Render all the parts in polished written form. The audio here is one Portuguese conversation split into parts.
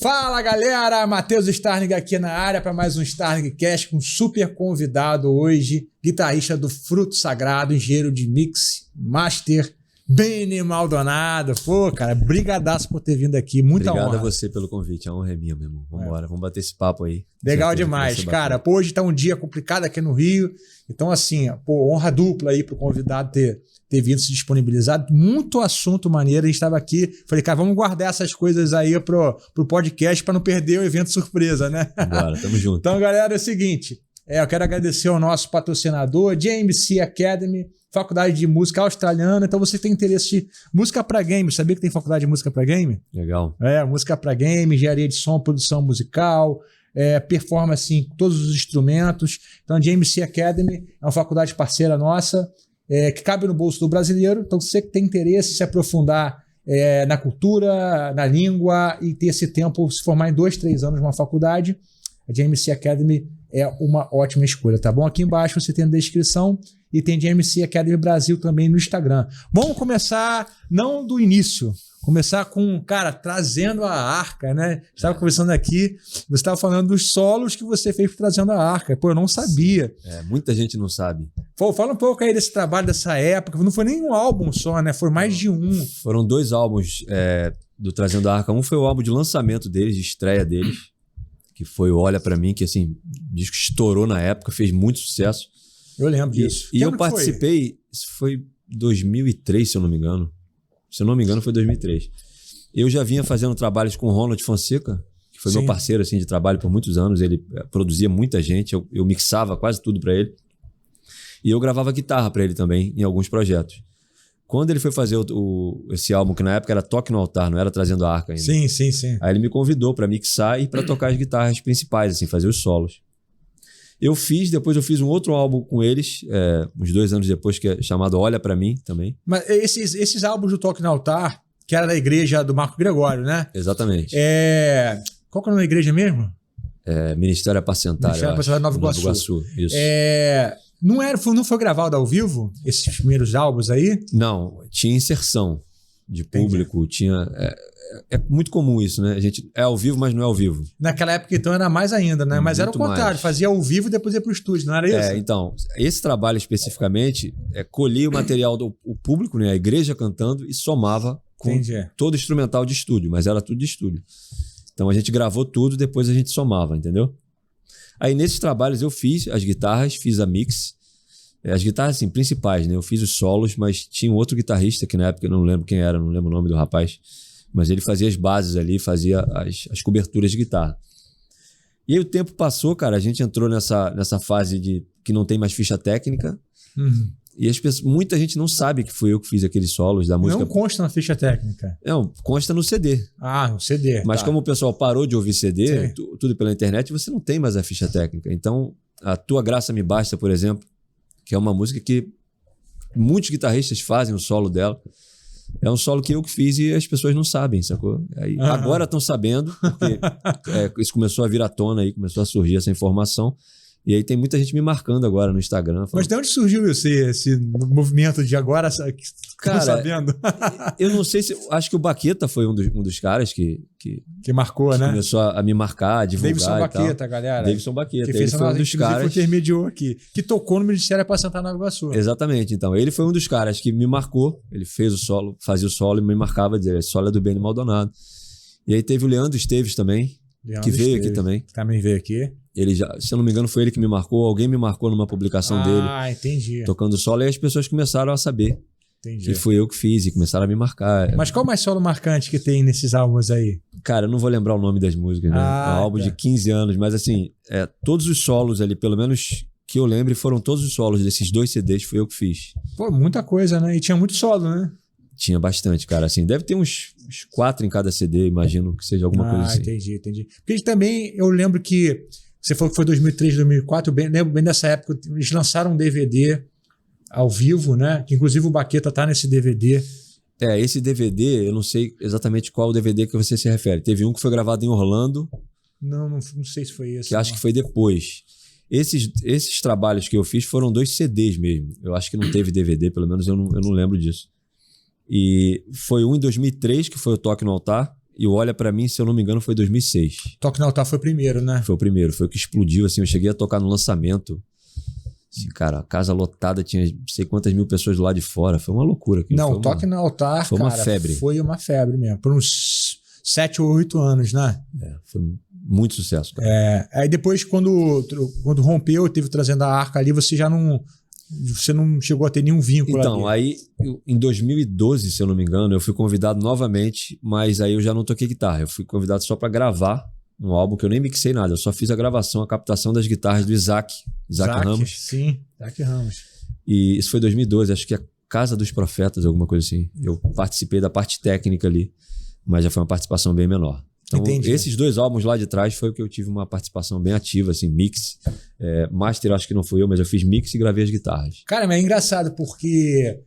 Fala galera, Matheus Starling aqui na área para mais um Starling Cast com um super convidado hoje, guitarrista do Fruto Sagrado, engenheiro de mix, master, Benny Maldonado. Pô, cara, brigadaço por ter vindo aqui, muita honra. Obrigado a você pelo convite, a honra é minha, meu irmão. Vambora, vamos bater esse papo aí. Legal demais, cara. Pô, hoje tá um dia complicado aqui no Rio, então assim, pô, honra dupla aí pro convidado ter vindo se disponibilizado. Muito assunto maneiro. A gente estava aqui, falei, cara, vamos guardar essas coisas aí pro podcast para não perder o evento surpresa, né? Bora, tamo junto. Então, galera, é o seguinte, eu quero agradecer ao nosso patrocinador, JMC Academy, faculdade de música australiana. Então, você tem interesse em música para game, sabia que tem faculdade de música para game? Legal. Música para game, engenharia de som, produção musical, performance em todos os instrumentos. Então, a JMC Academy é uma faculdade parceira nossa, que cabe no bolso do brasileiro. Então, você que tem interesse em se aprofundar na cultura, na língua e ter esse tempo, se formar em 2-3 anos numa faculdade, a JMC Academy é uma ótima escolha, tá bom? Aqui embaixo você tem a descrição e tem JMC Academy Brasil também no Instagram. Vamos começar não do início, começar com, cara, trazendo a arca, né? Estava conversando aqui, você estava falando dos solos que você fez trazendo a arca. Pô, eu não sabia. Muita gente não sabe. Pô, fala um pouco aí desse trabalho, dessa época. Não foi nem um álbum só, né? Foi mais de um. Foram 2 álbuns do Trazendo a Arca. Um foi o álbum de lançamento deles, de estreia deles, que foi o Olha Pra Mim, que assim, o disco estourou na época, fez muito sucesso. Eu lembro disso. E eu participei, isso foi 2003, se eu não me engano. Se eu não me engano, foi 2003. Eu já vinha fazendo trabalhos com o Ronald Fonseca, que foi meu parceiro assim, de trabalho por muitos anos. Ele produzia muita gente, eu mixava quase tudo para ele. E eu gravava guitarra para ele também, em alguns projetos. Quando ele foi fazer esse álbum, que na época era Toque no Altar, não era Trazendo a Arca ainda. Sim. Aí ele me convidou para mixar e para tocar as guitarras principais, assim, fazer os solos. Depois eu fiz um outro álbum com eles, uns 2 anos depois, que é chamado Olha Pra Mim também. Mas esses álbuns do Toque no Altar, que era da igreja do Marco Gregório, né? Exatamente. Qual que é o nome da igreja mesmo? Ministério Apacentário. Ministério Apacentário Nova Iguaçu. Isso. Não foi gravado ao vivo, esses primeiros álbuns aí? Não, tinha inserção de público, tinha... É muito comum isso, né? A gente é ao vivo, mas não é ao vivo. Naquela época, então, era mais ainda, né? Mas era o contrário, mais. Fazia ao vivo e depois ia pro estúdio, não era isso? Então, esse trabalho especificamente colhia o material do público, né? A igreja cantando e somava com todo instrumental de estúdio, mas era tudo de estúdio. Então a gente gravou tudo, depois a gente somava, entendeu? Aí nesses trabalhos eu fiz as guitarras, fiz a mix, as guitarras assim, principais, né? Eu fiz os solos, mas tinha um outro guitarrista que na época eu não lembro quem era, não lembro o nome do rapaz, mas ele fazia as bases ali, fazia as coberturas de guitarra. E aí o tempo passou, cara, a gente entrou nessa fase de que não tem mais ficha técnica. Uhum. E muita gente não sabe que fui eu que fiz aqueles solos da música. Não consta na ficha técnica? Não, consta no CD. Ah, no CD. Mas como o pessoal parou de ouvir CD, Sim. tudo pela internet, você não tem mais a ficha técnica. Então, A Tua Graça Me Basta, por exemplo, que é uma música que muitos guitarristas fazem o solo dela. É um solo que eu que fiz e as pessoas não sabem, sacou? Aí, agora estão sabendo, porque isso começou a vir à tona aí, começou a surgir essa informação. E aí tem muita gente me marcando agora no Instagram. Mas de onde surgiu esse movimento de agora que cara, sabendo? Eu não sei se... Acho que o Baqueta foi um dos caras que marcou, né? Começou a me marcar, a divulgar Davidson Baqueta, galera. Davidson Baqueta. Que fez ele foi um dos caras... intermediou aqui. Que tocou no Ministério Apacentário Nova Iguaçu. Exatamente. Então, ele foi um dos caras que me marcou. Ele fez o solo, fazia o solo e me marcava, dizia, esse solo é do Benny Maldonado. E aí teve o Leandro Esteves também, que veio aqui também. Também veio aqui. Ele já, se eu não me engano, foi ele que me marcou. Alguém me marcou numa publicação dele. Ah, entendi. Tocando solo. E as pessoas começaram a saber que fui eu que fiz e começaram a me marcar. Mas qual mais solo marcante que tem nesses álbuns aí? Cara, eu não vou lembrar o nome das músicas, né? É um álbum de 15 anos. Mas assim, todos os solos ali, pelo menos que eu lembre, foram todos os solos desses 2 CDs, fui eu que fiz. Pô, muita coisa, né? E tinha muito solo, né? Tinha bastante, cara. Assim, deve ter uns 4 em cada CD, imagino que seja alguma coisa assim. Entendi. Porque também eu lembro que você falou que foi 2003, 2004, eu lembro bem dessa época, eles lançaram um DVD ao vivo, né? Que inclusive o Baqueta tá nesse DVD. Esse DVD, eu não sei exatamente qual o DVD que você se refere. Teve um que foi gravado em Orlando. Não sei se foi esse. Que acho que foi depois. Esses trabalhos que eu fiz foram 2 CDs mesmo. Eu acho que não teve DVD, pelo menos eu não lembro disso. E foi um em 2003, que foi o Toque no Altar, e o Olha Pra Mim, se eu não me engano, foi 2006. Toque no Altar foi o primeiro, né? Foi o primeiro, foi o que explodiu, assim, eu cheguei a tocar no lançamento. Assim, cara, a casa lotada, tinha não sei quantas mil pessoas do lado de fora, foi uma loucura. Não, Toque no Altar, foi uma febre. Foi uma febre mesmo, por uns 7 ou 8 anos, né? Foi muito sucesso, cara. Aí depois, quando rompeu, teve trazendo a Arca ali, você não chegou a ter nenhum vínculo. Então, aí em 2012, se eu não me engano, eu fui convidado novamente, mas aí eu já não toquei guitarra. Eu fui convidado só para gravar um álbum que eu nem mixei nada. Eu só fiz a gravação, a captação das guitarras do Isaac Ramos. Sim, Isaac Ramos. E isso foi 2012, acho que é Casa dos Profetas, alguma coisa assim. Eu participei da parte técnica ali, mas já foi uma participação bem menor. Então, entendi. Esses 2 álbuns lá de trás foi o que eu tive uma participação bem ativa, assim, mix. Master, acho que não fui eu, mas eu fiz mix e gravei as guitarras. Cara, mas é engraçado porque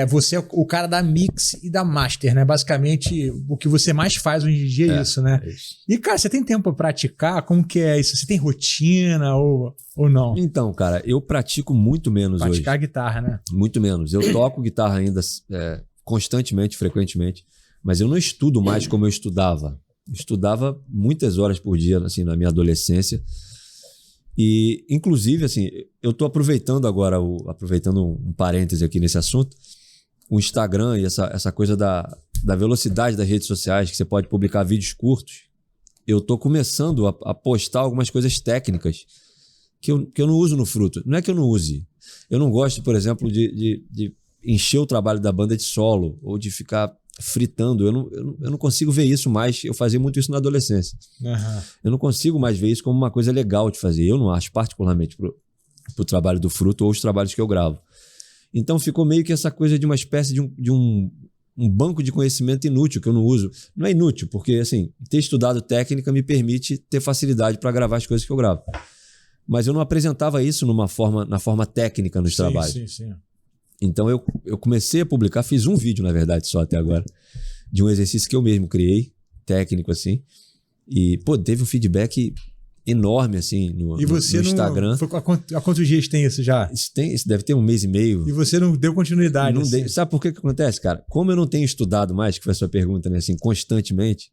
você é o cara da mix e da master, né? Basicamente, o que você mais faz hoje em dia é isso, né? É isso. E, cara, você tem tempo pra praticar? Como que é isso? Você tem rotina ou não? Então, cara, eu pratico muito menos hoje. Praticar guitarra, né? Muito menos. Eu toco guitarra ainda constantemente, frequentemente, mas eu não estudo mais como eu estudava. Eu estudava muitas horas por dia, assim, na minha adolescência. E, inclusive, assim, eu estou aproveitando agora, aproveitando um parêntese aqui nesse assunto, o Instagram e essa coisa da velocidade das redes sociais, que você pode publicar vídeos curtos. Eu estou começando a postar algumas coisas técnicas que eu não uso no Fruto. Não é que eu não use. Eu não gosto, por exemplo, de encher o trabalho da banda de solo ou de ficar fritando. Eu não consigo ver isso mais. Eu fazia muito isso na adolescência. Uhum. Eu não consigo mais ver isso como uma coisa legal de fazer. Eu não acho, particularmente pro trabalho do Fruto ou os trabalhos que eu gravo. Então ficou meio que essa coisa de uma espécie de um banco de conhecimento inútil que eu não uso. Não é inútil, porque assim, ter estudado técnica me permite ter facilidade para gravar as coisas que eu gravo. Mas eu não apresentava isso na forma técnica nos trabalhos. Sim. Então eu comecei a publicar, fiz um vídeo, na verdade, só até agora, de um exercício que eu mesmo criei, técnico assim, e pô, teve um feedback enorme assim no Instagram. Há quantos dias tem isso já? Isso deve ter 1 mês e meio. E você não deu continuidade? Não dei. Sabe por que acontece, cara? Como eu não tenho estudado mais, que foi a sua pergunta, né, assim, constantemente,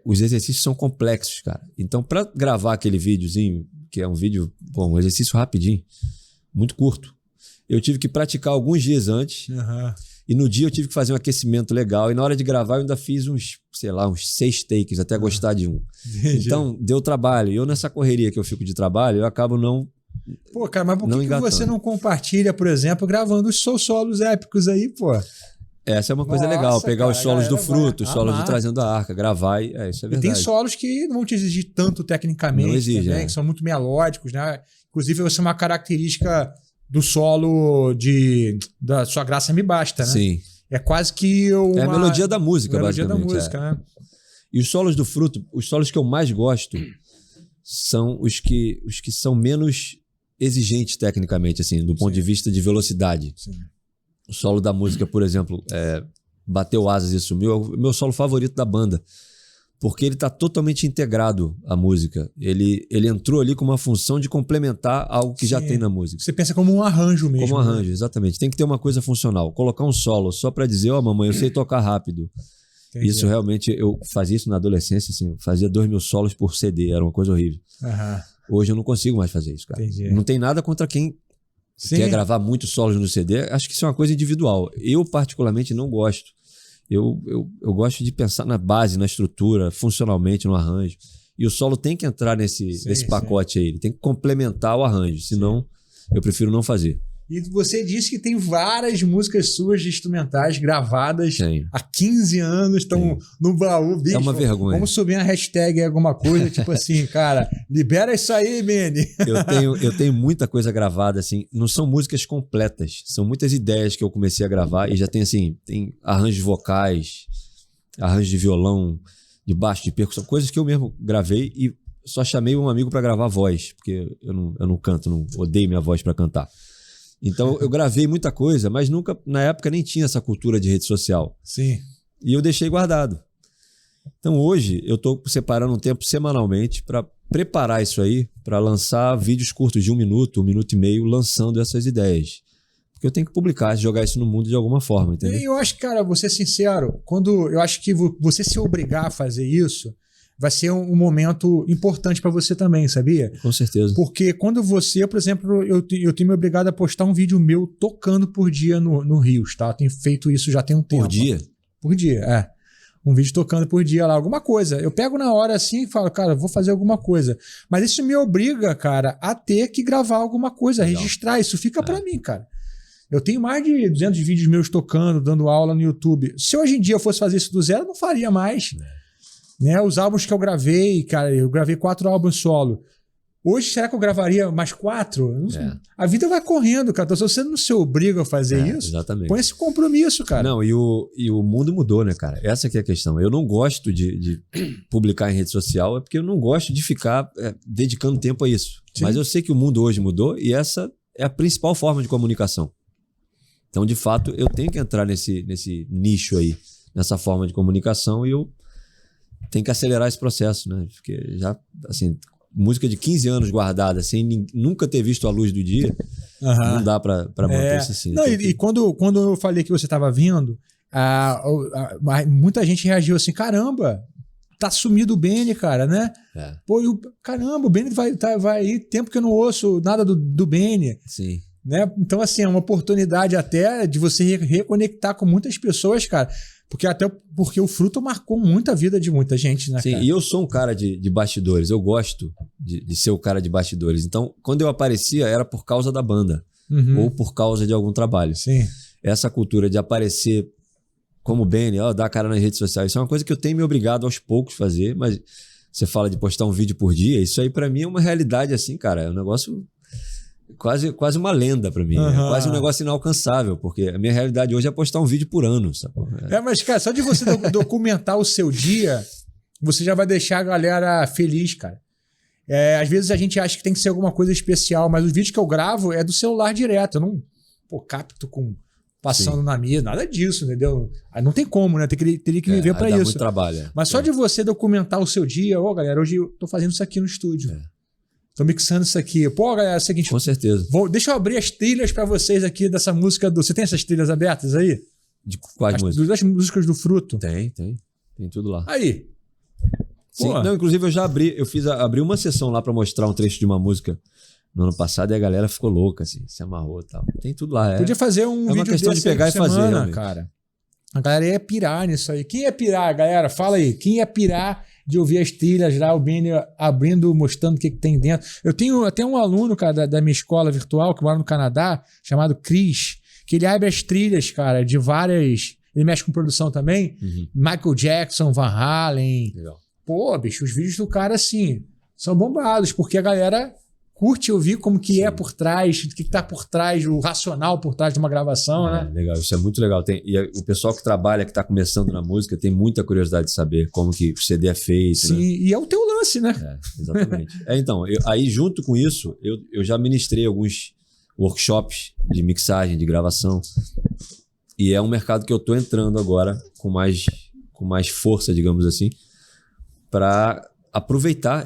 os exercícios são complexos, cara. Então, para gravar aquele videozinho, que é um vídeo, um exercício rapidinho, muito curto, eu tive que praticar alguns dias antes. Uhum. E no dia eu tive que fazer um aquecimento legal. E na hora de gravar eu ainda fiz uns 6 takes até gostar de um. Entendi. Então, deu trabalho. E eu nessa correria que eu fico de trabalho, eu acabo não... Pô, cara, mas por que você não compartilha, por exemplo, gravando os seus solos épicos aí, pô? Essa é uma coisa legal. Pegar os solos do Fruto, os solos do Trazendo a Arca, gravar e... isso é verdade. E tem solos que não vão te exigir tanto tecnicamente. Não exige, também, que são muito melódicos, né? Inclusive, essa é uma característica do solo da Sua Graça Me Basta, né? Sim. É quase que é a melodia da música, basicamente. Melodia da música, né? E os solos do Fruto, os solos que eu mais gosto são os que são menos exigentes tecnicamente, assim, do ponto de vista de velocidade. Sim. O solo da música, por exemplo, Bateu Asas e Sumiu, é o meu solo favorito da banda. Porque ele está totalmente integrado à música. Ele entrou ali com uma função de complementar algo que já tem na música. Você pensa como um arranjo mesmo. Como um arranjo, exatamente. Tem que ter uma coisa funcional. Colocar um solo só para dizer, mamãe, eu sei tocar rápido. Entendi. Isso realmente, eu fazia isso na adolescência, assim, eu fazia 2.000 solos por CD, era uma coisa horrível. Uhum. Hoje eu não consigo mais fazer isso, cara. Entendi. Não tem nada contra quem quer gravar muitos solos no CD. Acho que isso é uma coisa individual. Eu, particularmente, não gosto. Eu gosto de pensar na base, na estrutura, funcionalmente no arranjo. E o solo tem que entrar nesse pacote aí. Ele tem que complementar o arranjo. Senão, eu prefiro não fazer. E você disse que tem várias músicas suas de instrumentais gravadas há 15 anos, estão no baú. Bicho, é uma vergonha. Vamos subir uma hashtag aí, alguma coisa, tipo assim, cara, libera isso aí, Manny. Eu tenho muita coisa gravada, assim. Não são músicas completas. São muitas ideias que eu comecei a gravar e já tem, assim, tem arranjos vocais, arranjos de violão, de baixo, de percussão, coisas que eu mesmo gravei e só chamei um amigo para gravar voz, porque eu não canto, não odeio minha voz para cantar. Então eu gravei muita coisa, mas nunca, na época, nem tinha essa cultura de rede social. Sim. E eu deixei guardado. Então hoje eu estou separando um tempo semanalmente para preparar isso aí, para lançar vídeos curtos de 1 minuto, 1 minuto e meio, lançando essas ideias. Porque eu tenho que publicar, jogar isso no mundo de alguma forma, entendeu? Eu acho que, cara, vou ser sincero, eu acho que você se obrigar a fazer isso vai ser um momento importante para você também, sabia? Com certeza. Porque quando você, por exemplo, eu tenho me obrigado a postar um vídeo meu tocando por dia no Rios, tá? Eu tenho feito isso já tem um tempo. Por dia? Por dia, é. Um vídeo tocando por dia lá, alguma coisa. Eu pego na hora assim e falo, cara, vou fazer alguma coisa. Mas isso me obriga, cara, a ter que gravar alguma coisa, legal, registrar. Isso fica pra mim, cara. Eu tenho mais de 200 vídeos meus tocando, dando aula no YouTube. Se hoje em dia eu fosse fazer isso do zero, eu não faria mais. Né? Os álbuns que eu gravei, cara, eu gravei 4 álbuns solo. Hoje, será que eu gravaria mais 4? A vida vai correndo, cara. Então, se você não se obriga a fazer isso, exatamente, põe esse compromisso, cara. Não, e o mundo mudou, né, cara? Essa que é a questão. Eu não gosto de publicar em rede social, é porque eu não gosto de ficar dedicando tempo a isso. Sim. Mas eu sei que o mundo hoje mudou e essa é a principal forma de comunicação. Então, de fato, eu tenho que entrar nesse nicho aí, nessa forma de comunicação, e eu tenho que acelerar esse processo, né? Porque já, assim, música de 15 anos guardada, sem nunca ter visto a luz do dia, não dá pra manter isso assim. Não, e quando eu falei que você estava vindo, muita gente reagiu assim, caramba, tá sumido o Benny, cara, né? Pô, caramba, o Benny vai aí, tempo que eu não ouço nada do Benny. Sim. Né? Então, assim, é uma oportunidade até de você reconectar com muitas pessoas, cara. Porque o Fruto marcou muito a vida de muita gente, né? Sim, cara? E eu sou um cara de bastidores. Eu gosto de ser o cara de bastidores. Então, quando eu aparecia, era por causa da banda. Ou por causa de algum trabalho. Sim. Essa cultura de aparecer como Benny, dar a cara nas redes sociais, isso é uma coisa que eu tenho me obrigado aos poucos a fazer. Mas você fala de postar um vídeo por dia, isso aí pra mim é uma realidade assim, cara. É um negócio... Quase uma lenda pra mim. É quase um negócio inalcançável, porque a minha realidade hoje é postar um vídeo por ano, sabe? Mas, cara, só de você documentar o seu dia, você já vai deixar a galera feliz, cara. Às vezes a gente acha que tem que ser alguma coisa especial, mas os vídeos que eu gravo é do celular direto. Eu não capto passando na minha, nada disso, entendeu? Aí não tem como, né? Teria que viver pra isso. Muito trabalho. Mas só de você documentar o seu dia, galera, hoje eu tô fazendo isso aqui no estúdio. Tô mixando isso aqui. Pô, galera, é o seguinte... Com certeza. Deixa eu abrir as trilhas pra vocês aqui dessa música do... Você tem essas trilhas abertas aí? De quais músicas? Das músicas do Fruto. Tem. Tem tudo lá. Aí. Sim, não, inclusive eu já abri. Abri uma sessão lá pra mostrar um trecho de uma música no ano passado e a galera ficou louca, assim, se amarrou e tal. Tem tudo lá. Podia fazer um vídeo uma questão de pegar e fazer, realmente. Cara. A galera ia pirar nisso aí. Quem ia pirar, galera? Fala aí. Quem ia pirar de ouvir as trilhas lá, o Benny abrindo, mostrando o que tem dentro. Eu tenho até um aluno, cara, da minha escola virtual, que mora no Canadá, chamado Chris, que ele abre as trilhas, cara, de várias... Ele mexe com produção também. Michael Jackson, Van Halen. Legal. Pô, bicho, os vídeos do cara, assim, são bombados, porque a galera curte ouvir como que é por trás, o que tá por trás, o racional por trás de uma gravação, né? Legal, isso é muito legal. E o pessoal que trabalha, que tá começando na música, tem muita curiosidade de saber como que o CD é feito. Sim, né? E é o teu lance, né? Exatamente. Então, aí junto com isso, eu já ministrei alguns workshops de mixagem, de gravação. E é um mercado que eu tô entrando agora com mais força, digamos assim, para aproveitar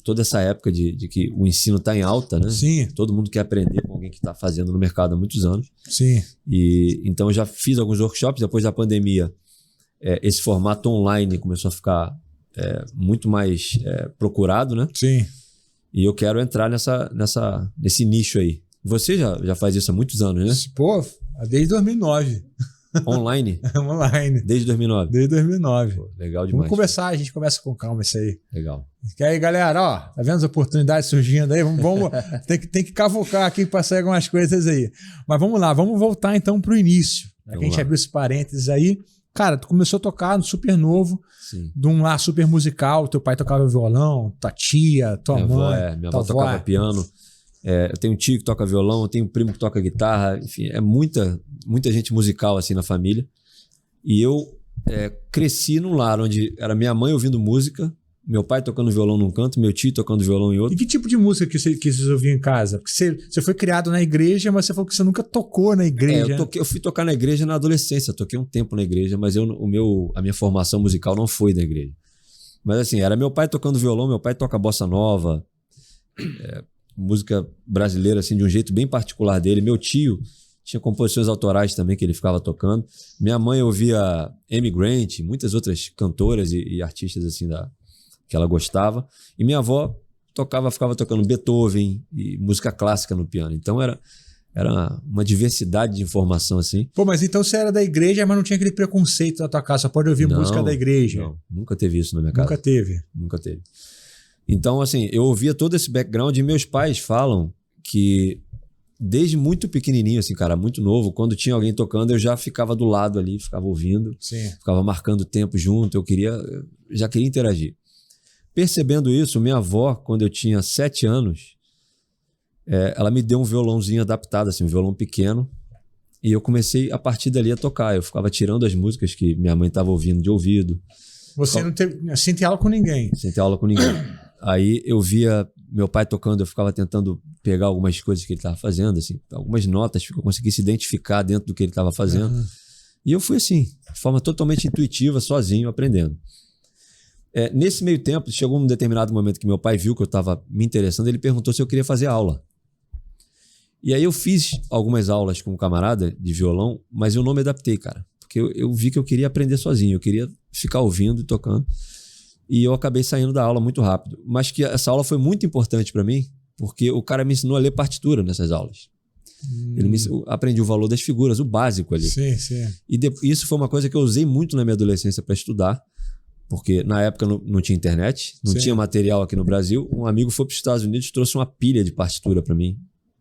toda essa época de que o ensino está em alta, né? Sim. Todo mundo quer aprender com alguém que está fazendo no mercado há muitos anos. Sim. E então eu já fiz alguns workshops. Depois da pandemia, esse formato online começou a ficar muito mais procurado, né? Sim. E eu quero entrar nesse nicho aí. Você já faz isso há muitos anos, né? Pô, desde 2009. Online? Online. Desde 2009? Desde 2009. Pô, legal demais. Vamos conversar, a gente conversa com calma isso aí. Legal. E aí, galera, ó, tá vendo as oportunidades surgindo aí? Vamos tem que cavocar aqui para sair algumas coisas aí. Mas vamos lá, vamos voltar então pro início. A gente abriu esse parênteses aí. Cara, tu começou a tocar no super novo, sim, de um lar super musical. Teu pai tocava violão, tua tia, tua mãe. Minha avó tocava piano. Eu tenho um tio que toca violão, eu tenho um primo que toca guitarra, enfim, é muita gente musical assim na família. E eu cresci num lar onde era minha mãe ouvindo música, meu pai tocando violão num canto, meu tio tocando violão em outro. E que tipo de música que vocês ouviam em casa? Porque você foi criado na igreja, mas você falou que você nunca tocou na igreja. Eu fui tocar na igreja na adolescência, toquei um tempo na igreja, mas a minha formação musical não foi da igreja. Mas assim, era meu pai tocando violão, meu pai toca bossa nova, música brasileira assim, de um jeito bem particular dele. Meu tio tinha composições autorais também que ele ficava tocando. Minha mãe ouvia Amy Grant, muitas outras cantoras e artistas assim que ela gostava. E minha avó ficava tocando Beethoven e música clássica no piano. Então era uma diversidade de informação assim. Pô, mas então você era da igreja, mas não tinha aquele preconceito na tua casa, só pode ouvir música da igreja. Não, nunca teve isso na minha casa. Nunca teve. Nunca teve. Então, assim, eu ouvia todo esse background e meus pais falam que desde muito pequenininho, assim, cara, muito novo, quando tinha alguém tocando, eu já ficava do lado ali, ficava ouvindo, Sim. Ficava marcando tempo junto, já queria interagir. Percebendo isso, minha avó, quando eu tinha 7 anos, ela me deu um violãozinho adaptado, assim, um violão pequeno, e eu comecei, a partir dali, a tocar. Eu ficava tirando as músicas que minha mãe estava ouvindo de ouvido. Você não teve, sem ter aula com ninguém? Sem ter aula com ninguém. Aí eu via meu pai tocando, eu ficava tentando pegar algumas coisas que ele estava fazendo, assim, algumas notas que eu conseguia se identificar dentro do que ele estava fazendo. Uhum. E eu fui assim, de forma totalmente intuitiva, sozinho, aprendendo. Nesse meio tempo, chegou um determinado momento que meu pai viu que eu estava me interessando, ele perguntou se eu queria fazer aula. E aí eu fiz algumas aulas com um camarada de violão, mas eu não me adaptei, cara. Porque eu vi que eu queria aprender sozinho, eu queria ficar ouvindo e tocando. E eu acabei saindo da aula muito rápido. Mas que essa aula foi muito importante para mim, porque o cara me ensinou a ler partitura nessas aulas. Aprendi o valor das figuras, o básico ali. Sim, sim. E isso foi uma coisa que eu usei muito na minha adolescência para estudar, porque na época não tinha internet, não tinha material aqui no Brasil. Um amigo foi para os Estados Unidos e trouxe uma pilha de partitura para mim.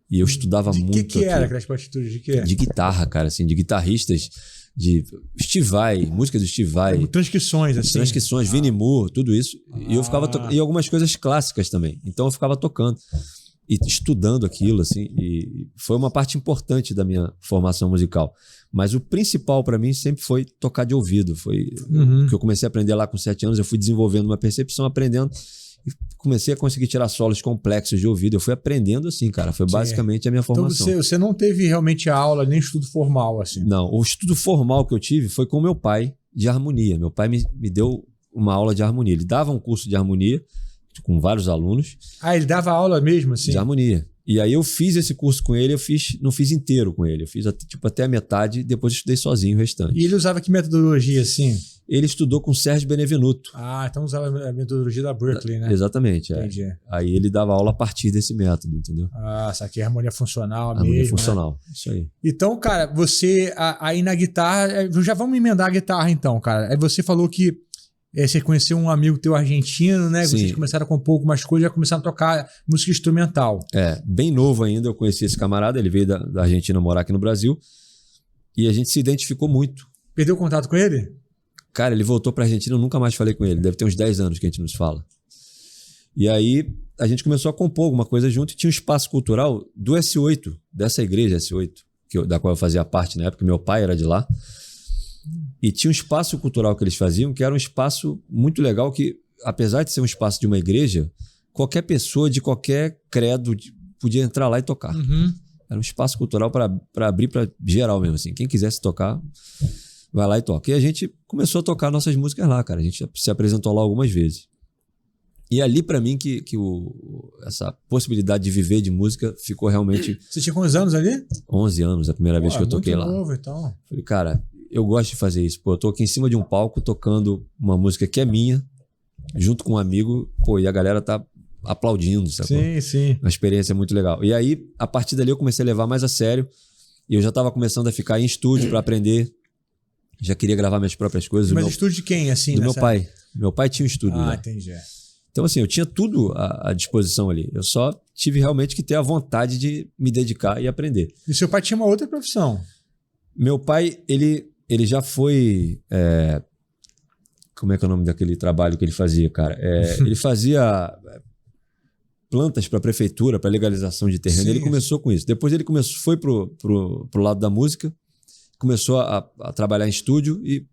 E eu estudava muito. De que era aquelas partituras? De quê? De guitarra, cara, assim, de guitarristas, de Steve Vai, música do Steve Vai. Transcrições, assim. Transcrições, Vinnie Moore, tudo isso. E eu ficava e algumas coisas clássicas também. Então eu ficava tocando e estudando aquilo, assim. E foi uma parte importante da minha formação musical. Mas o principal para mim sempre foi tocar de ouvido. Foi que eu comecei a aprender lá com 7 anos, eu fui desenvolvendo uma percepção, aprendendo. E comecei a conseguir tirar solos complexos de ouvido. Eu fui aprendendo assim, cara. Foi basicamente a minha formação. Então você não teve realmente aula, nem estudo formal, assim? Não. O estudo formal que eu tive foi com meu pai de harmonia. Meu pai me deu uma aula de harmonia. Ele dava um curso de harmonia com vários alunos. Ah, ele dava aula mesmo, assim? De harmonia. E aí eu fiz esse curso com ele, não fiz inteiro com ele. Eu fiz até a metade, depois eu estudei sozinho o restante. E ele usava que metodologia, assim? Ele estudou com Sérgio Benevenuto. Ah, então usava a metodologia da Berkeley, né? Exatamente. Entendi. Aí ele dava aula a partir desse método, entendeu? Ah, isso aqui é harmonia funcional mesmo. Harmonia funcional, né? Isso aí. Então, cara, você aí na guitarra, já vamos emendar a guitarra então, cara. Aí você falou que você conheceu um amigo teu argentino, né? Sim. Vocês começaram com um pouco mais coisa, já começaram a tocar música instrumental. Bem novo ainda eu conheci esse camarada, ele veio da Argentina morar aqui no Brasil e a gente se identificou muito. Perdeu o contato com ele? Cara, ele voltou pra Argentina, eu nunca mais falei com ele. Deve ter uns 10 anos que a gente nos fala. E aí a gente começou a compor alguma coisa junto e tinha um espaço cultural do S8, dessa igreja S8, da qual eu fazia parte na época, meu pai era de lá. E tinha um espaço cultural que eles faziam, que era um espaço muito legal, que apesar de ser um espaço de uma igreja, qualquer pessoa de qualquer credo podia entrar lá e tocar. Uhum. Era um espaço cultural para abrir para geral mesmo, assim. Quem quisesse tocar, vai lá e toca. E a gente começou a tocar nossas músicas lá, cara. A gente se apresentou lá algumas vezes. E ali, para mim, que essa possibilidade de viver de música ficou realmente... Você tinha quantos anos ali? 11 anos, a primeira vez que eu toquei lá. Muito novo, então. Falei, cara, eu gosto de fazer isso. Pô, eu tô aqui em cima de um palco tocando uma música que é minha, junto com um amigo, pô, e a galera tá aplaudindo, sabe? Sim, sim. Uma experiência muito legal. E aí, a partir dali, eu comecei a levar mais a sério. E eu já tava começando a ficar em estúdio para aprender. Já queria gravar minhas próprias coisas. Mas estúdio de quem, assim? Do meu pai. Meu pai tinha um estúdio lá. Entendi. Então, assim, eu tinha tudo à disposição ali. Eu só tive realmente que ter a vontade de me dedicar e aprender. E seu pai tinha uma outra profissão? Meu pai, ele já foi... como é que é o nome daquele trabalho que ele fazia, cara? Ele fazia plantas para a prefeitura, para legalização de terreno. Sim, ele começou com isso. Depois ele foi pro lado da música, começou a trabalhar em estúdio e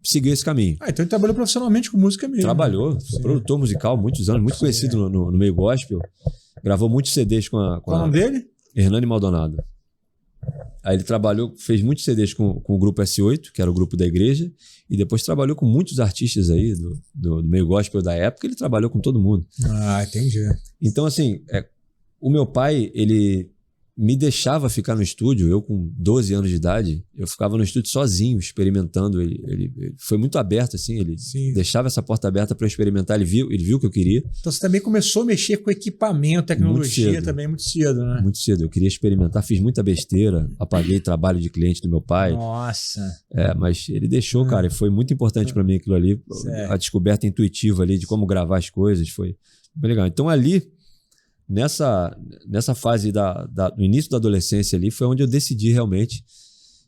seguiu esse caminho. Então ele trabalhou profissionalmente com música mesmo. Trabalhou, foi produtor musical muitos anos, muito conhecido no meio gospel. Gravou muitos CDs com a... Qual o nome dele? Hernani Maldonado. Aí ele trabalhou, fez muitos CDs com o grupo S8, que era o grupo da igreja, e depois trabalhou com muitos artistas aí do meio gospel da época, ele trabalhou com todo mundo. Entendi. Então, assim, o meu pai, ele me deixava ficar no estúdio, eu com 12 anos de idade, eu ficava no estúdio sozinho, experimentando. Ele foi muito aberto, assim, ele deixava essa porta aberta para eu experimentar, ele viu o que eu queria. Então você também começou a mexer com equipamento, tecnologia também muito cedo, né? Muito cedo, eu queria experimentar, fiz muita besteira, apaguei trabalho de cliente do meu pai. Nossa! Mas ele deixou, cara, e foi muito importante para mim aquilo ali, a descoberta intuitiva ali de como gravar as coisas, foi bem legal. Então ali, nessa fase do início da adolescência ali, foi onde eu decidi realmente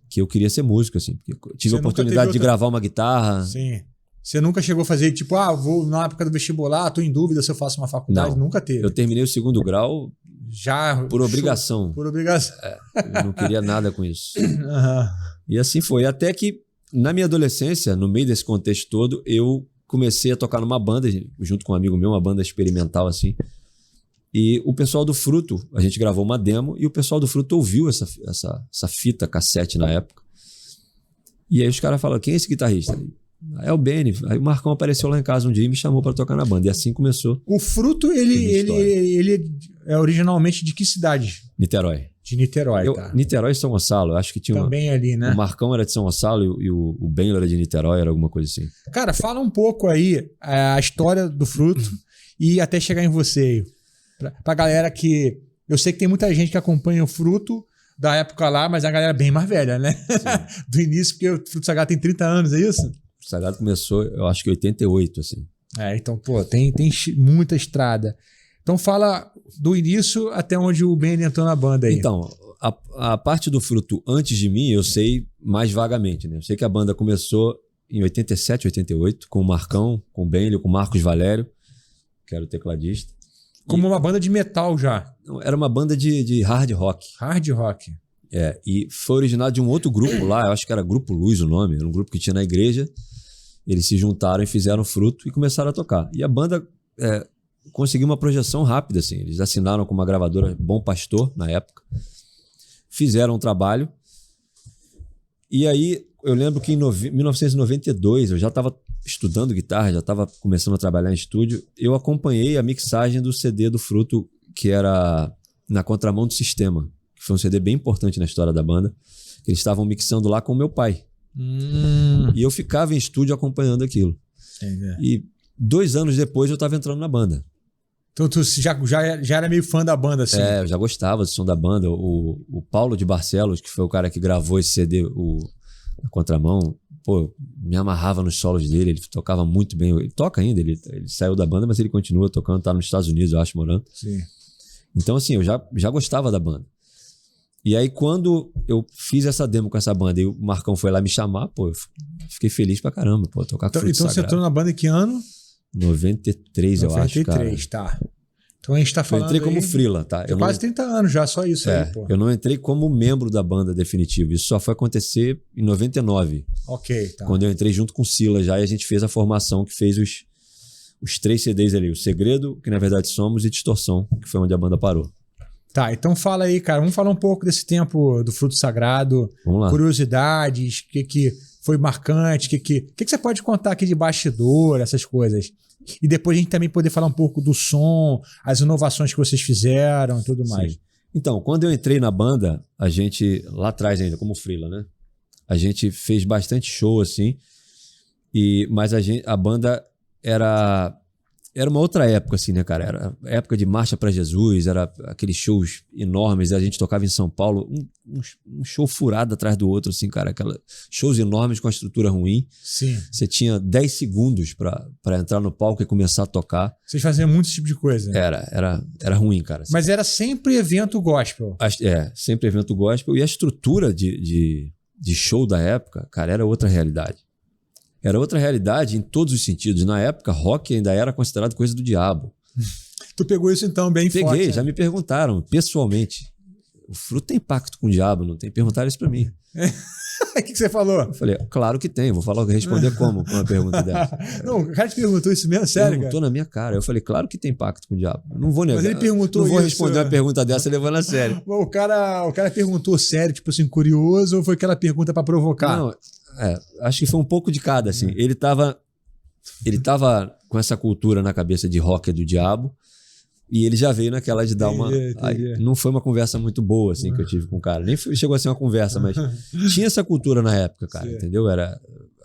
que eu queria ser músico, assim. Porque eu tive a oportunidade de gravar uma guitarra. Sim. Você nunca chegou a fazer, tipo, vou na época do vestibular, tô em dúvida se eu faço uma faculdade? Não, nunca teve. Eu terminei o 2º grau já por obrigação. Por obrigação. Eu não queria nada com isso. E assim foi. Até que, na minha adolescência, no meio desse contexto todo, eu comecei a tocar numa banda, junto com um amigo meu, uma banda experimental, assim. E o pessoal do Fruto, a gente gravou uma demo e o pessoal do Fruto ouviu essa fita cassete na época. E aí os caras falaram, quem é esse guitarrista? É o Benny. Aí o Marcão apareceu lá em casa um dia e me chamou para tocar na banda. E assim começou. O Fruto, ele é originalmente de que cidade? Niterói. De Niterói, Niterói e São Gonçalo. Acho que tinha também ali, né? O Marcão era de São Gonçalo e o Ben era de Niterói, era alguma coisa assim. Cara, fala um pouco aí a história do Fruto e até chegar em você. Pra galera que... Eu sei que tem muita gente que acompanha o Fruto da época lá, mas é a galera bem mais velha, né? Do início, porque o Fruto Sagrado tem 30 anos, é isso? O Sagrado começou, eu acho que em 88, assim. Então, pô, tem muita estrada. Então fala do início até onde o Benny entrou na banda aí. Então, a parte do Fruto antes de mim, eu sei mais vagamente, né? Eu sei que a banda começou em 87, 88, com o Marcão, com o Benny, com o Marcos Valério, que era o tecladista. Como uma banda de metal já. Era uma banda de hard rock. Hard rock. E foi originado de um outro grupo lá, eu acho que era Grupo Luz o nome, era um grupo que tinha na igreja. Eles se juntaram e fizeram Fruto e começaram a tocar. E a banda conseguiu uma projeção rápida, assim. Eles assinaram com uma gravadora Bom Pastor, na época. Fizeram um trabalho. E aí, eu lembro que em 1992, eu já estava estudando guitarra, já estava começando a trabalhar em estúdio. Eu acompanhei a mixagem do CD do Fruto, que era Na Contramão do Sistema, que foi um CD bem importante na história da banda. Eles estavam mixando lá com o meu pai. E eu ficava em estúdio acompanhando aquilo. E 2 anos depois eu estava entrando na banda. Então tu já era meio fã da banda, assim? Eu já gostava do som da banda. O Paulo de Barcelos, que foi o cara que gravou esse CD, Na Contramão, pô, me amarrava nos solos dele, ele tocava muito bem. Ele toca ainda, ele saiu da banda, mas ele continua tocando, tá nos Estados Unidos, eu acho, morando. Sim. Então, assim, eu já gostava da banda. E aí, quando eu fiz essa demo com essa banda e o Marcão foi lá me chamar, pô, eu fiquei feliz pra caramba, pô, tocar com Fruto Sagrado. Você entrou na banda em que ano? 93, eu acho, cara. 93, tá. Então a gente tá falando. Eu entrei como freela, tá? Eu quase 30 anos já, só isso aí, pô. Eu não entrei como membro da banda definitivo. Isso só foi acontecer em 99. Ok, tá. Quando eu entrei junto com o Silas já e a gente fez a formação que fez os 3 CDs ali. O Segredo, que na verdade somos, e Distorção, que foi onde a banda parou. Tá, então fala aí, cara. Vamos falar um pouco desse tempo do Fruto Sagrado. Vamos lá. Curiosidades, o que foi marcante, o que você pode contar aqui de bastidor, essas coisas. E depois a gente também poder falar um pouco do som, as inovações que vocês fizeram e tudo mais. Sim. Então, quando eu entrei na banda, a gente, lá atrás ainda, como freela, né? A gente fez bastante show, assim, mas a banda era uma outra época, assim, né, cara? Era a época de Marcha para Jesus, era aqueles shows enormes, a gente tocava em São Paulo, um show furado atrás do outro, assim, cara, shows enormes com a estrutura ruim. Sim. Você tinha 10 segundos para entrar no palco e começar a tocar. Vocês faziam muito esse tipo de coisa. Era ruim, cara. Assim. Mas era sempre evento gospel. Sempre evento gospel, e a estrutura de show da época, cara, era outra realidade. Era outra realidade em todos os sentidos. Na época, rock ainda era considerado coisa do diabo. Tu pegou isso então bem forte. Peguei, já me perguntaram pessoalmente. O Fruto tem pacto com o diabo, não tem? Perguntaram isso pra mim. O que você falou? Eu falei, claro que tem, vou responder como com uma pergunta dessa. Não, o cara te perguntou isso mesmo, sério? Perguntou na minha cara. Eu falei, claro que tem pacto com o diabo. Não vou negar. Mas ele perguntou não vou isso. responder uma pergunta dessa levando a sério. O cara perguntou sério, tipo assim, curioso, ou foi aquela pergunta pra provocar? Não, acho que foi um pouco de cada, assim. Ele tava com essa cultura na cabeça de rock do diabo. E ele já veio naquela de dar uma... Aí, não foi uma conversa muito boa, assim, que eu tive com o cara. Nem chegou a ser uma conversa, mas tinha essa cultura na época, cara, Sim. entendeu? A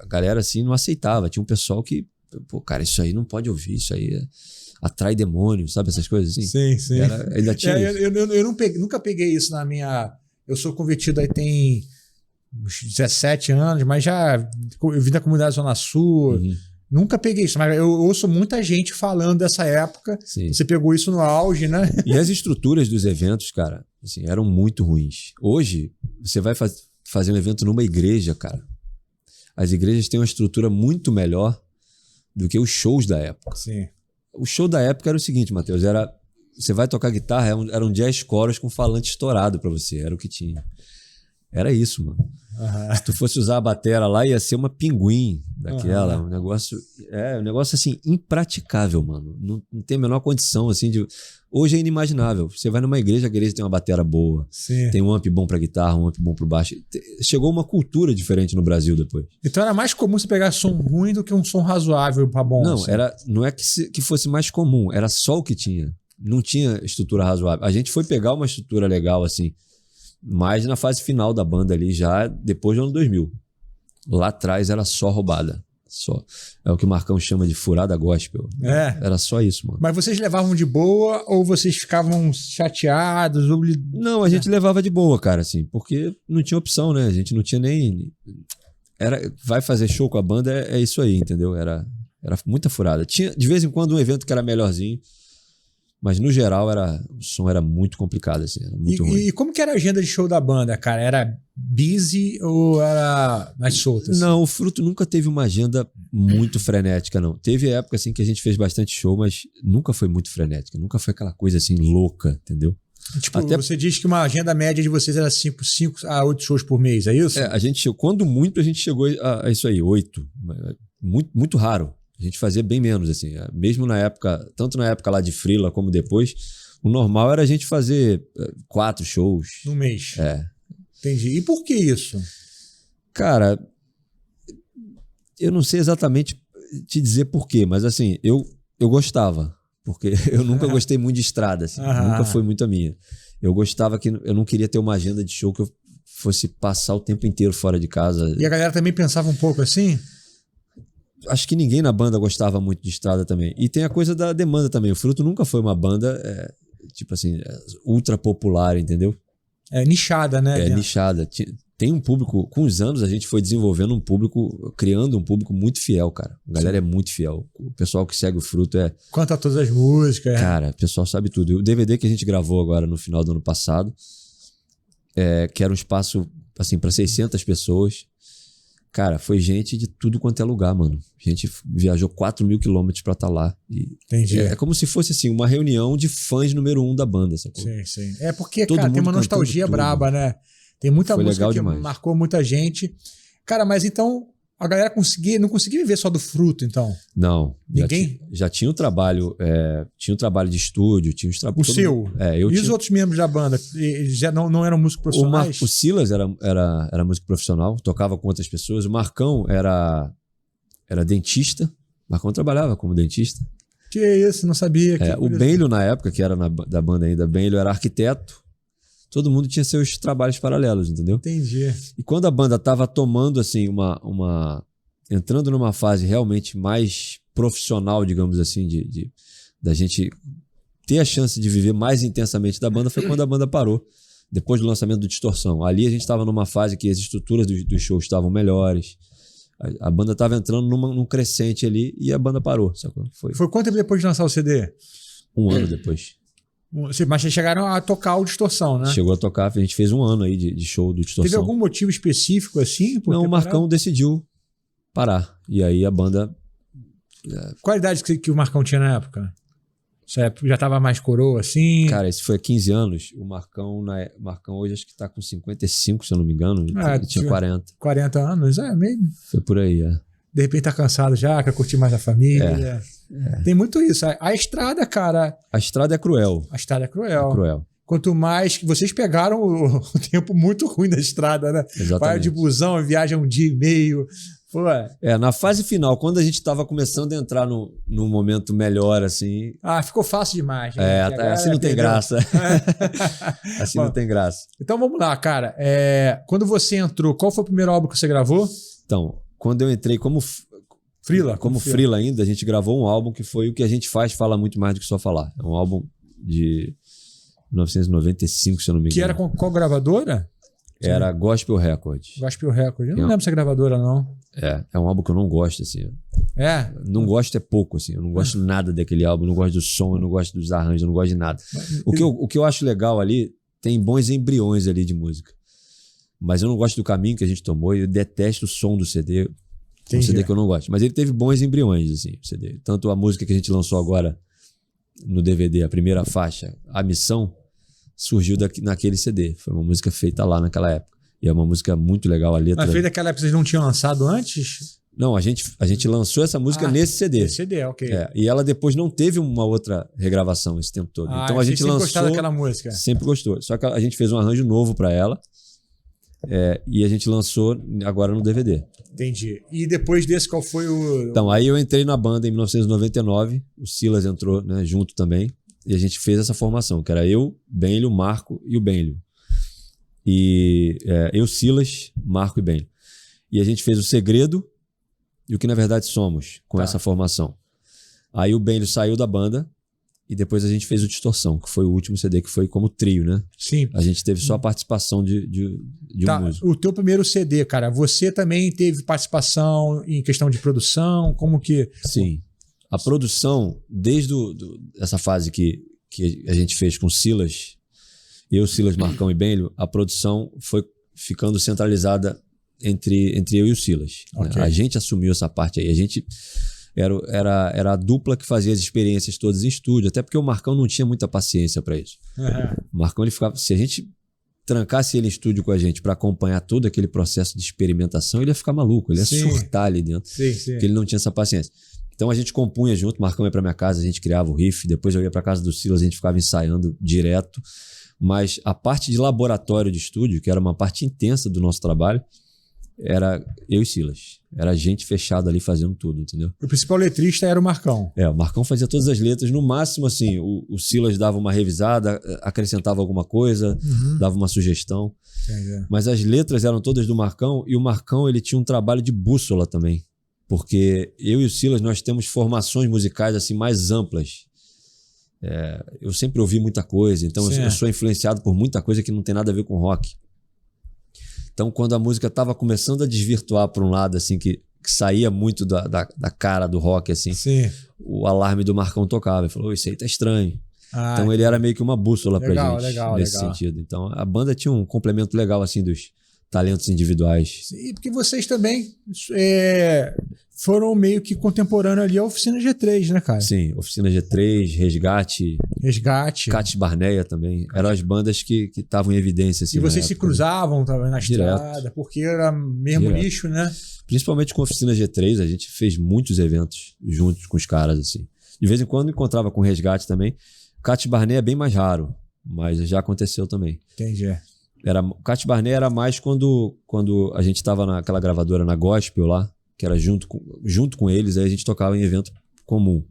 galera, assim, não aceitava. Tinha um pessoal que... Pô, cara, isso aí não pode ouvir, isso aí atrai demônio, sabe? Essas coisas assim. Sim. Ainda tinha isso. Eu nunca peguei isso na minha... Eu sou convertido aí tem uns 17 anos, mas eu vim da comunidade Zona Sul... Uhum. Nunca peguei isso, mas eu ouço muita gente falando dessa época. Sim. Você pegou isso no auge, né? E as estruturas dos eventos, cara, assim, eram muito ruins. Hoje, você vai fazer um evento numa igreja, cara. As igrejas têm uma estrutura muito melhor do que os shows da época. Sim. O show da época era o seguinte, Matheus, você vai tocar guitarra, eram 10 coros com falante estourado pra você, era o que tinha. Era isso, mano. Uhum. Se tu fosse usar a batera lá, ia ser uma pinguim daquela. Um negócio assim, impraticável, mano. Não tem a menor condição, assim, de... Hoje é inimaginável. Você vai numa igreja, a igreja tem uma batera boa. Sim. Tem um amp bom pra guitarra, um amp bom pro baixo. Chegou uma cultura diferente no Brasil depois. Então era mais comum você pegar som ruim do que um som razoável pra bom. Não, assim. não é que fosse mais comum, era só o que tinha. Não tinha estrutura razoável. A gente foi pegar uma estrutura legal, assim, mas na fase final da banda ali, já depois do ano 2000. Lá atrás era só roubada. Só. É o que o Marcão chama de furada gospel. Era só isso, mano. Mas vocês levavam de boa ou vocês ficavam chateados? Não, a gente levava de boa, cara, assim, porque não tinha opção, né? A gente não tinha nem... Vai fazer show com a banda, é isso aí, entendeu? Era muita furada. Tinha, de vez em quando, um evento que era melhorzinho, mas no geral o som era muito complicado, assim, era muito ruim. E como que era a agenda de show da banda, cara? Era busy ou era mais solta? Assim? Não, o Fruto nunca teve uma agenda muito frenética, não. Teve época, assim, que a gente fez bastante show, mas nunca foi muito frenética. Nunca foi aquela coisa, assim, louca, entendeu? Tipo, você diz que uma agenda média de vocês era 5 a 8 shows por mês, é isso? A gente quando muito, a gente chegou a isso aí, 8. Muito, muito raro. A gente fazia bem menos, assim. Mesmo na época, tanto na época lá de Freela como depois, o normal era a gente fazer 4 shows. No mês. Entendi. E por que isso? Cara, eu não sei exatamente te dizer por quê, mas assim, eu gostava. Porque eu nunca gostei muito de estrada, assim. Nunca foi muito a minha. Eu gostava que eu não queria ter uma agenda de show que eu fosse passar o tempo inteiro fora de casa. E a galera também pensava um pouco assim? Acho que ninguém na banda gostava muito de estrada também. E tem a coisa da demanda também. O Fruto nunca foi uma banda, tipo assim, ultra popular, entendeu? Nichada, né? Nichada. Tem um público, com os anos a gente foi desenvolvendo um público, criando um público muito fiel, cara. A galera é muito fiel. O pessoal que segue o Fruto Canta todas as músicas. Cara, o pessoal sabe tudo. E o DVD que a gente gravou agora no final do ano passado, que era um espaço, assim, para 600 pessoas. Cara, foi gente de tudo quanto é lugar, mano. A gente viajou 4.000 quilômetros pra estar lá. Entendi. É como se fosse, assim, uma reunião de fãs número 1 da banda, sacou? Sim. É porque, cara, tem uma nostalgia braba, né? Tem muita música que marcou muita gente. Cara, mas então a galera não conseguia viver só do Fruto, então? Não. Ninguém? Já tinha o trabalho, tinha o trabalho de estúdio, tinha os trabalhos... O seu? E os outros membros da banda? Já não eram músicos profissionais? O Silas era músico profissional, tocava com outras pessoas. O Marcão era dentista. O Marcão trabalhava como dentista. Que isso, não sabia. O Benlio, na época, que era da banda ainda, Benlio era arquiteto. Todo mundo tinha seus trabalhos paralelos, entendeu? Entendi. E quando a banda estava tomando, assim, entrando numa fase realmente mais profissional, digamos assim, da gente ter a chance de viver mais intensamente da banda, foi quando a banda parou. Depois do lançamento do Distorção. Ali a gente estava numa fase que as estruturas dos shows estavam melhores. A banda estava entrando num crescente ali e a banda parou, sacou? Foi quanto tempo depois de lançar o CD? 1 ano depois. Mas vocês chegaram a tocar o Distorção, né? Chegou a tocar, a gente fez 1 ano aí de show do Distorção. Teve algum motivo específico assim? Não, o Marcão decidiu parar. E aí a banda... Qual a idade que o Marcão tinha na época? Essa época já tava mais coroa, assim? Cara, esse foi há 15 anos. O Marcão hoje acho que tá com 55, se eu não me engano. Ele tinha 40. 40 anos, mesmo. Foi por aí, De repente tá cansado já, quer curtir mais a família. Tem muito isso. A estrada, cara... A estrada é cruel. A estrada é cruel. É cruel. Quanto mais... Vocês pegaram o tempo muito ruim da estrada, né? Exatamente. Vai de busão, viaja um dia e meio... Pô. Na fase final, quando a gente tava começando a entrar num momento melhor, assim... ficou fácil demais. Assim não tem graça. Assim não tem graça. Então vamos lá, cara. Quando você entrou, qual foi o primeiro álbum que você gravou? Então, quando eu entrei como freela ainda, a gente gravou um álbum que foi o que a gente fala muito mais do que só falar. É um álbum de 1995, se eu não me engano. Que era com qual gravadora? Era Gospel Records. Gospel Records. Eu não lembro se é gravadora, não. É um álbum que eu não gosto, assim. Não gosto é pouco, assim. Eu não gosto nada daquele álbum, eu não gosto do som, eu não gosto dos arranjos, eu não gosto de nada. O que eu acho legal ali, tem bons embriões ali de música. Mas eu não gosto do caminho que a gente tomou e eu detesto o som do CD. É um CD que eu não gosto. Mas ele teve bons embriões, assim, o CD. Tanto a música que a gente lançou agora no DVD, a primeira faixa, A Missão, surgiu naquele CD. Foi uma música feita lá naquela época. E é uma música muito legal, a letra. Mas feita naquela época, vocês não tinham lançado antes? Não, a gente lançou essa música nesse CD. Nesse CD, ok. E ela depois não teve uma outra regravação esse tempo todo. Então a gente lançou... Sempre gostava daquela música? Sempre gostou. Só que a gente fez um arranjo novo para ela. E a gente lançou agora no DVD. Entendi. E depois desse, qual foi o... Então, aí eu entrei na banda em 1999. O Silas entrou, né, junto também. E a gente fez essa formação, que era eu, Benlio, Marco e o Benlio. E eu, Silas, Marco e Benlio. E a gente fez o Segredo e o que na verdade somos com essa formação. Aí o Benlio saiu da banda e depois a gente fez o Distorção, que foi o último CD que foi como trio, né? Sim. A gente teve só a participação de um músico. O teu primeiro CD, cara, você também teve participação em questão de produção? Como que... Sim. A produção, desde essa fase que a gente fez com Silas, eu, Silas, Marcão e Benlio, a produção foi ficando centralizada entre eu e o Silas. Okay. Né? A gente assumiu essa parte aí. A gente era a dupla que fazia as experiências todas em estúdio, até porque o Marcão não tinha muita paciência para isso. O Marcão, ele ficava... Se a gente trancasse ele em estúdio com a gente para acompanhar todo aquele processo de experimentação, ele ia ficar maluco, ele ia surtar ali dentro, porque ele não tinha essa paciência. Então a gente compunha junto, o Marcão ia para minha casa, a gente criava o riff, depois eu ia para casa do Silas, a gente ficava ensaiando direto. Mas a parte de laboratório de estúdio, que era uma parte intensa do nosso trabalho, era eu e Silas. Era a gente fechado ali fazendo tudo, entendeu? O principal letrista era o Marcão. O Marcão fazia todas as letras. No máximo, assim, o Silas dava uma revisada, acrescentava alguma coisa, dava uma sugestão. Entendi. Mas as letras eram todas do Marcão, e o Marcão, ele tinha um trabalho de bússola também. Porque eu e o Silas, nós temos formações musicais assim mais amplas. Eu sempre ouvi muita coisa, então eu sou influenciado por muita coisa que não tem nada a ver com rock. Então, quando a música estava começando a desvirtuar para um lado, assim, que saía muito da cara do rock, assim, o alarme do Marcão tocava. Ele falou, isso aí tá estranho. Então, ele era meio que uma bússola pra gente nesse sentido. Então, a banda tinha um complemento legal, assim, dos talentos individuais. Sim, porque vocês também foram meio que contemporâneos ali à Oficina G3, né, cara? Sim, Oficina G3, Resgate. Cates Barneia também. Eram as bandas que estavam em evidência. Assim, e vocês se cruzavam também na estrada, porque era mesmo nicho, né? Principalmente com a Oficina G3, a gente fez muitos eventos juntos com os caras, assim. De vez em quando encontrava com Resgate também. Cates Barneia é bem mais raro, mas já aconteceu também. Entendi. O Cates Barneia era mais quando a gente estava naquela gravadora na Gospel lá, que era junto com eles, aí a gente tocava em evento comum.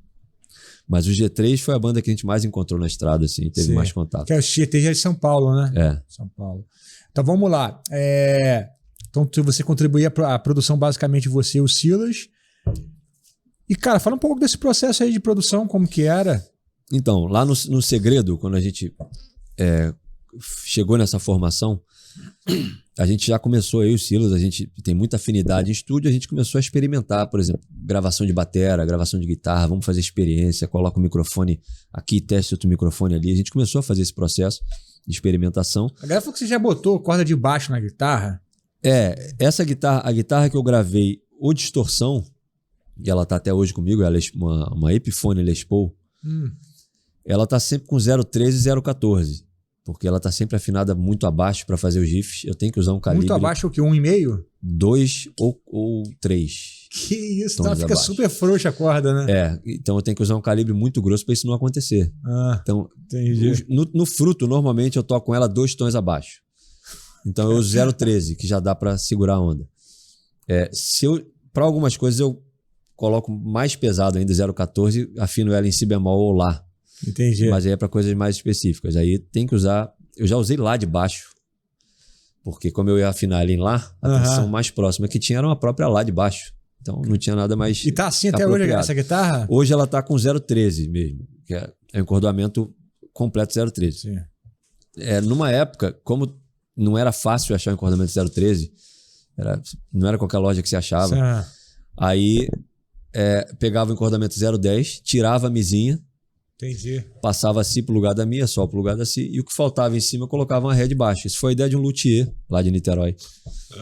Mas o G3 foi a banda que a gente mais encontrou na estrada, assim, teve mais contato. Que é o G3 de São Paulo, né? São Paulo. Então vamos lá. Então você contribuía para a produção, basicamente você e o Silas. E, cara, fala um pouco desse processo aí de produção, como que era. Então, lá no Segredo, quando a gente chegou nessa formação, a gente já começou, eu e o Silas, a gente tem muita afinidade em estúdio, a gente começou a experimentar, por exemplo, gravação de batera, gravação de guitarra, vamos fazer experiência, coloca o microfone aqui, testa outro microfone ali. A gente começou a fazer esse processo de experimentação. A galera falou que você já botou corda de baixo na guitarra? Essa guitarra, a guitarra que eu gravei, o Distorção, e ela tá até hoje comigo, ela é uma Epiphone Les Paul. Ela tá sempre com 0,13 e 0,14. Porque ela tá sempre afinada muito abaixo para fazer os riffs. Eu tenho que usar um calibre... Muito abaixo o quê? 1,5? 2 ou 3. Que isso, então fica super frouxa a corda, né? Então eu tenho que usar um calibre muito grosso para isso não acontecer. Então, entendi. No fruto, normalmente eu toco com ela 2 tons abaixo. Então eu uso 0,13, que já dá para segurar a onda. Para algumas coisas eu coloco mais pesado ainda, 0,14, afino ela em si bemol ou lá. Entendi. Mas aí é para coisas mais específicas. Aí tem que usar... Eu já usei lá de baixo. Porque como eu ia afinar ali em lá, a tensão mais próxima que tinha era uma própria lá de baixo. Então não tinha nada mais... E tá assim até hoje essa guitarra? Hoje ela tá com 0,13 mesmo. Que é um encordoamento completo 0,13. Sim. Numa época, como não era fácil achar um encordoamento 0,13, não era qualquer loja que se achava. Aí pegava o encordamento 0,10, tirava a mizinha, entendi. Passava a si pro lugar da minha, sol pro lugar da si, e o que faltava em cima eu colocava uma head baixa. Isso foi a ideia de um luthier lá de Niterói,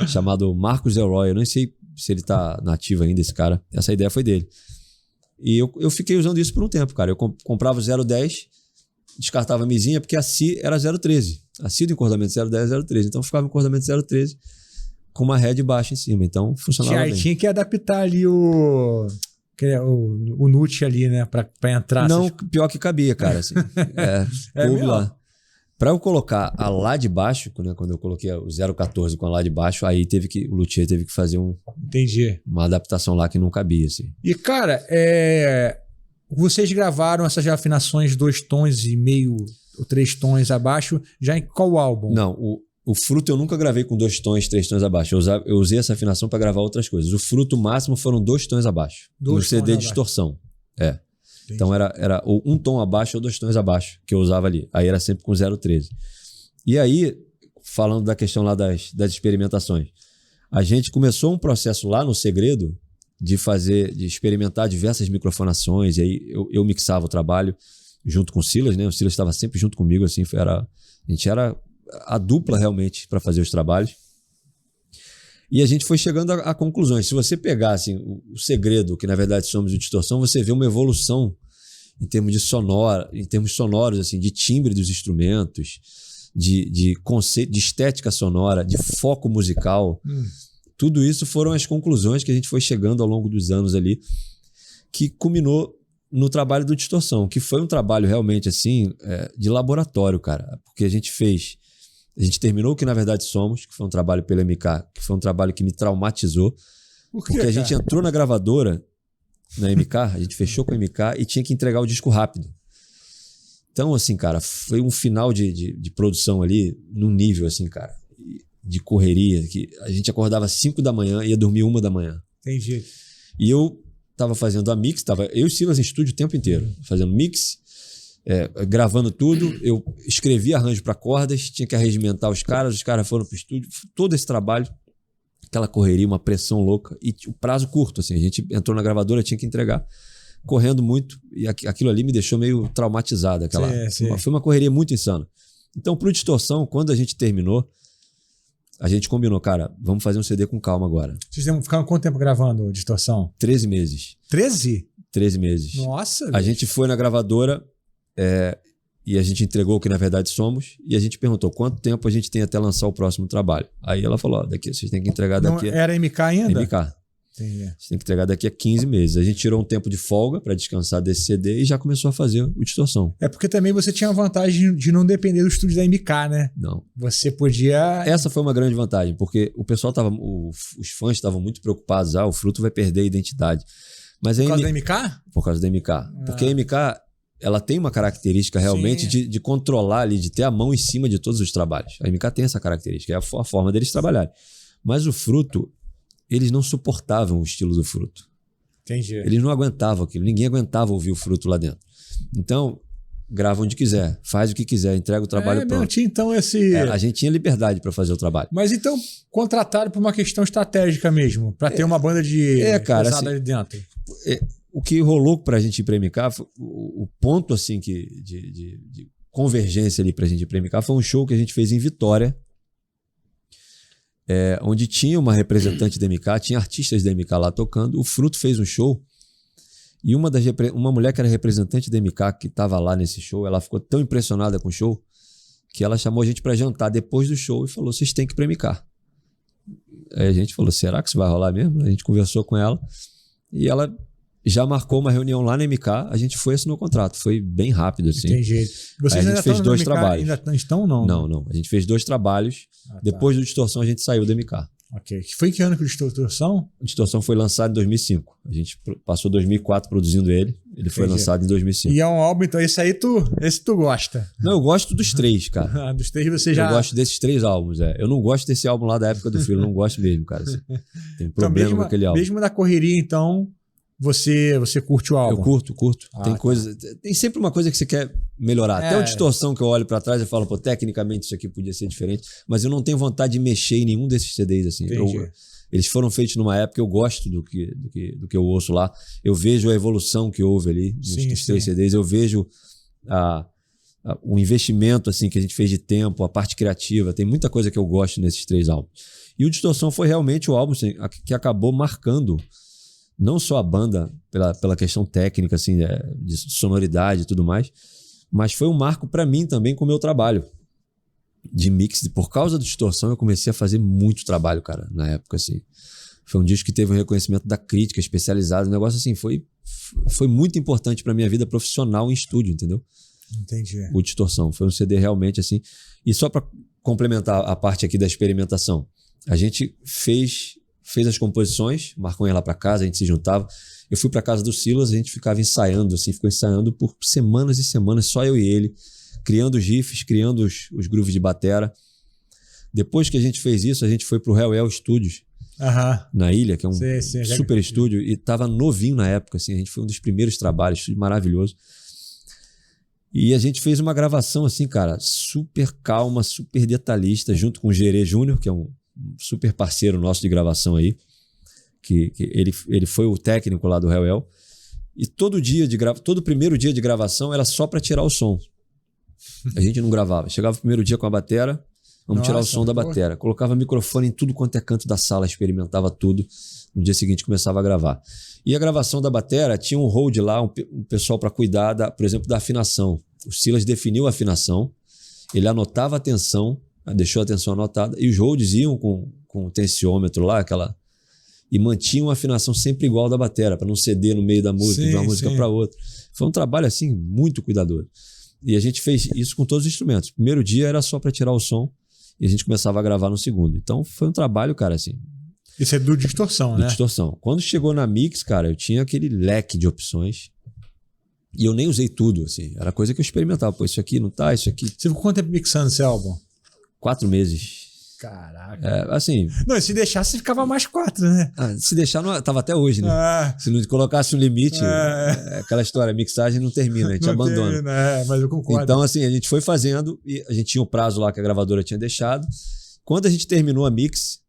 chamado Marcos Elroy. Eu nem sei se ele tá nativo ainda, esse cara. Essa ideia foi dele. E eu fiquei usando isso por um tempo, cara. Eu comprava o 0,10, descartava a mizinha, porque a si era 0,13. A si do encordamento 0,10 é 0,13. Então ficava o encordamento 0,13 com uma head baixa em cima. Então funcionava bem. Tinha que adaptar ali o nut ali, né? Pra entrar. Não, pior que cabia, cara. Assim. Coube lá. Pra eu colocar a lá de baixo, né, quando eu coloquei o 0,14 com a lá de baixo, aí o luthier teve que fazer uma adaptação lá que não cabia. Assim. E, cara, vocês gravaram essas afinações 2 tons e meio ou 3 tons abaixo, já em qual álbum? Não, o fruto eu nunca gravei com 2 tons, 3 tons abaixo. Eu usei essa afinação para gravar outras coisas. O fruto máximo foram 2 tons abaixo. No CD de distorção. Entendi. Então era ou 1 tom abaixo ou 2 tons abaixo que eu usava ali. Aí era sempre com 0,13. E aí, falando da questão lá das experimentações, a gente começou um processo lá no Segredo de experimentar diversas microfonações. E aí eu mixava o trabalho junto com o Silas, né? O Silas estava sempre junto comigo, assim, a gente era a dupla realmente para fazer os trabalhos. E a gente foi chegando a conclusões. Se você pegar assim, o Segredo, que na verdade somos o Distorção, você vê uma evolução em termos sonoros, assim, de timbre dos instrumentos, de conceito, de estética sonora, de foco musical. Tudo isso foram as conclusões que a gente foi chegando ao longo dos anos ali, que culminou no trabalho do Distorção, que foi um trabalho realmente assim, de laboratório, cara. Porque a gente terminou o que na verdade somos, que foi um trabalho pela MK, que foi um trabalho que me traumatizou. Por quê, porque a gente entrou na gravadora, na MK, a gente fechou com a MK e tinha que entregar o disco rápido. Então, assim, cara, foi um final de produção ali, num nível, assim, cara, de correria, que a gente acordava às 5 da manhã e ia dormir 1 da manhã. Entendi. E eu tava fazendo a mix, eu e o Silas em estúdio o tempo inteiro, fazendo mix, gravando tudo. Eu escrevi arranjo para cordas, tinha que arregimentar os caras foram pro estúdio, todo esse trabalho, aquela correria, uma pressão louca e o prazo curto, assim, a gente entrou na gravadora, tinha que entregar correndo muito e aquilo ali me deixou meio traumatizado, foi uma correria muito insana. Então pro Distorção, quando a gente terminou, a gente combinou, cara, vamos fazer um CD com calma agora. Vocês ficaram quanto tempo gravando Distorção? 13 meses. 13? 13 meses. Nossa! A gente foi na gravadora e a gente entregou o que na verdade somos e a gente perguntou quanto tempo a gente tem até lançar o próximo trabalho. Aí ela falou, vocês têm que entregar daqui... Não era MK ainda? MK. Entendi. Você tem que entregar daqui a 15 meses. A gente tirou um tempo de folga para descansar desse CD e já começou a fazer o Distorção. Porque também você tinha a vantagem de não depender do estúdio da MK, né? Não. Você podia... Essa foi uma grande vantagem, porque o pessoal os fãs estavam muito preocupados. O fruto vai perder a identidade. Mas por causa da MK? Por causa da MK. Porque a MK, ela tem uma característica realmente de controlar ali, de ter a mão em cima de todos os trabalhos. A MK tem essa característica, é a forma deles trabalharem. Mas o fruto, eles não suportavam o estilo do fruto. Entendi. Eles não aguentavam aquilo, ninguém aguentava ouvir o fruto lá dentro. Então, grava onde quiser, faz o que quiser, entrega o trabalho pronto. Tinha então a gente tinha liberdade para fazer o trabalho. Mas então, contrataram por uma questão estratégica mesmo, para ter uma banda de cara, pesada assim, ali dentro. O que rolou pra gente ir pra MK, o ponto assim de convergência ali pra gente ir pra MK foi um show que a gente fez em Vitória, onde tinha uma representante da MK, tinha artistas da MK lá tocando. O Fruto fez um show E uma mulher que era representante da MK, que estava lá nesse show, ela ficou tão impressionada com o show que ela chamou a gente para jantar depois do show e falou, vocês têm que ir pra MK. Aí a gente falou, será que isso vai rolar mesmo? A gente conversou com ela e ela já marcou uma reunião lá na MK, a gente foi e assinou o contrato. Foi bem rápido, assim. Tem jeito. Vocês aí a gente fez 2 trabalhos. Ainda estão ou não? Não. A gente fez 2 trabalhos. Depois do Distorção, a gente saiu da MK. Ok. Foi que ano que o Distorção? O Distorção foi lançado em 2005. A gente passou 2004 produzindo ele. Ele foi lançado em 2005. E é um álbum, então esse tu gosta? Não, eu gosto dos 3, cara. Dos 3 você já... Eu gosto desses 3 álbuns, Eu não gosto desse álbum lá da época do Freelo, não gosto mesmo, cara. Assim. Tem problema então, com aquele álbum. Mesmo na correria, então, você curte o álbum? Eu curto. Tem sempre uma coisa que você quer melhorar. Até o Distorção que eu olho pra trás e falo, pô, tecnicamente isso aqui podia ser diferente, mas eu não tenho vontade de mexer em nenhum desses CDs, assim. Eles foram feitos numa época, eu gosto do que eu ouço lá. Eu vejo a evolução que houve ali nos 3 CDs. Eu vejo o investimento assim, que a gente fez de tempo, a parte criativa. Tem muita coisa que eu gosto nesses 3 álbuns. E o Distorção foi realmente o álbum assim, que acabou marcando não só a banda pela questão técnica, assim, de sonoridade e tudo mais, mas foi um marco para mim também com o meu trabalho de mix. Por causa do Distorção, eu comecei a fazer muito trabalho, cara, na época, assim. Foi um disco que teve um reconhecimento da crítica especializado. O negócio, assim, foi muito importante pra minha vida profissional em estúdio, entendeu? Entendi. O Distorção. Foi um CD realmente, assim. E só pra complementar a parte aqui da experimentação, a gente fez as composições, Marcon ia lá pra casa, a gente se juntava. Eu fui pra casa do Silas, a gente ficava ensaiando, assim, ficou ensaiando por semanas e semanas, só eu e ele, criando os riffs, criando os grooves de batera. Depois que a gente fez isso, a gente foi pro Hell Studios, na Ilha, que é um super estúdio, e tava novinho na época, assim, a gente foi um dos primeiros trabalhos, estúdio maravilhoso. E a gente fez uma gravação assim, cara, super calma, super detalhista, junto com o Gerê Júnior, que é um super parceiro nosso de gravação aí, que ele foi o técnico lá do Hell. E todo primeiro dia de gravação era só para tirar o som. A gente não gravava. Chegava o primeiro dia com a batera, vamos tirar o som da batera. Colocava microfone em tudo quanto é canto da sala, experimentava tudo. No dia seguinte começava a gravar. E a gravação da batera tinha um hold lá, um pessoal para cuidar, por exemplo, da afinação. O Silas definiu a afinação, ele anotava a tensão, deixou a tensão anotada, e os holds iam com o tensiômetro lá, e mantinham a afinação sempre igual da batera, para não ceder no meio da música, de uma música para outra. Foi um trabalho assim muito cuidadoso. E a gente fez isso com todos os instrumentos. O primeiro dia era só para tirar o som e a gente começava a gravar no segundo. Então foi um trabalho, cara, assim. Isso é do Distorção, né? Do Distorção. Quando chegou na Mix, cara, eu tinha aquele leque de opções e eu nem usei tudo, assim. Era coisa que eu experimentava. Pô, isso aqui não tá, isso aqui... Você ficou quanto tempo mixando esse álbum? 4 meses. Caraca. Assim... Não, se deixasse, ficava mais 4, né? Se deixar, não, tava até hoje, né? Se não colocasse um limite, aquela história, a mixagem não termina, a gente abandona. Mas eu concordo. Então, assim, a gente foi fazendo e a gente tinha o prazo lá que a gravadora tinha deixado. Quando a gente terminou a mix,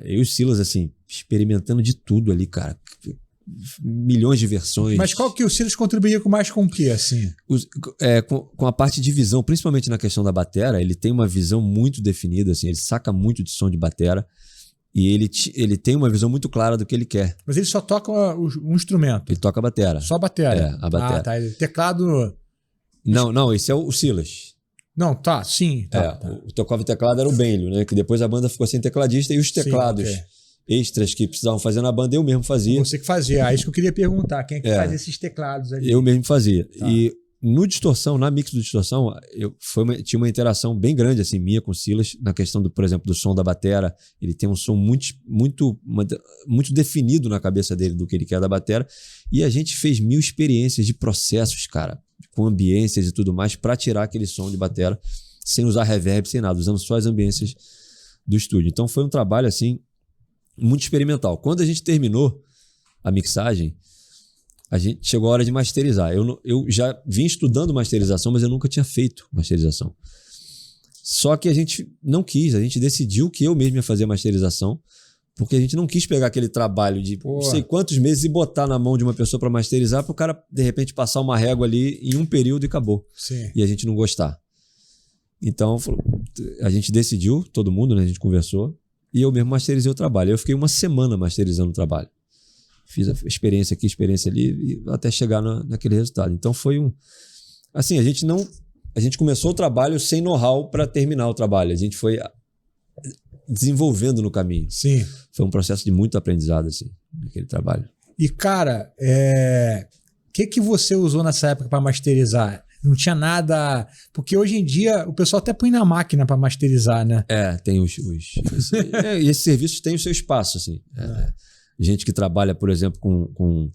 eu e o Silas, assim, experimentando de tudo ali, cara. Milhões de versões. Mas qual que o Silas contribuía mais com o quê, assim? Com a parte de visão, principalmente na questão da batera, ele tem uma visão muito definida, assim, ele saca muito de som de batera e ele tem uma visão muito clara do que ele quer. Mas ele só toca um instrumento? Ele toca a batera. Só a batera? A batera. Tá. Teclado... Não, esse é o Silas. Não, tá, sim. Tá. O tocava teclado era o Benlio, né? Que depois a banda ficou sem tecladista e os teclados... Sim, extras que precisavam fazer na banda, eu mesmo fazia. Você que fazia. É isso que eu queria perguntar. Quem é que faz esses teclados ali? Eu mesmo fazia. Tá. E no Distorção, na mix do Distorção, tinha uma interação bem grande, assim, minha com o Silas, na questão, por exemplo, do som da batera. Ele tem um som muito definido na cabeça dele do que ele quer da batera. E a gente fez 1000 experiências de processos, cara, com ambiências e tudo mais, para tirar aquele som de batera, sem usar reverb, sem nada, usando só as ambiências do estúdio. Então foi um trabalho, assim, muito experimental. Quando a gente terminou a mixagem, a gente chegou a hora de masterizar. Eu já vim estudando masterização, mas eu nunca tinha feito masterização. Só que a gente não quis, a gente decidiu que eu mesmo ia fazer a masterização, porque a gente não quis pegar aquele trabalho de não sei quantos meses e botar na mão de uma pessoa para masterizar, para o cara, de repente, passar uma régua ali em um período e acabou. Sim. E a gente não gostar. Então, a gente decidiu, todo mundo, né? A gente conversou, e eu mesmo masterizei o trabalho. Eu fiquei uma semana masterizando o trabalho. fiz a experiência aqui, experiência ali, e até chegar naquele resultado. Então foi assim, a gente começou o trabalho sem know-how para terminar o trabalho. A gente foi desenvolvendo no caminho. Sim. Foi um processo de muito aprendizado, assim, naquele trabalho. E, cara, que você usou nessa época para masterizar? Não tinha nada... Porque hoje em dia o pessoal até põe na máquina para masterizar, né? Tem e esses serviços têm o seu espaço, assim. Gente que trabalha, por exemplo, com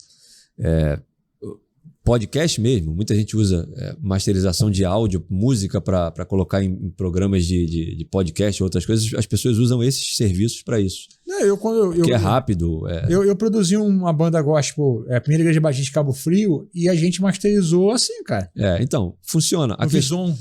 podcast mesmo. Muita gente usa masterização de áudio, música para colocar em programas de podcast, outras coisas. As pessoas usam esses serviços para isso. Que é rápido. Eu produzi uma banda gospel, a primeira igreja batista de Cabo Frio, e a gente masterizou assim, cara. Então, funciona. No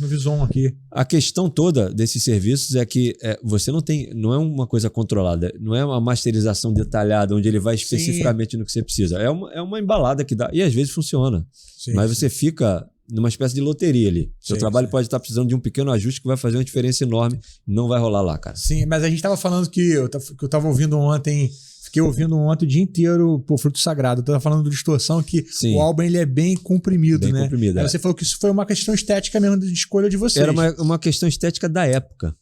Vison aqui. A questão toda desses serviços é que você não é uma coisa controlada, não é uma masterização detalhada, onde ele vai especificamente no que você precisa. É uma embalada que dá, e às vezes funciona. Sim, mas você fica numa espécie de loteria ali. Seu trabalho pode estar precisando de um pequeno ajuste que vai fazer uma diferença enorme. Não vai rolar lá, cara. Sim, mas a gente estava falando que eu estava ouvindo ontem, fiquei ouvindo ontem o dia inteiro por Fruto Sagrado. Eu estava falando do Distorção, que o álbum ele é bem comprimido, né? Comprimido, Aí você falou que isso foi uma questão estética mesmo de escolha de vocês. Era uma questão estética da época.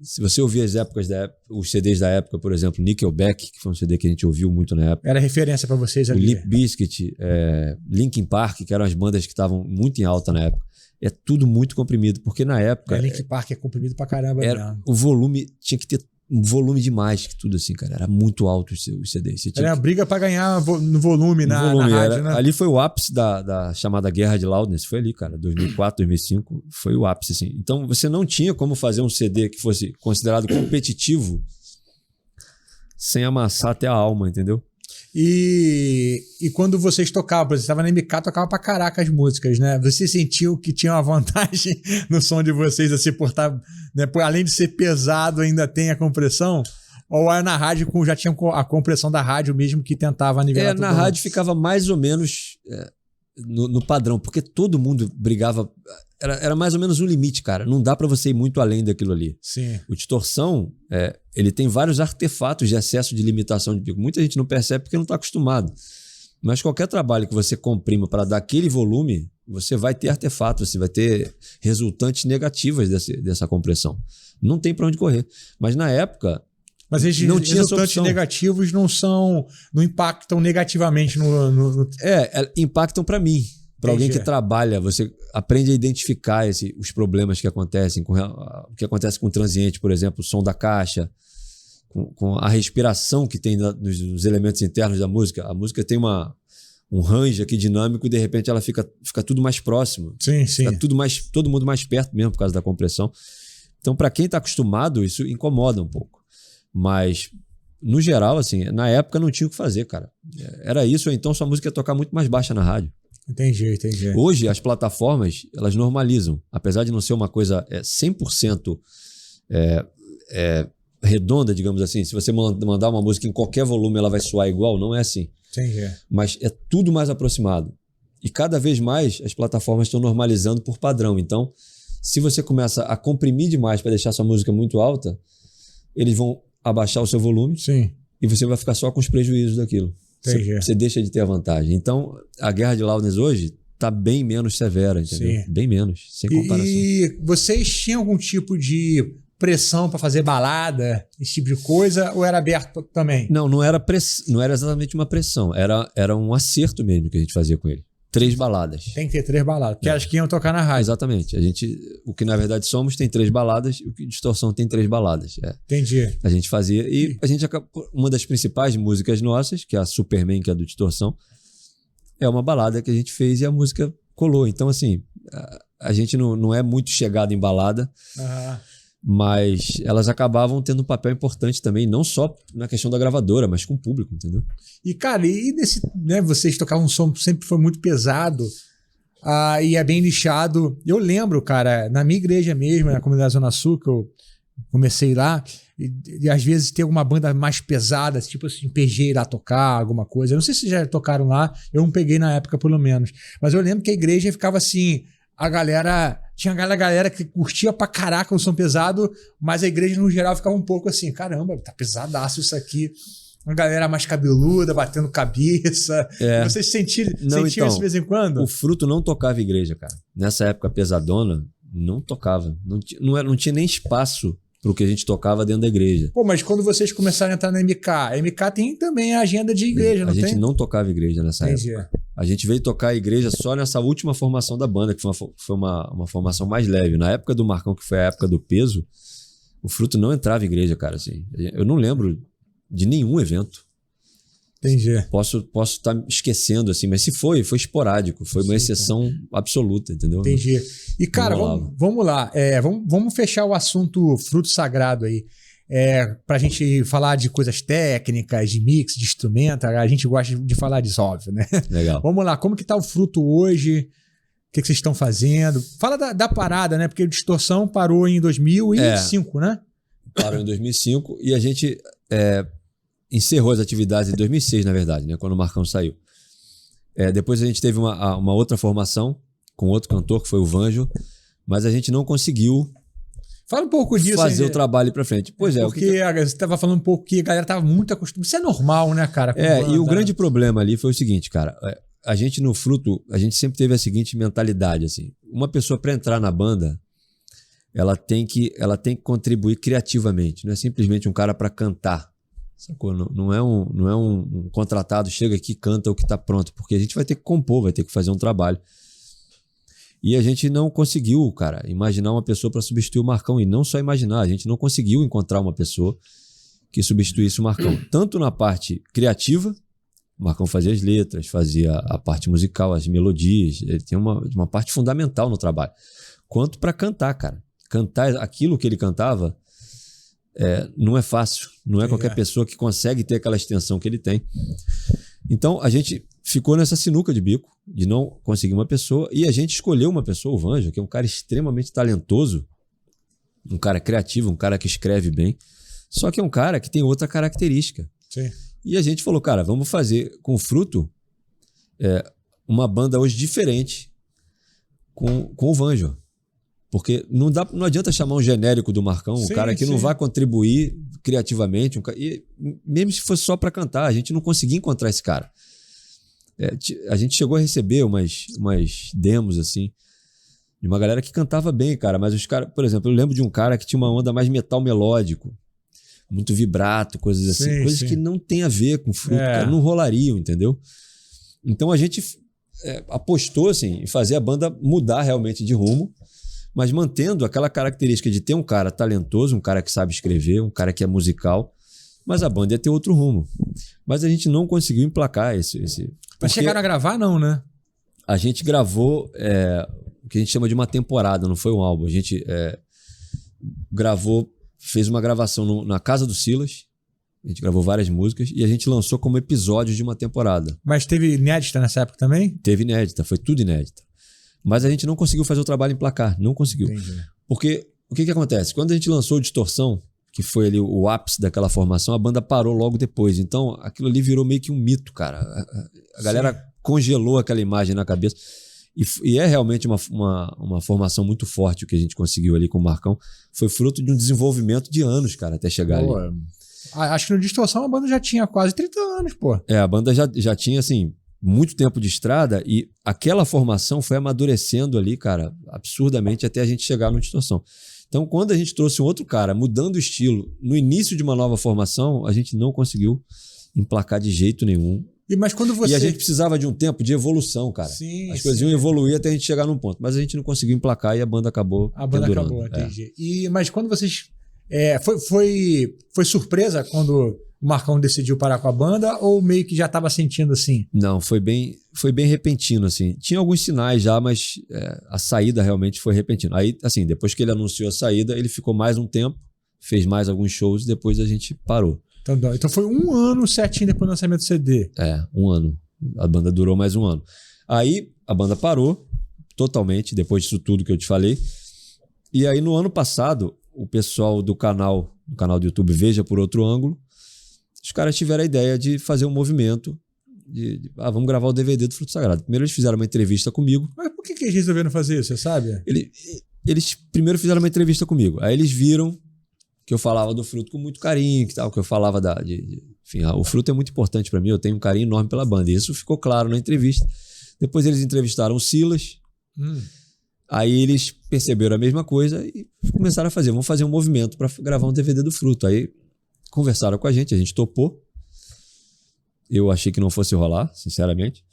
Se você ouvir os CDs da época, por exemplo, Nickelback, que foi um CD que a gente ouviu muito na época. Era referência para vocês ali. O Limp Bizkit, Linkin Park, que eram as bandas que estavam muito em alta na época. É tudo muito comprimido, porque na época... Linkin Park é comprimido pra caramba. O volume tinha que ter um volume demais que tudo assim, cara. Era muito alto os CDs. Era uma briga pra ganhar no volume na rádio, né? Ali foi o ápice da chamada Guerra de Loudness. Foi ali, cara. 2004, 2005. Foi o ápice, assim. Então, você não tinha como fazer um CD que fosse considerado competitivo sem amassar até a alma, entendeu? E quando vocês tocavam, por exemplo, você estava na MK, tocava pra caraca as músicas, né? Você sentiu que tinha uma vantagem no som de vocês, assim, por estar, né, além de ser pesado, ainda tem a compressão? Ou era na rádio, já tinha a compressão da rádio mesmo que tentava nivelar tudo? Na rádio ficava mais ou menos no padrão, porque todo mundo brigava. Era mais ou menos um limite, cara. Não dá pra você ir muito além daquilo ali. Sim. O Distorção, ele tem vários artefatos de excesso de limitação de pico. Muita gente não percebe porque não está acostumado. Mas qualquer trabalho que você comprima para dar aquele volume, você vai ter artefatos, você vai ter resultantes negativas dessa compressão. Não tem para onde correr. Mas na época... Mas esses resultantes negativos não impactam negativamente no... impactam para mim. Para alguém que trabalha, você aprende a identificar os problemas que acontecem, o que acontece com o transiente, por exemplo, o som da caixa, com a respiração que tem nos elementos internos da música. A música tem um range aqui dinâmico e de repente ela fica tudo mais próximo. Sim. Fica todo mundo mais perto mesmo por causa da compressão. Então, para quem está acostumado, isso incomoda um pouco. Mas, no geral, assim, na época não tinha o que fazer, cara. Era isso, ou então sua música ia tocar muito mais baixa na rádio. Entendi. Hoje, as plataformas, elas normalizam. Apesar de não ser uma coisa 100% redonda, digamos assim. Se você mandar uma música em qualquer volume, ela vai soar igual. Não é assim. Entendi. Mas é tudo mais aproximado. E cada vez mais, as plataformas estão normalizando por padrão. Então, se você começa a comprimir demais para deixar sua música muito alta, eles vão abaixar o seu volume. Sim. E você vai ficar só com os prejuízos daquilo. Você deixa de ter a vantagem. Então, a guerra de loudness hoje está bem menos severa, entendeu? Sim. Bem menos, sem comparação. E vocês tinham algum tipo de pressão para fazer balada, esse tipo de coisa, ou era aberto também? Não era exatamente uma pressão. Era um acerto mesmo que a gente fazia com ele. 3 baladas. Tem que ter 3 baladas, porque elas que iam tocar na rádio. Exatamente. O que na verdade somos tem 3 baladas, o que Distorção tem 3 baladas. Entendi. A gente fazia. E a gente acabou. Uma das principais músicas nossas, que é a Superman, que é a do Distorção, é uma balada que a gente fez e a música colou. Então, assim, a gente não é muito chegado em balada. Mas elas acabavam tendo um papel importante também, não só na questão da gravadora, mas com o público, entendeu? E, cara, vocês tocavam um som que sempre foi muito pesado e é bem lixado. Eu lembro, cara, na minha igreja mesmo, na comunidade Zona Sul, que eu comecei lá, e às vezes tem alguma banda mais pesada, tipo assim, PG ir lá tocar, alguma coisa. Eu não sei se já tocaram lá, eu não peguei na época, pelo menos. Mas eu lembro que a igreja ficava assim... Tinha a galera que curtia pra caraca o som pesado, mas a igreja no geral ficava um pouco assim, caramba, tá pesadaço isso aqui. uma galera mais cabeluda, batendo cabeça. Vocês sentiam então, isso de vez em quando? O Fruto não tocava igreja, cara. Nessa época pesadona, não tocava. Não tinha nem espaço pro que a gente tocava dentro da igreja. Pô, mas quando vocês começaram a entrar na MK, a MK tem também a agenda de igreja, não tem? A gente não tocava igreja nessa época. A gente veio tocar a igreja só nessa última formação da banda, que foi uma formação mais leve. Na época do Marcão, que foi a época do peso, o Fruto não entrava em igreja, cara. Assim. Eu não lembro de nenhum evento. Entendi. Posso estar esquecendo, assim, mas se foi esporádico. Foi uma exceção absoluta, entendeu? Entendi. E, cara, vamos lá. Vamos fechar o assunto Fruto Sagrado aí. Pra gente falar de coisas técnicas, de mix, de instrumento. A gente gosta de falar disso, óbvio, né? Legal. Vamos lá. Como que tá o Fruto hoje? O que vocês estão fazendo? Fala da parada, né? Porque o Distorção parou em 2005, né? Parou em 2005 e a gente encerrou as atividades em 2006, na verdade, né? Quando o Marcão saiu. Depois a gente teve uma outra formação com outro cantor, que foi o Vanjo, mas a gente não conseguiu Fala um pouco disso. Fazer o trabalho para frente. Pois é. Porque você estava falando um pouco que a galera estava muito acostumada. Isso é normal, né, cara? E o grande problema ali foi o seguinte, cara. A gente no Fruto, a gente sempre teve a seguinte mentalidade, assim. Uma pessoa para entrar na banda, ela tem que contribuir criativamente. Não é simplesmente um cara para cantar. Sacou? Não é um contratado, chega aqui, canta o que está pronto. Porque a gente vai ter que compor, vai ter que fazer um trabalho. E a gente não conseguiu, cara, imaginar uma pessoa para substituir o Marcão. E não só imaginar, a gente não conseguiu encontrar uma pessoa que substituísse o Marcão. Tanto na parte criativa, o Marcão fazia as letras, fazia a parte musical, as melodias. Ele tem uma parte fundamental no trabalho. Quanto para cantar, cara. Cantar aquilo que ele cantava não é fácil. Não é qualquer pessoa que consegue ter aquela extensão que ele tem. Então, a gente ficou nessa sinuca de bico, de não conseguir uma pessoa, e a gente escolheu uma pessoa, o Vanjo, que é um cara extremamente talentoso, um cara criativo, um cara que escreve bem, só que é um cara que tem outra característica. Sim. E a gente falou, cara, vamos fazer com o Fruto uma banda hoje diferente com o Vanjo. Porque não adianta chamar um genérico do Marcão, um cara que não vai contribuir criativamente, e mesmo se fosse só para cantar, a gente não conseguia encontrar esse cara. A gente chegou a receber umas demos assim, de uma galera que cantava bem, cara, mas os caras, por exemplo, eu lembro de um cara que tinha uma onda mais metal melódico, muito vibrato, coisas assim, coisas que não tem a ver com Fruto, cara, não rolariam, entendeu? Então a gente apostou assim, em fazer a banda mudar realmente de rumo, mas mantendo aquela característica de ter um cara talentoso, um cara que sabe escrever, um cara que é musical, mas a banda ia ter outro rumo. Mas a gente não conseguiu emplacar esse. Mas chegaram a gravar, não, né? A gente gravou o que a gente chama de uma temporada, não foi um álbum. A gente fez uma gravação na casa do Silas, a gente gravou várias músicas e a gente lançou como episódios de uma temporada. Mas teve inédita nessa época também? Teve inédita, foi tudo inédita. Mas a gente não conseguiu fazer o trabalho em placar, não conseguiu. Entendi. Porque o que acontece? Quando a gente lançou o Distorção, que foi ali o ápice daquela formação, a banda parou logo depois. Então aquilo ali virou meio que um mito, cara. A galera congelou aquela imagem na cabeça. E é realmente uma formação muito forte o que a gente conseguiu ali com o Marcão. Foi fruto de um desenvolvimento de anos, cara, até chegar ali. Acho que no Distorção a banda já tinha quase 30 anos, pô. A banda já tinha, assim, muito tempo de estrada e aquela formação foi amadurecendo ali, cara, absurdamente até a gente chegar no Distorção. Então, quando a gente trouxe um outro cara mudando o estilo no início de uma nova formação, a gente não conseguiu emplacar de jeito nenhum. E a gente precisava de um tempo de evolução, cara. As coisas iam evoluir até a gente chegar num ponto. Mas a gente não conseguiu emplacar e a banda acabou pendurando. Entendi. Mas quando vocês... Foi surpresa quando o Marcão decidiu parar com a banda ou meio que já estava sentindo assim? Não, foi bem repentino, assim. Tinha alguns sinais já, mas a saída realmente foi repentina. Aí, assim, depois que ele anunciou a saída, ele ficou mais um tempo, fez mais alguns shows e depois a gente parou. Então foi 1 ano certinho depois do lançamento do CD? 1 ano. A banda durou mais 1 ano. Aí a banda parou totalmente, depois disso tudo que eu te falei. E aí no ano passado, o pessoal do canal do YouTube Veja por Outro Ângulo, os caras tiveram a ideia de fazer um movimento vamos gravar o DVD do Fruto Sagrado. Primeiro eles fizeram uma entrevista comigo. Mas por que eles resolveram fazer isso, você sabe? Eles primeiro fizeram uma entrevista comigo. Aí eles viram que eu falava do Fruto com muito carinho, que eu falava enfim, o Fruto é muito importante para mim, eu tenho um carinho enorme pela banda. E isso ficou claro na entrevista. Depois eles entrevistaram o Silas. Aí eles perceberam a mesma coisa e começaram a fazer. Vamos fazer um movimento para gravar um DVD do Fruto. Aí conversaram com a gente topou. Eu achei que não fosse rolar, sinceramente.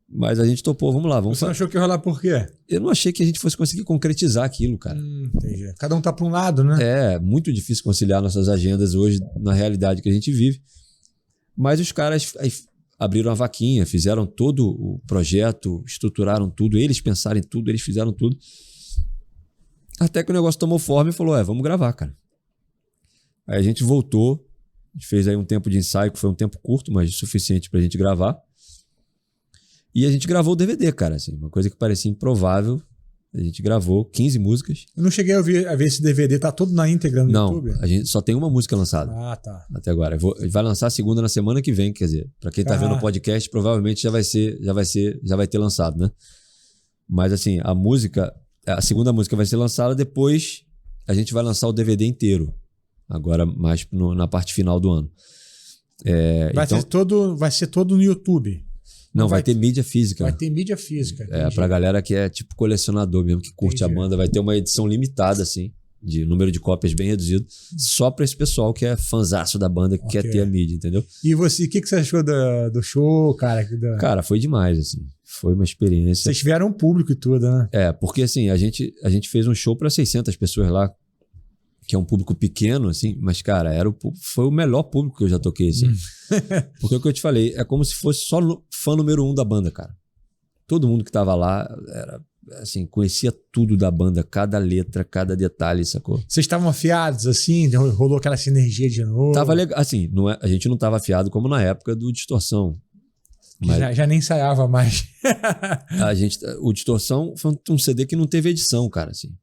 Mas a gente topou, vamos lá. Você não achou que ia rolar por quê? Eu não achei que a gente fosse conseguir concretizar aquilo, cara. Entendi. Cada um tá para um lado, né? É muito difícil conciliar nossas agendas hoje na realidade que a gente vive. Mas os caras abriram a vaquinha, fizeram todo o projeto, estruturaram tudo, eles pensaram em tudo, eles fizeram tudo. Até que o negócio tomou forma e falou, vamos gravar, cara. Aí a gente voltou, a gente fez aí um tempo de ensaio, que foi um tempo curto, mas suficiente pra gente gravar. E a gente gravou o DVD, cara, assim, uma coisa que parecia improvável. A gente gravou 15 músicas. Eu não cheguei a ver esse DVD, tá todo na íntegra no YouTube? Não, a gente só tem uma música lançada. Ah, tá. Até agora. Vai lançar a segunda na semana que vem, quer dizer, pra quem tá vendo o podcast, provavelmente já vai ter lançado, né? Mas assim, a segunda música vai ser lançada, depois a gente vai lançar o DVD inteiro. Agora mais na parte final do ano. Vai ser todo no YouTube? Não, vai ter mídia física. Vai ter mídia física. Pra galera que é tipo colecionador mesmo, que curte a banda, vai ter uma edição limitada, assim, de número de cópias bem reduzido, só pra esse pessoal que é fanzaço da banda, que quer ter a mídia, entendeu? E você, o que você achou do show, cara? Cara, foi demais, assim. Foi uma experiência. Vocês tiveram um público e tudo, né? Porque assim, a gente fez um show pra 600 pessoas lá, que é um público pequeno, assim, mas, cara, foi o melhor público que eu já toquei, assim. Porque o que eu te falei, é como se fosse só fã número 1 da banda, cara. Todo mundo que tava lá, assim, conhecia tudo da banda, cada letra, cada detalhe, sacou? Vocês estavam afiados, assim? Rolou aquela sinergia de novo? Tava legal, assim, a gente não tava afiado como na época do Distorção. Mas já nem ensaiava mais. O Distorção foi um CD que não teve edição, cara, assim.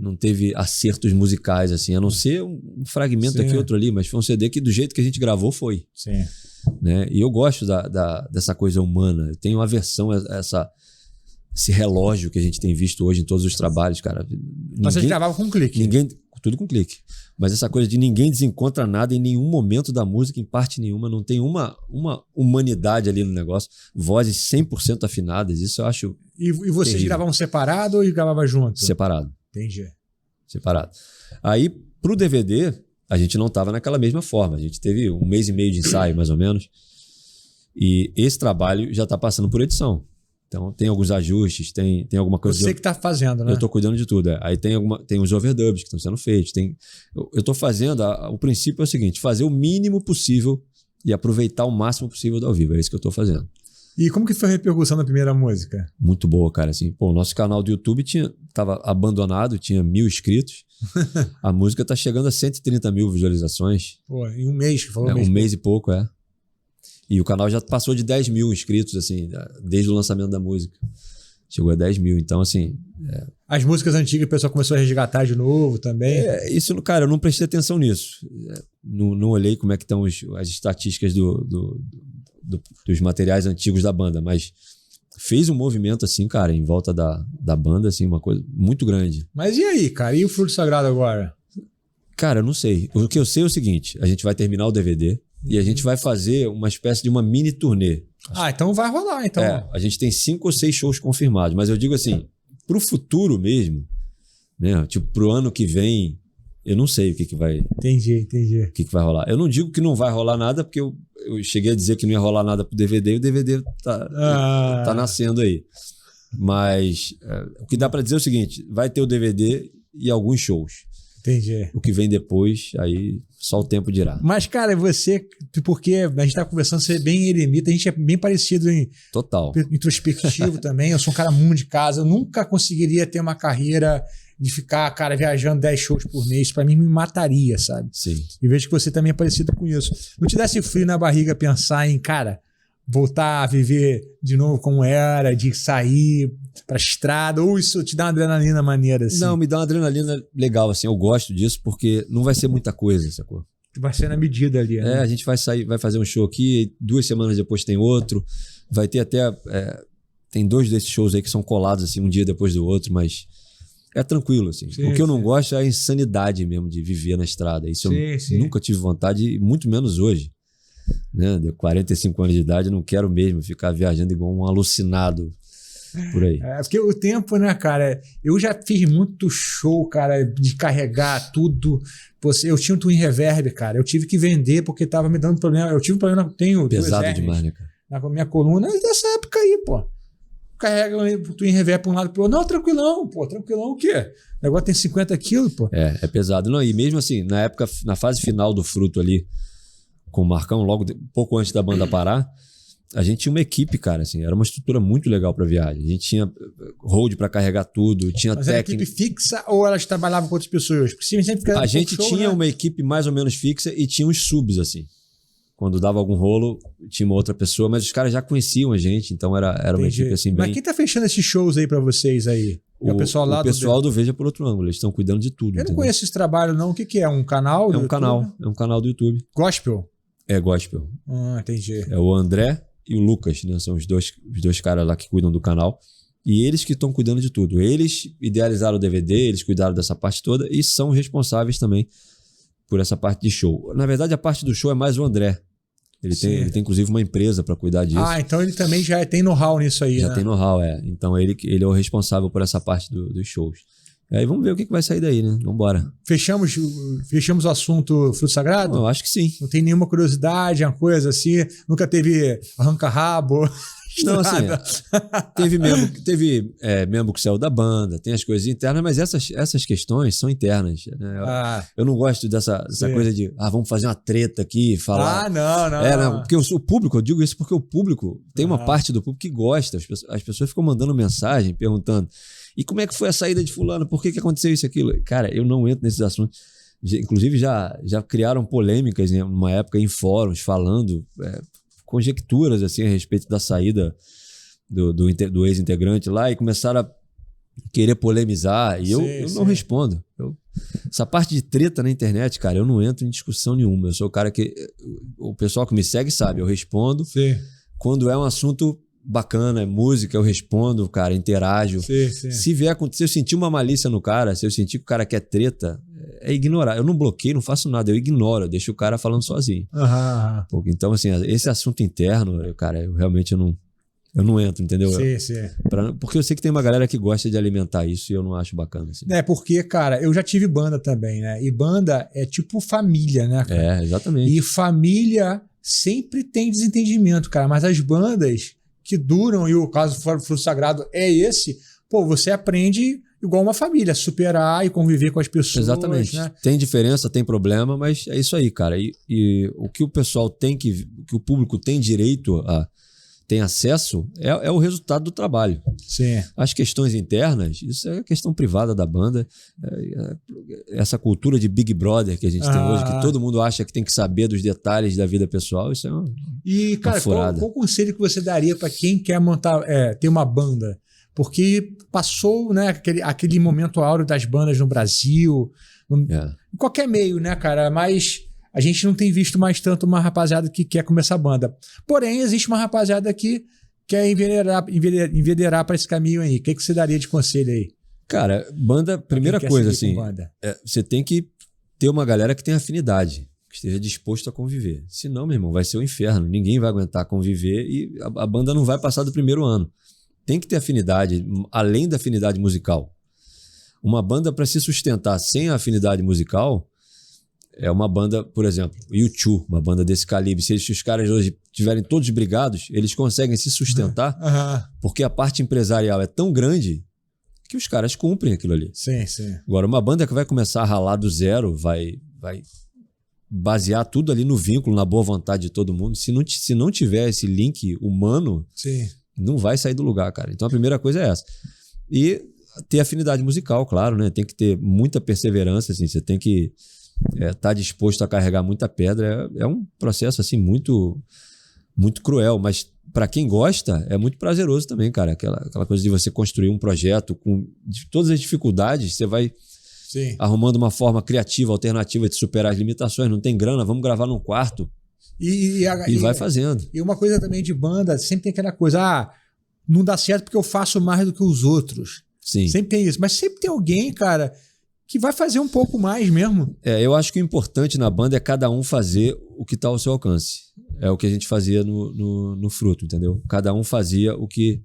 Não teve acertos musicais, assim, a não ser um fragmento aqui, outro ali, mas foi um CD que do jeito que a gente gravou foi. Sim. Né? E eu gosto dessa coisa humana. Eu tenho aversão a esse relógio que a gente tem visto hoje em todos os trabalhos, cara. Mas vocês gravavam com clique? Tudo com clique. Mas essa coisa de ninguém desencontra nada em nenhum momento da música, em parte nenhuma, não tem uma humanidade ali no negócio. Vozes 100% afinadas, isso eu acho. E vocês terrível. Gravavam separado ou gravavam junto? Separado. Entendi. Separado. Aí, pro DVD, a gente não estava naquela mesma forma. A gente teve 1 mês e meio de ensaio, mais ou menos. E esse trabalho já está passando por edição. Então, tem alguns ajustes, tem alguma coisa... Você que está fazendo, né? Eu estou cuidando de tudo. Aí tem os overdubs que estão sendo feitos. Eu estou fazendo... O princípio é o seguinte, fazer o mínimo possível e aproveitar o máximo possível do ao vivo. É isso que eu estou fazendo. E como que foi a repercussão da primeira música? Muito boa, cara. Assim, o nosso canal do YouTube estava abandonado, tinha 1.000 inscritos. A música está chegando a 130 mil visualizações. Pô, em um mês que falou. Um mês e pouco, E o canal já passou de 10 mil inscritos, assim, desde o lançamento da música. Chegou a 10 mil, então, assim... As músicas antigas o pessoal começou a resgatar de novo também? Isso, cara, eu não prestei atenção nisso. Não olhei como é que estão as estatísticas dos materiais antigos da banda, mas fez um movimento, assim, cara, em volta da banda, assim, uma coisa muito grande. Mas e aí, cara? E o Fruto Sagrado agora? Cara, eu não sei. O que eu sei é o seguinte, a gente vai terminar o DVD e a gente vai fazer uma espécie de uma mini turnê. Então vai rolar, então. A gente tem 5 ou 6 shows confirmados, mas eu digo assim, pro futuro mesmo, né, tipo, pro ano que vem, eu não sei o que vai... Entendi. O que vai rolar. Eu não digo que não vai rolar nada, porque eu cheguei a dizer que não ia rolar nada pro DVD, e o DVD tá nascendo aí. Mas o que dá pra dizer é o seguinte, vai ter o DVD e alguns shows. Entendi. O que vem depois, aí só o tempo dirá. Mas, cara, você... Porque a gente tá conversando, você é bem eremita, a gente é bem parecido em... Total. Introspectivo também. Eu sou um cara muito de casa. Eu nunca conseguiria ter uma carreira de ficar, cara, viajando 10 shows por mês. Pra mim, me mataria, sabe? Sim. E vejo que você também é parecido com isso. Não te desse frio na barriga pensar em, cara, voltar a viver de novo como era, de sair pra estrada, ou isso te dá uma adrenalina maneira, assim? Não, me dá uma adrenalina legal, assim, eu gosto disso, porque não vai ser muita coisa, sacou? Vai ser na medida ali, né? A gente vai sair, vai fazer um show aqui, 2 semanas depois tem outro, vai ter até, tem 2 desses shows aí que são colados, assim, um dia depois do outro, mas é tranquilo, assim. Sim, o que eu não gosto é a insanidade mesmo de viver na estrada. Isso eu nunca tive vontade, muito menos hoje. Né? De 45 anos de idade, eu não quero mesmo ficar viajando igual um alucinado por aí. Porque o tempo, né, cara? Eu já fiz muito show, cara, de carregar tudo. Eu tinha um Twin Reverb, cara. Eu tive que vender porque tava me dando problema. Eu tive um problema, tenho pesado demais, né, cara? Na minha coluna dessa época aí, pô. Carrega o Twin Reverb pra um lado pro outro. Não, tranquilão, pô. Tranquilão o quê? O negócio tem 50 quilos, pô. É pesado. Não, e mesmo assim, na época, na fase final do Fruto ali, com o Marcão, pouco antes da banda parar, a gente tinha uma equipe, cara, assim, era uma estrutura muito legal para viagem. A gente tinha hold para carregar tudo, tinha Mas técnica. era equipe fixa ou elas trabalhavam com outras pessoas? A gente tinha uma equipe mais ou menos fixa e tinha uns subs, assim. Quando dava algum rolo, tinha uma outra pessoa, mas os caras já conheciam a gente, então era uma equipe assim bem... Mas quem tá fechando esses shows aí para vocês aí? O pessoal lá do Veja por Outro Ângulo, eles estão cuidando de tudo. Eu não conheço esse trabalho não, o que é? Um canal? É um canal do YouTube. Gospel? É gospel. Entendi. É o André e o Lucas, né? São os dois caras lá que cuidam do canal. E eles que estão cuidando de tudo. Eles idealizaram o DVD, eles cuidaram dessa parte toda e são responsáveis também por essa parte de show. Na verdade, a parte do show é mais o André. Ele tem inclusive uma empresa para cuidar disso. Então ele também já tem know-how nisso aí, Já tem know-how, Então ele é o responsável por essa parte dos shows. E aí vamos ver o que vai sair daí, né? Vambora. Fechamos o assunto Fruto Sagrado? Eu acho que sim. Não tem nenhuma curiosidade, uma coisa assim? Nunca teve arranca-rabo? Não, assim, teve membro que saiu da banda, tem as coisas internas, mas essas questões são internas. Né? Eu não gosto dessa coisa de vamos fazer uma treta aqui, falar. Não. Porque o público, eu digo isso porque o público, tem uma parte do público que gosta, as pessoas ficam mandando mensagem, perguntando, e como é que foi a saída de fulano? Por que aconteceu isso e aquilo? Cara, eu não entro nesses assuntos. Inclusive já criaram polêmicas, né, numa época em fóruns, falando... conjecturas assim, a respeito da saída do ex-integrante lá e começaram a querer polemizar e eu não respondo. Essa parte de treta na internet, cara, eu não entro em discussão nenhuma. Eu sou o cara que... O pessoal que me segue sabe, eu respondo. Sim. Quando é um assunto bacana, é música, eu respondo, cara, interajo. Sim. Se vier acontecer, se eu sentir uma malícia no cara, se eu sentir que o cara quer treta, é ignorar. Eu não bloqueio, não faço nada, eu ignoro, eu deixo o cara falando sozinho. Então, assim, esse assunto interno, cara, eu realmente eu não entro, entendeu? Sim. Porque eu sei que tem uma galera que gosta de alimentar isso e eu não acho bacana. Assim. Porque, cara, eu já tive banda também, né? E banda é tipo família, né, cara? Exatamente. E família sempre tem desentendimento, cara. Mas as bandas que duram, e o caso do Fruto Sagrado é esse, você aprende igual uma família, superar e conviver com as pessoas. Exatamente. Né? Tem diferença, tem problema, mas é isso aí, cara. E o que o pessoal o que o público tem direito tem acesso, é o resultado do trabalho. Sim. As questões internas, isso é questão privada da banda. Essa cultura de Big Brother que a gente tem hoje, que todo mundo acha que tem que saber dos detalhes da vida pessoal, isso é uma cara, qual conselho que você daria para quem quer montar, ter uma banda? Porque passou, né, aquele momento áureo das bandas no Brasil, em qualquer meio, né, cara? Mas a gente não tem visto mais tanto uma rapaziada que quer começar banda. Porém, existe uma rapaziada que quer enveredar para esse caminho aí. O que você daria de conselho aí? Cara, banda, primeira coisa, assim, você tem que ter uma galera que tenha afinidade, que esteja disposto a conviver. Senão, meu irmão, vai ser um inferno. Ninguém vai aguentar conviver e a banda não vai passar do primeiro ano. Tem que ter afinidade, além da afinidade musical. Uma banda, para se sustentar sem a afinidade musical, é uma banda, por exemplo, U2, uma banda desse calibre. Se os caras hoje estiverem todos brigados, eles conseguem se sustentar porque a parte empresarial é tão grande que os caras cumprem aquilo ali. Sim. Agora, uma banda que vai começar a ralar do zero, vai basear tudo ali no vínculo, na boa vontade de todo mundo. Se não tiver esse link humano... Sim. Não vai sair do lugar, cara. Então a primeira coisa é essa. E ter afinidade musical, claro, né? Tem que ter muita perseverança, assim. Você tem que estar disposto a carregar muita pedra. É um processo, assim, muito, muito cruel. Mas para quem gosta, é muito prazeroso também, cara. Aquela coisa de você construir um projeto com todas as dificuldades, você vai arrumando uma forma criativa, alternativa de superar as limitações. Não tem grana, vamos gravar num quarto. E vai fazendo. E uma coisa também de banda, sempre tem aquela coisa, não dá certo porque eu faço mais do que os outros. Sim. Sempre tem isso. Mas sempre tem alguém, cara, que vai fazer um pouco mais mesmo. Eu acho que o importante na banda é cada um fazer o que está ao seu alcance. É o que a gente fazia no Fruto, entendeu? Cada um fazia o que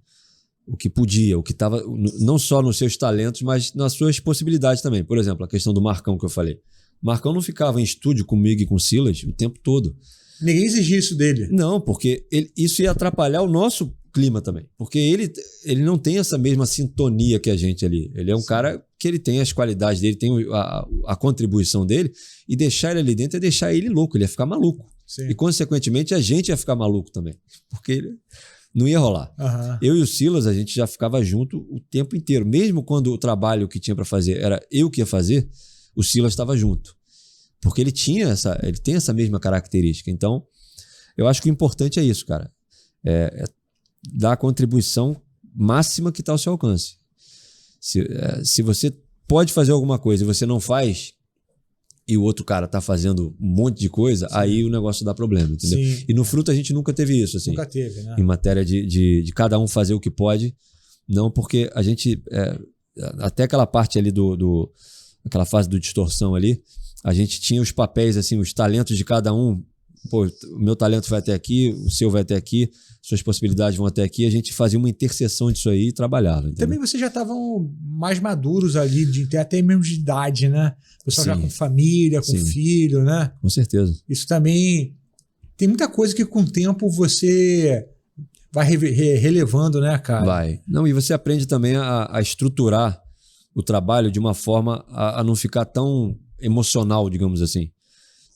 podia, o que estava não só nos seus talentos, mas nas suas possibilidades também. Por exemplo, a questão do Marcão que eu falei. O Marcão não ficava em estúdio comigo e com o Silas o tempo todo. Ninguém exigia isso dele. Não, porque isso ia atrapalhar o nosso clima também. Porque ele não tem essa mesma sintonia que a gente ali. Ele é um cara que ele tem as qualidades dele, tem a contribuição dele, e deixar ele ali dentro é deixar ele louco, ele ia ficar maluco. Sim. E, consequentemente, a gente ia ficar maluco também. Porque ele não ia rolar. Uhum. Eu e o Silas, a gente já ficava junto o tempo inteiro. Mesmo quando o trabalho que tinha para fazer era eu que ia fazer, o Silas estava junto. Porque ele tem essa mesma característica. Então, eu acho que o importante é isso, cara. É dar a contribuição máxima que está ao seu alcance. Se você pode fazer alguma coisa e você não faz, e o outro cara tá fazendo um monte de coisa, sim, aí o negócio dá problema, entendeu? Sim. E no Fruto a gente nunca teve isso, assim. Nunca teve, né? Em matéria de cada um fazer o que pode. Não, porque a gente... até aquela parte ali aquela fase do distorção ali, a gente tinha os papéis, assim, os talentos de cada um. Pô, o meu talento vai até aqui, o seu vai até aqui, suas possibilidades vão até aqui. A gente fazia uma interseção disso aí e trabalhava. Entendeu? Também vocês já estavam mais maduros ali, até mesmo de idade, né? O pessoal já com família, com filho, né? Com certeza. Isso também... Tem muita coisa que com o tempo você vai relevando, né, cara? Vai. Não, e você aprende também a estruturar o trabalho de uma forma a não ficar tão emocional, digamos assim.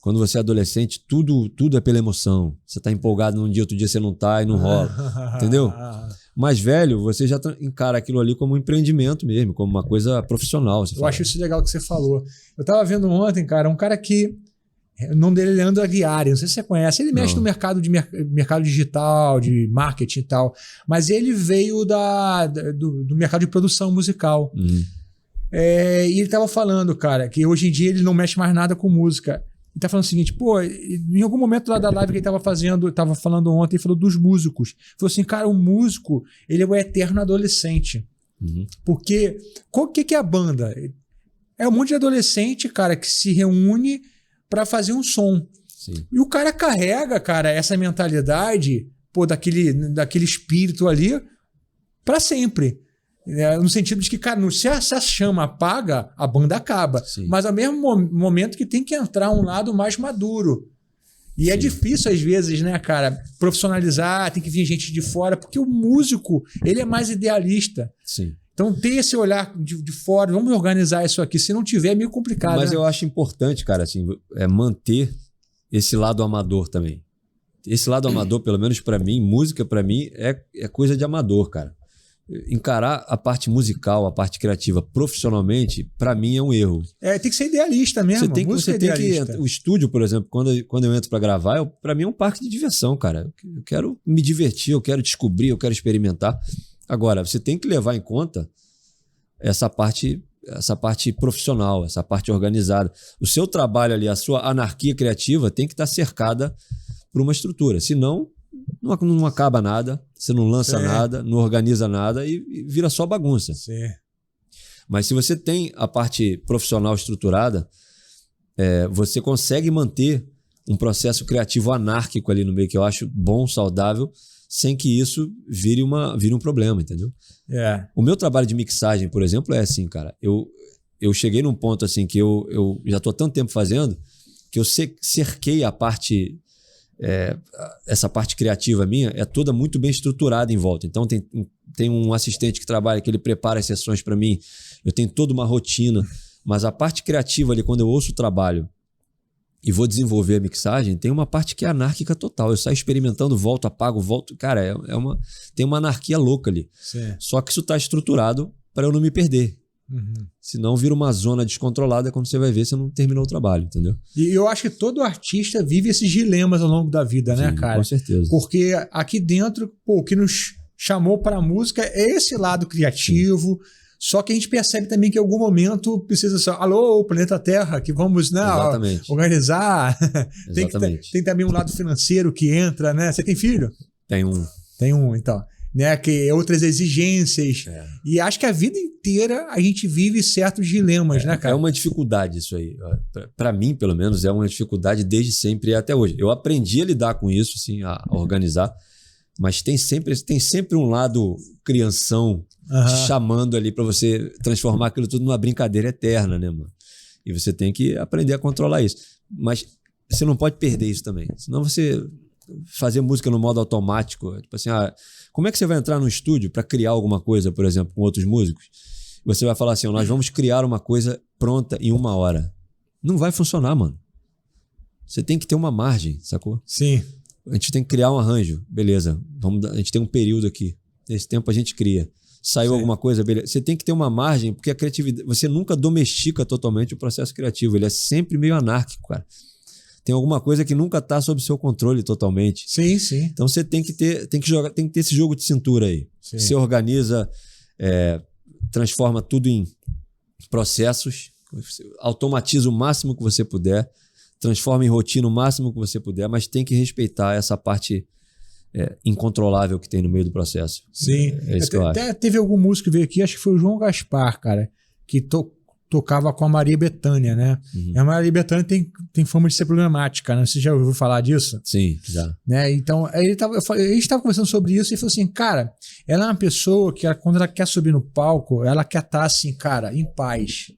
Quando você é adolescente, tudo é pela emoção. Você tá empolgado num dia, outro dia você não tá e não rola. Entendeu? Mais velho, você já encara aquilo ali como um empreendimento mesmo, como uma coisa profissional. Eu acho isso legal que você falou. Eu tava vendo ontem, cara, um cara que... O nome dele é Leandro Aguiari, não sei se você conhece. Ele mexe no mercado digital, de marketing e tal. Mas ele veio do mercado de produção musical. E ele tava falando, cara, que hoje em dia ele não mexe mais nada com música. Ele tá falando o seguinte, pô, em algum momento lá da live que ele tava falando ontem, ele falou dos músicos. Ele falou assim, cara, o músico, ele é o eterno adolescente. Porque, o que é a banda? É um monte de adolescente, cara, que se reúne para fazer um som. Sim. E o cara carrega, cara, essa mentalidade, pô, daquele espírito ali para sempre. No sentido de que, cara, se essa chama apaga, a banda acaba. Sim. Mas ao mesmo momento que tem que entrar um lado mais maduro. E é difícil às vezes, né, cara, profissionalizar, tem que vir gente de fora, porque o músico, ele é mais idealista. Sim. Então tem esse olhar de fora, vamos organizar isso aqui. Se não tiver, é meio complicado. Mas né? Eu acho importante, cara, assim, manter esse lado amador também. Esse lado amador, pelo menos para mim, música para mim é coisa de amador, cara. Encarar a parte musical, a parte criativa profissionalmente, para mim é um erro. Tem que ser idealista mesmo. Você tem que o estúdio, por exemplo, quando eu entro para gravar, para mim é um parque de diversão, cara. Eu quero me divertir, eu quero descobrir, eu quero experimentar. Agora, você tem que levar em conta essa parte profissional, essa parte organizada. O seu trabalho ali, a sua anarquia criativa tem que estar cercada por uma estrutura. Senão, não acaba nada, você não lança nada, não organiza nada e vira só bagunça. Sim. Mas se você tem a parte profissional estruturada, você consegue manter um processo criativo anárquico ali no meio, que eu acho bom, saudável, sem que isso vire um problema, entendeu? O meu trabalho de mixagem, por exemplo, é assim, cara. Eu cheguei num ponto assim que eu já estou há tanto tempo fazendo que eu cerquei a parte... essa parte criativa minha é toda muito bem estruturada em volta. Então tem um assistente que trabalha, que ele prepara as sessões para mim. Eu tenho toda uma rotina. Mas a parte criativa ali, quando eu ouço o trabalho e vou desenvolver a mixagem, tem uma parte que é anárquica total. Eu saio experimentando, volto, apago, volto. Cara, tem uma anarquia louca ali. Sim. Só que isso está estruturado para eu não me perder. Senão vira uma zona descontrolada, quando você vai ver, você não terminou o trabalho, entendeu? E eu acho que todo artista vive esses dilemas ao longo da vida, né, cara? Com certeza. Porque aqui dentro, o que nos chamou para a música é esse lado criativo. Sim. Só que a gente percebe também que em algum momento precisa ser, alô, planeta Terra, que vamos, né, organizar. Exatamente. Tem também um lado financeiro que entra, né? Você tem filho? Tem um. Tem um, então. né? Que outras exigências. E acho que a vida inteira a gente vive certos dilemas, né, cara? É uma dificuldade isso aí. Para mim, pelo menos, é uma dificuldade desde sempre e até hoje. Eu aprendi a lidar com isso, assim, a organizar, mas tem sempre um lado crianção te chamando ali para você transformar aquilo tudo numa brincadeira eterna, né, mano? E você tem que aprender a controlar isso. Mas você não pode perder isso também. Senão você fazer música no modo automático, tipo assim, como é que você vai entrar no estúdio para criar alguma coisa, por exemplo, com outros músicos? Você vai falar assim, nós vamos criar uma coisa pronta em 1 hora. Não vai funcionar, mano. Você tem que ter uma margem, sacou? Sim. A gente tem que criar um arranjo, beleza. A gente tem um período aqui. Nesse tempo a gente cria. Saiu alguma coisa, beleza. Você tem que ter uma margem, porque a criatividade, você nunca domestica totalmente o processo criativo. Ele é sempre meio anárquico, cara. Tem alguma coisa que nunca está sob seu controle totalmente. Sim, sim. Então você tem que ter esse jogo de cintura aí. Sim. Você organiza, transforma tudo em processos, automatiza o máximo que você puder, transforma em rotina o máximo que você puder, mas tem que respeitar essa parte incontrolável que tem no meio do processo. Sim. É isso que eu acho. Até teve algum músico que veio aqui, acho que foi o João Gaspar, cara, que tocava com a Maria Bethânia, né? E a Maria Bethânia tem fama de ser problemática, né? Você já ouviu falar disso? Sim, já. Né? Então, a gente estava conversando sobre isso e falou assim, cara, ela é uma pessoa que quando ela quer subir no palco, ela quer estar assim, cara, em paz.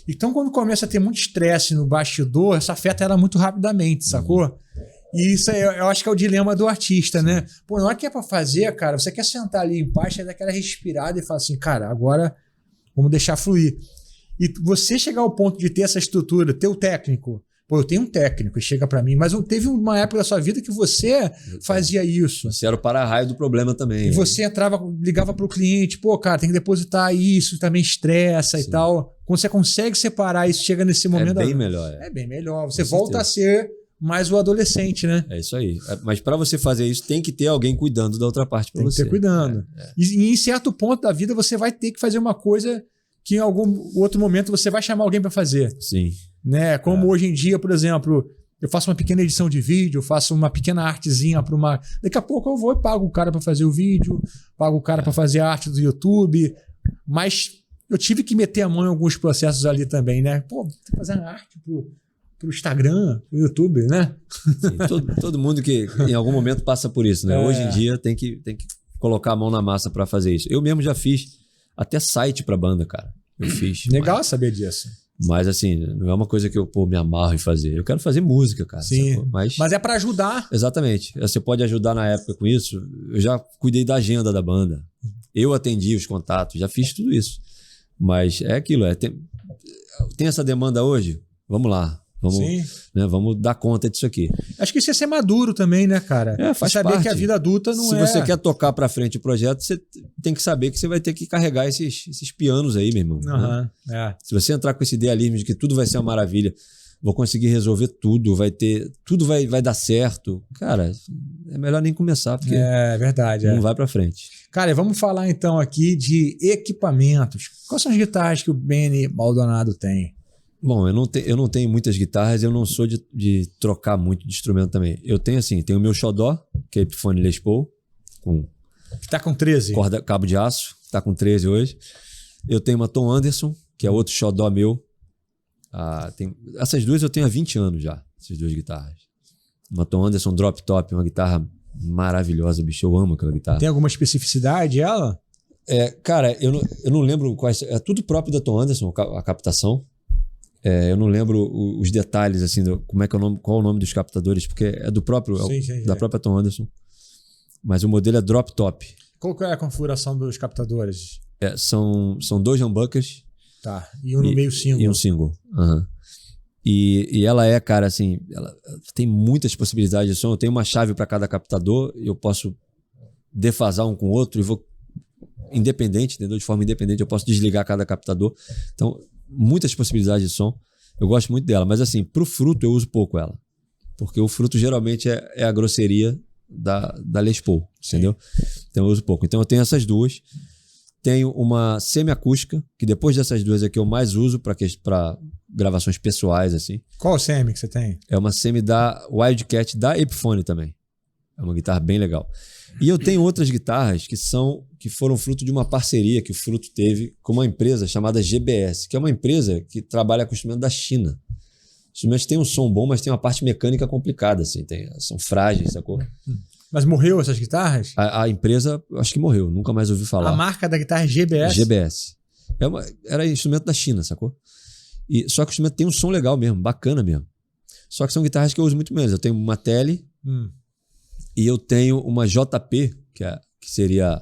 Então, quando começa a ter muito estresse no bastidor, isso afeta ela muito rapidamente, sacou? E isso eu acho que é o dilema do artista, né? Pô, na hora que é pra fazer, cara, você quer sentar ali em paz, você dá aquela respirada e fala assim, cara, agora vamos deixar fluir. E você chegar ao ponto de ter essa estrutura, ter o técnico. Pô, eu tenho um técnico, chega pra mim, mas teve uma época da sua vida que você fazia isso. Você era o para-raio do problema também. E você ligava pro cliente, pô, cara, tem que depositar isso, também estressa e tal. Quando você consegue separar isso, chega nesse momento... É bem melhor. É bem melhor. Você volta a ser mais o adolescente, né? É isso aí. Mas para você fazer isso, tem que ter alguém cuidando da outra parte para você. Tem que ter cuidando. E em certo ponto da vida, você vai ter que fazer uma coisa que em algum outro momento você vai chamar alguém para fazer. Sim. Né? Como hoje em dia, por exemplo, eu faço uma pequena edição de vídeo, eu faço uma pequena artezinha para uma... Daqui a pouco eu vou e pago o cara para fazer o vídeo, pago o cara para fazer a arte do YouTube, mas eu tive que meter a mão em alguns processos ali também, né? Pô, tem que fazer uma arte pro Instagram, pro YouTube, né? Sim, todo mundo que em algum momento passa por isso, né? Hoje em dia tem que colocar a mão na massa para fazer isso. Eu mesmo já fiz até site pra banda, cara. Eu fiz. Legal saber disso. Mas assim, não é uma coisa que eu me amarro em fazer. Eu quero fazer música, cara. Sim, mas é pra ajudar. Exatamente. Você pode ajudar na época com isso. Eu já cuidei da agenda da banda. Eu atendi os contatos, já fiz tudo isso. Mas é aquilo. Tem essa demanda hoje? Vamos lá. Vamos dar conta disso aqui. Acho que isso é ser maduro também, né, cara? Faz saber parte. que a vida adulta não Se você quer tocar pra frente o projeto, você tem que saber que você vai ter que carregar esses pianos aí, meu irmão. Né? Se você entrar com esse idealismo de que tudo vai ser uma maravilha, vou conseguir resolver tudo, tudo vai dar certo, cara, é melhor nem começar, porque verdade, não vai pra frente. Cara, vamos falar então aqui de equipamentos. Quais são as guitarras que o Benny Maldonado tem? Bom, eu não tenho muitas guitarras, eu não sou de trocar muito de instrumento também. Eu tenho o meu xodó, que é Epiphone Les Paul, que tá com 13. Cabo de aço, tá com 13 hoje. Eu tenho uma Tom Anderson, que é outro xodó meu. Essas duas eu tenho há 20 anos já, essas duas guitarras. Uma Tom Anderson Drop Top, uma guitarra maravilhosa, bicho, eu amo aquela guitarra. Tem alguma especificidade ela? Cara, eu não lembro quais... É tudo próprio da Tom Anderson, a captação. Eu não lembro os detalhes, assim, qual é o nome dos captadores, porque é do próprio, da própria Tom Anderson. Mas o modelo é Drop Top. Qual que é a configuração dos captadores? São 2 humbuckers. Tá, e um no meio single. E um single. E ela cara, assim, ela tem muitas possibilidades de som. Eu tenho uma chave para cada captador, eu posso defasar um com o outro e vou independente, entendeu? De forma independente, eu posso desligar cada captador. Então, muitas possibilidades de som. Eu gosto muito dela, mas assim, pro fruto eu uso pouco ela. Porque o fruto geralmente é a grosseria da Les Paul, entendeu? Então eu uso pouco. Então eu tenho essas duas. Tenho uma semi-acústica, que depois dessas duas aqui eu mais uso para gravações pessoais, assim. Qual semi que você tem? É uma semi da Wildcat, da Epiphone também. É uma guitarra bem legal. E eu tenho outras guitarras que foram fruto de uma parceria que o Fruto teve com uma empresa chamada GBS, que é uma empresa que trabalha com instrumentos da China. Os instrumentos têm um som bom, mas tem uma parte mecânica complicada, assim, são frágeis, sacou? Mas morreu essas guitarras? A empresa, acho que morreu, nunca mais ouvi falar. A marca da guitarra é GBS? GBS. Era instrumento da China, sacou? Só que o instrumento tem um som legal mesmo, bacana mesmo. Só que são guitarras que eu uso muito menos. Eu tenho uma Tele e eu tenho uma JP, que seria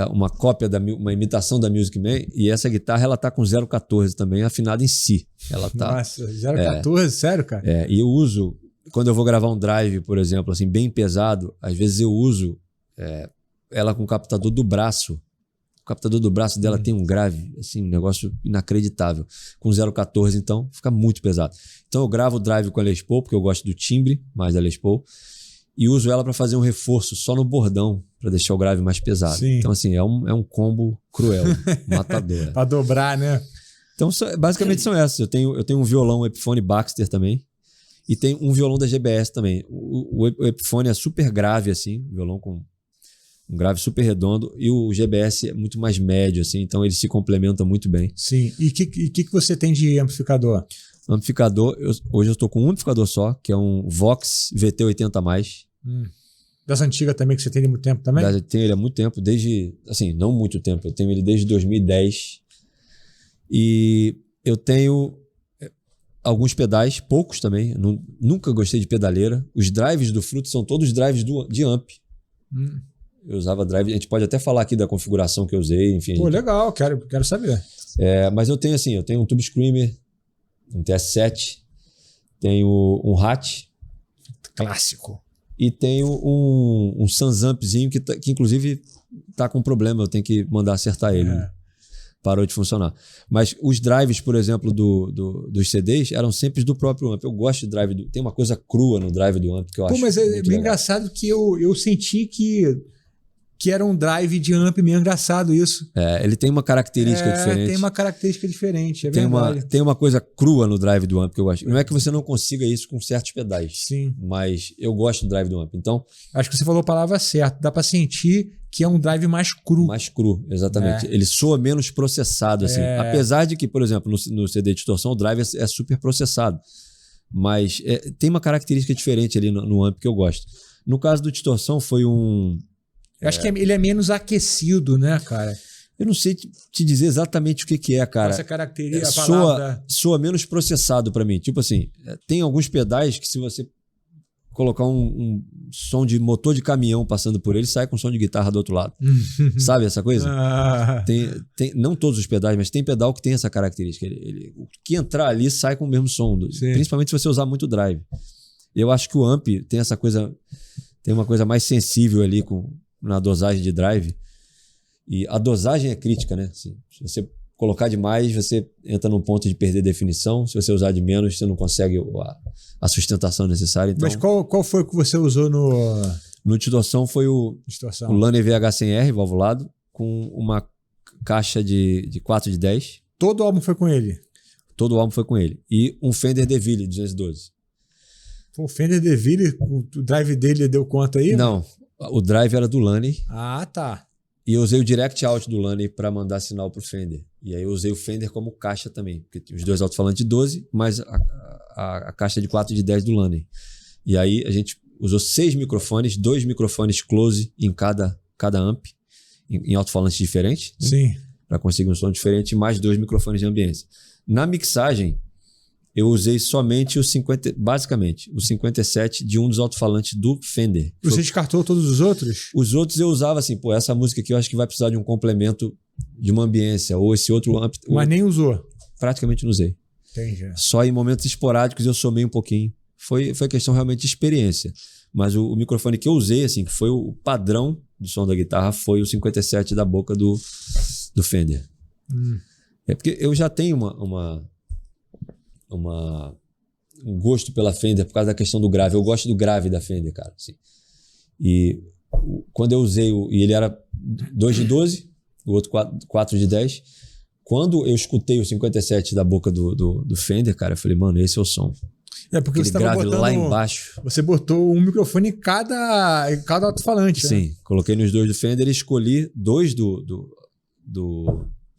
uma cópia, uma imitação da Music Man, e essa guitarra ela tá com 0,14 também, afinada em Si. Ela tá, nossa, 0,14? Sério, cara? E eu uso, quando eu vou gravar um drive, por exemplo, assim, bem pesado, às vezes eu uso ela com o captador do braço. O captador do braço dela tem um grave, assim, um negócio inacreditável. Com 0,14, então, fica muito pesado. Então eu gravo o drive com a Les Paul, porque eu gosto do timbre mais da Les Paul, e uso ela para fazer um reforço só no bordão, para deixar o grave mais pesado. Sim. Então, assim, é um combo cruel, matador. Para dobrar, né? Então, basicamente são essas. Eu tenho um violão Epiphone Baxter também, e tem um violão da GBS também. O Epiphone é super grave, assim, violão com um grave super redondo, e o GBS é muito mais médio, assim, então eles se complementam muito bem. Sim. E o que você tem de amplificador? Amplificador, hoje eu estou com um amplificador só, que é um Vox VT80+. Das antigas também, que você tem há muito tempo também? Eu tenho ele há muito tempo, desde, assim, não muito tempo, eu tenho ele desde 2010. E eu tenho alguns pedais, poucos também, eu nunca gostei de pedaleira. Os drives do Fruto são todos drives de amp. Eu usava drive, a gente pode até falar aqui da configuração que eu usei, enfim. Pô, legal, quero saber. Mas eu tenho assim, um Tube Screamer, um TS7, tenho um Hatch. Clássico. E tenho um Sansampzinho que inclusive tá com problema, eu tenho que mandar acertar ele. Parou de funcionar. Mas os drives, por exemplo, dos CDs eram sempre do próprio amp. Eu gosto de drive, tem uma coisa crua no drive do amp que eu acho. Mas é bem engraçado que eu senti que era um drive de amp meio engraçado isso. Ele tem uma característica diferente. Tem uma característica diferente, verdade. Tem uma coisa crua no drive do amp que eu gosto. Não é que você não consiga isso com certos pedais. Sim. Mas eu gosto do drive do amp. Então, acho que você falou a palavra certa. Dá para sentir que é um drive mais cru. Mais cru, exatamente. Ele soa menos processado, assim. Apesar de que, por exemplo, no CD de distorção, o drive é super processado. Mas tem uma característica diferente ali no amp que eu gosto. No caso do distorção, foi um... Eu acho que ele é menos aquecido, né, cara? Eu não sei te dizer exatamente o que é, cara. Essa característica, a palavra... Soa menos processado pra mim. Tipo assim, tem alguns pedais que se você colocar um som de motor de caminhão passando por ele, sai com som de guitarra do outro lado. Sabe essa coisa? Não todos os pedais, mas tem pedal que tem essa característica. O que entrar ali sai com o mesmo som. Principalmente se você usar muito drive. Eu acho que o amp tem essa coisa... Tem uma coisa mais sensível ali na dosagem de drive. E a dosagem é crítica, né? Assim, se você colocar demais, você entra num ponto de perder definição. Se você usar de menos, você não consegue a sustentação necessária. Então, mas qual foi o que você usou no distorção? Foi o Laney VH100R valvulado com uma caixa de 4 de 10. Todo o álbum foi com ele? Todo o álbum foi com ele. E um Fender DeVille 212. O Fender DeVille, o drive dele deu conta aí? Não. O drive era do Laney. Ah, tá. E eu usei o direct out do Laney para mandar sinal pro Fender. E aí eu usei o Fender como caixa também. Porque tinha os dois alto-falantes de 12, mais a caixa de 4 de 10 do Laney. E aí a gente usou 6 microfones, 2 microfones close em cada amp, em alto-falantes diferentes. Né? Sim. Para conseguir um som diferente, mais 2 microfones de ambiência. Na mixagem, eu usei somente basicamente o 57 de um dos alto-falantes do Fender. Você descartou todos os outros? Os outros eu usava assim, essa música aqui eu acho que vai precisar de um complemento de uma ambiência, ou esse outro amp. Mas nem usou? Praticamente não usei. Entendi. Só em momentos esporádicos eu somei um pouquinho. Foi questão realmente de experiência. Mas o microfone que eu usei, assim, que foi o padrão do som da guitarra, foi o 57 da boca do Fender. É porque eu já tenho um gosto pela Fender por causa da questão do grave. Eu gosto do grave da Fender, cara. Assim. E quando eu usei, e ele era 2 de 12, o outro 4 de 10. Quando eu escutei o 57 da boca do Fender, cara, eu falei, mano, esse é o som. É porque aquele você estava grave botando lá embaixo. Você botou um microfone em cada alto-falante. Sim, né? Coloquei nos 2 do Fender e escolhi 2 do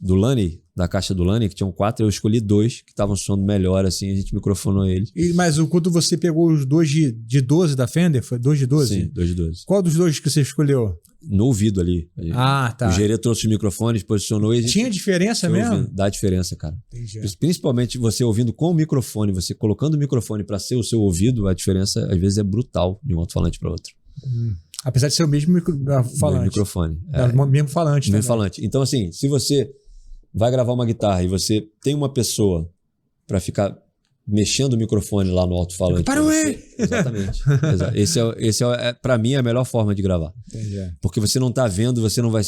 Laney, da caixa do Laney, que tinham 4, eu escolhi 2 que estavam soando melhor, assim, a gente microfonou eles. Mas quando você pegou os 2 de 12 da Fender, foi 2 de 12? Sim, 2 de 12. Qual dos 2 que você escolheu? No ouvido ali. Tá. O gerê trouxe os microfones, posicionou e a gente... Tinha diferença mesmo? Ouvindo. Dá diferença, cara. Entendi. Principalmente você ouvindo com o microfone, você colocando o microfone para ser o seu ouvido, a diferença às vezes é brutal de um alto-falante para outro. Apesar de ser o mesmo falante. Microfone. O mesmo falante. Mesmo falante. Então, assim, se você vai gravar uma guitarra e você tem uma pessoa para ficar mexendo o microfone lá no alto-falante. Parou aí! Exatamente. Esse é para mim, a melhor forma de gravar. Entendi. Porque você não tá vendo, você não vai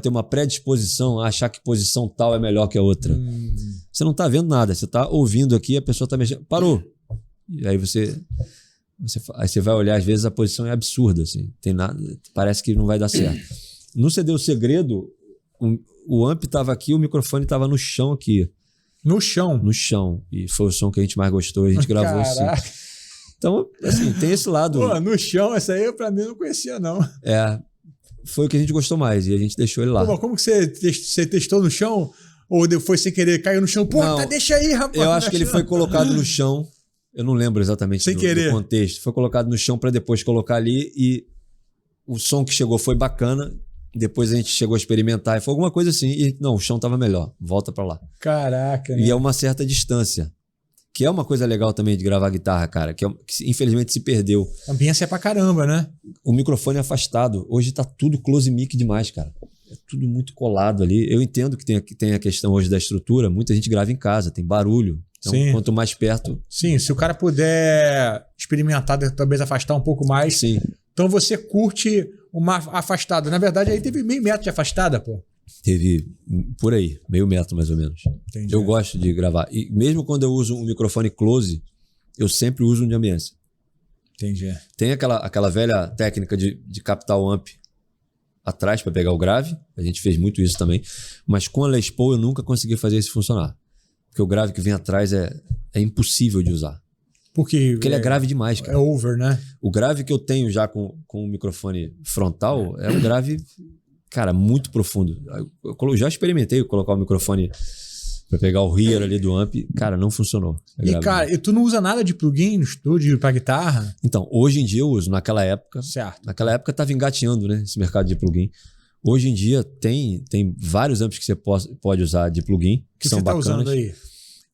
ter uma predisposição a achar que posição tal é melhor que a outra. Você não tá vendo nada, você tá ouvindo aqui, a pessoa tá mexendo. Parou! E aí você vai olhar, às vezes a posição é absurda, assim. Tem nada, parece que não vai dar certo. No CD O Segredo, o amp estava aqui, o microfone estava no chão aqui. No chão? No chão. E foi o som que a gente mais gostou e a gente gravou assim. Então, assim, tem esse lado. Pô, no chão, essa aí pra mim eu não conhecia, não. Foi o que a gente gostou mais e a gente deixou ele lá. Pô, mas como que você testou no chão? Ou foi sem querer, caiu no chão? Pô, deixa aí, rapaz. Eu acho que ele foi colocado no chão. Eu não lembro exatamente do contexto. Foi colocado no chão para depois colocar ali e o som que chegou foi bacana. Depois a gente chegou a experimentar e foi alguma coisa assim. E não, o chão tava melhor. Volta para lá. Caraca. E é uma certa distância. Que é uma coisa legal também de gravar guitarra, cara. Que infelizmente se perdeu. A ambiência é pra caramba, né? O microfone é afastado. Hoje tá tudo close mic demais, cara. É tudo muito colado ali. Eu entendo que tem a questão hoje da estrutura. Muita gente grava em casa, tem barulho. Então, quanto mais perto... Sim, se o cara puder experimentar, talvez afastar um pouco mais. Sim. Então você curte uma afastada. Na verdade, aí teve meio metro de afastada, pô. Teve por aí, meio metro mais ou menos. Entendi. Eu gosto de gravar. E mesmo quando eu uso um microfone close, eu sempre uso um de ambiência. Entendi. Tem aquela velha técnica de captar o amp atrás para pegar o grave. A gente fez muito isso também. Mas com a Les Paul eu nunca consegui fazer isso funcionar. Porque o grave que vem atrás é impossível de usar. Porque ele é grave demais, cara. É over, né? O grave que eu tenho já com o microfone frontal é um grave, cara, muito profundo. Eu já experimentei colocar o microfone para pegar o rear ali do amp. Cara, não funcionou. Cara, e tu não usa nada de plugin no estúdio para guitarra? Então, hoje em dia eu uso. Naquela época... Certo. Naquela época tava engateando, né? Esse mercado de plugin. Hoje em dia tem vários amps que você pode usar de plugin, que são bacanas. O que você tá usando aí?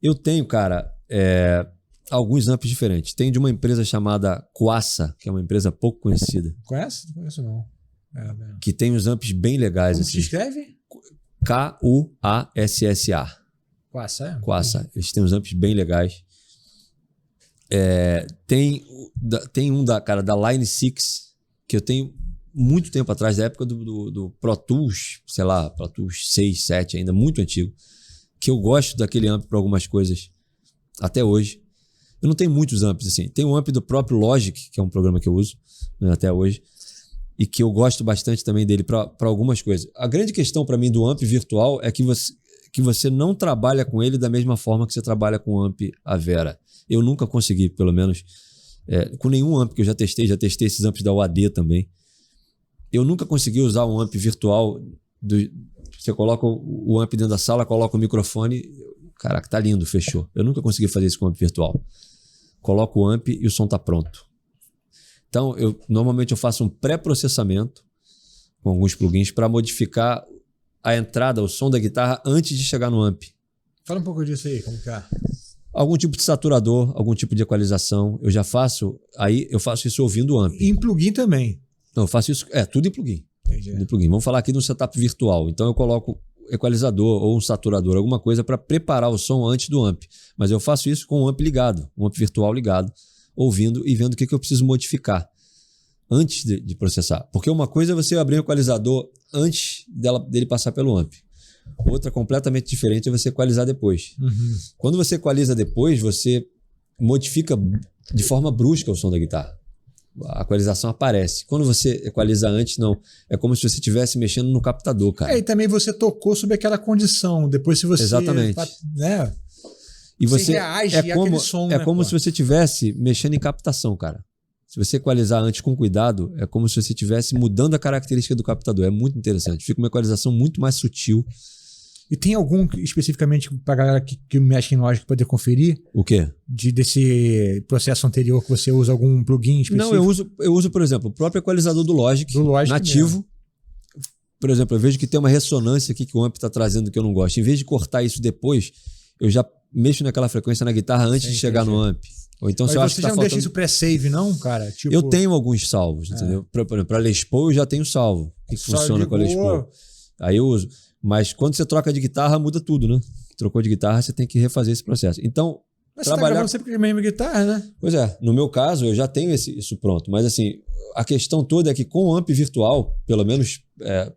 Eu tenho, cara... alguns amps diferentes. Tem de uma empresa chamada Quassa, que é uma empresa pouco conhecida. Conhece? Não conheço, não. Que tem uns amps bem legais. Como assim. se escreve? K-U-A-S-S-A. Quassa, é? Quassa. Eles têm uns amps bem legais. Tem um da Line 6, que eu tenho muito tempo atrás, da época do Pro Tools, sei lá, Pro Tools 6, 7, ainda muito antigo, que eu gosto daquele amp para algumas coisas até hoje. Eu não tenho muitos amps assim. Tem um amp do próprio Logic, que é um programa que eu uso, né, até hoje, e que eu gosto bastante também dele para algumas coisas. A grande questão para mim do amp virtual é que você não trabalha com ele da mesma forma que você trabalha com o amp Avera. Eu nunca consegui, pelo menos, com nenhum amp que eu já testei esses amps da UAD também. Eu nunca consegui usar um amp virtual. Você coloca o amp dentro da sala, coloca o microfone, caraca, tá lindo, fechou. Eu nunca consegui fazer isso com o amp virtual. Coloco o amp e o som tá pronto. Então, normalmente eu faço um pré-processamento com alguns plugins para modificar a entrada, o som da guitarra antes de chegar no amp. Fala um pouco disso aí, como que é? Algum tipo de saturador, algum tipo de equalização. Eu já faço, aí eu faço isso ouvindo o amp. E em plugin também? Não, eu faço isso, tudo em plugin. Tudo em plugin. Vamos falar aqui de um setup virtual. Então eu coloco equalizador ou um saturador, alguma coisa para preparar o som antes do amp. Mas eu faço isso com o amp ligado, um amp virtual ligado, ouvindo e vendo o que eu preciso modificar antes de processar. Porque uma coisa é você abrir o equalizador antes dele passar pelo amp. Outra completamente diferente é você equalizar depois. Uhum. Quando você equaliza depois, você modifica de forma brusca o som da guitarra. A equalização aparece. Quando você equaliza antes, não. É como se você estivesse mexendo no captador, cara. E também você tocou sobre aquela condição. Depois se você... Exatamente. Né? E você reage àquele som, é como se você estivesse mexendo em captação, cara. Se você equalizar antes com cuidado, é como se você estivesse mudando a característica do captador. É muito interessante. Fica uma equalização muito mais sutil. E tem algum especificamente pra galera que mexe em Logic poder conferir? O quê? Desse processo anterior que você usa algum plugin específico? Não, eu uso, por exemplo, o próprio equalizador do Logic nativo. Mesmo. Por exemplo, eu vejo que tem uma ressonância aqui que o amp está trazendo que eu não gosto. Em vez de cortar isso depois, eu já mexo naquela frequência na guitarra antes de chegar no amp. Ou então, se eu acho que você já não deixa isso pré-save, não, cara? Tipo... Eu tenho alguns salvos, entendeu? Para Les Paul eu já tenho salvo. Que funciona com a Les Paul. Aí eu uso. Mas quando você troca de guitarra, muda tudo, né? Trocou de guitarra, você tem que refazer esse processo. Então, mas você tá gravando sempre com a mesma guitarra, né? Pois é. No meu caso, eu já tenho isso pronto. Mas assim, a questão toda é que com o amp virtual, pelo menos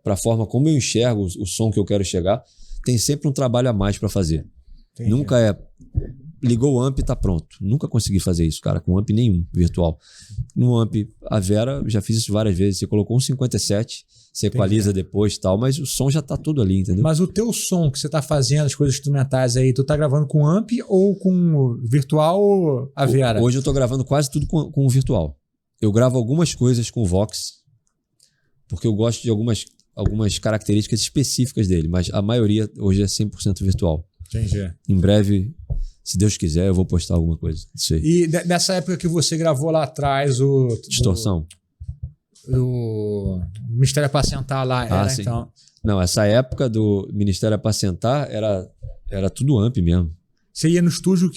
para a forma como eu enxergo o som que eu quero chegar, tem sempre um trabalho a mais para fazer. Entendi. Nunca ligou o amp e tá pronto. Nunca consegui fazer isso, cara, com amp nenhum virtual. No amp, a Vera, já fiz isso várias vezes. Você colocou um 57, você equaliza depois e tal, mas o som já tá todo ali, entendeu? Mas o teu som que você tá fazendo, as coisas instrumentais aí, tu tá gravando com amp ou com virtual ou a Vera? Hoje eu tô gravando quase tudo com o virtual. Eu gravo algumas coisas com o Vox, porque eu gosto de algumas características específicas dele, mas a maioria hoje é 100% virtual. Entendi. Em breve, se Deus quiser, eu vou postar alguma coisa disso aí. E nessa época que você gravou lá atrás o... Distorção? O Ministério Apacentar lá, era sim. Então... Não, essa época do Ministério Apacentar era tudo amp mesmo. Você ia no estúdio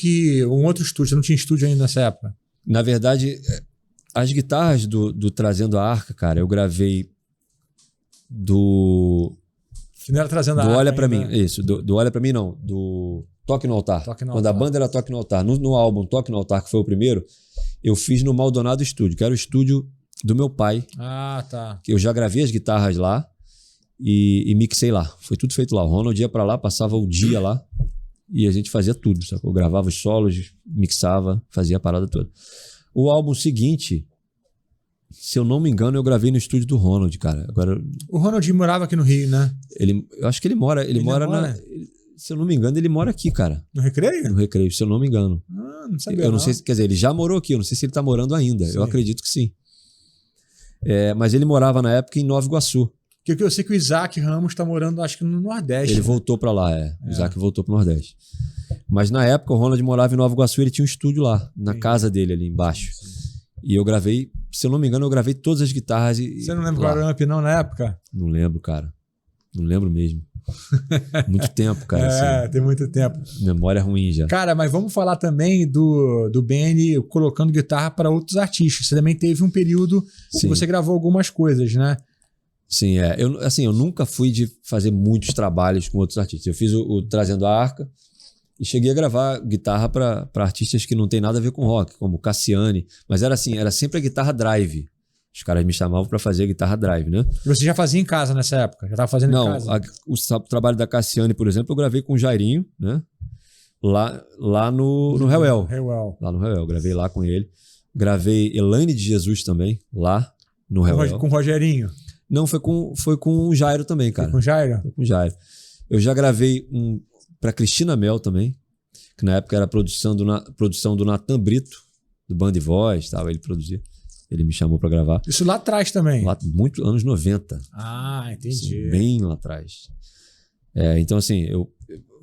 um outro estúdio, você não tinha estúdio ainda nessa época? Na verdade, as guitarras do Trazendo a Arca, cara, eu gravei do... Que não era Trazendo a Arca Olha Pra ainda. Mim, isso. Do Olha Pra Mim, não. Do Toque no Altar. Quando a banda era Toque no Altar. No álbum Toque no Altar, que foi o primeiro, eu fiz no Maldonado Studio, que era o estúdio do meu pai. Ah, tá. Que eu já gravei as guitarras lá e mixei lá. Foi tudo feito lá. O Ronald ia pra lá, passava o dia lá e a gente fazia tudo, sabe? Eu gravava os solos, mixava, fazia a parada toda. O álbum seguinte, se eu não me engano, eu gravei no estúdio do Ronald, cara. Agora, o Ronald morava aqui no Rio, né? Eu acho que ele mora na... Se eu não me engano, ele mora aqui, cara. No Recreio? No Recreio, se eu não me engano. Não sabia. Eu não sei, quer dizer, ele já morou aqui, eu não sei se ele tá morando ainda. Sim. Eu acredito que sim. Mas ele morava na época em Nova Iguaçu. Porque eu sei que o Isaac Ramos tá morando, acho que no Nordeste. Ele voltou pra lá, O Isaac voltou pro Nordeste. Mas na época o Ronald morava em Nova Iguaçu, ele tinha um estúdio lá, na casa dele ali embaixo. Sim. E eu gravei, se eu não me engano, eu gravei todas as guitarras. Você não lembra qual era o amp não na época? Não lembro, cara. Não lembro mesmo. Muito tempo, cara. Tem muito tempo. Memória ruim já. Cara, mas vamos falar também do Benny colocando guitarra para outros artistas. Você também teve um período que você gravou algumas coisas, né? Sim, eu nunca fui de fazer muitos trabalhos com outros artistas. Eu fiz o Trazendo a Arca e cheguei a gravar guitarra para artistas que não tem nada a ver com rock, como Cassiane. Mas era assim, era sempre a guitarra drive. Os caras me chamavam para fazer a guitarra drive, né? E você já fazia em casa nessa época? Já estava fazendo em casa? Não, o trabalho da Cassiane, por exemplo, eu gravei com o Jairinho, né? Lá no Reuel. Lá no Reuel, gravei lá com ele. Gravei Elaine de Jesus também, lá no Reuel. Com o Rogerinho? Não, foi com o Jairo também, cara. Foi com o Jairo? Foi com o Jairo. Eu já gravei para Cristina Mel também, que na época era produção do Natan Brito, do Band e Voz, tal, ele produzia. Ele me chamou para gravar. Isso lá atrás também? Lá, muito anos 90. Ah, entendi. Assim, bem lá atrás. Então, assim,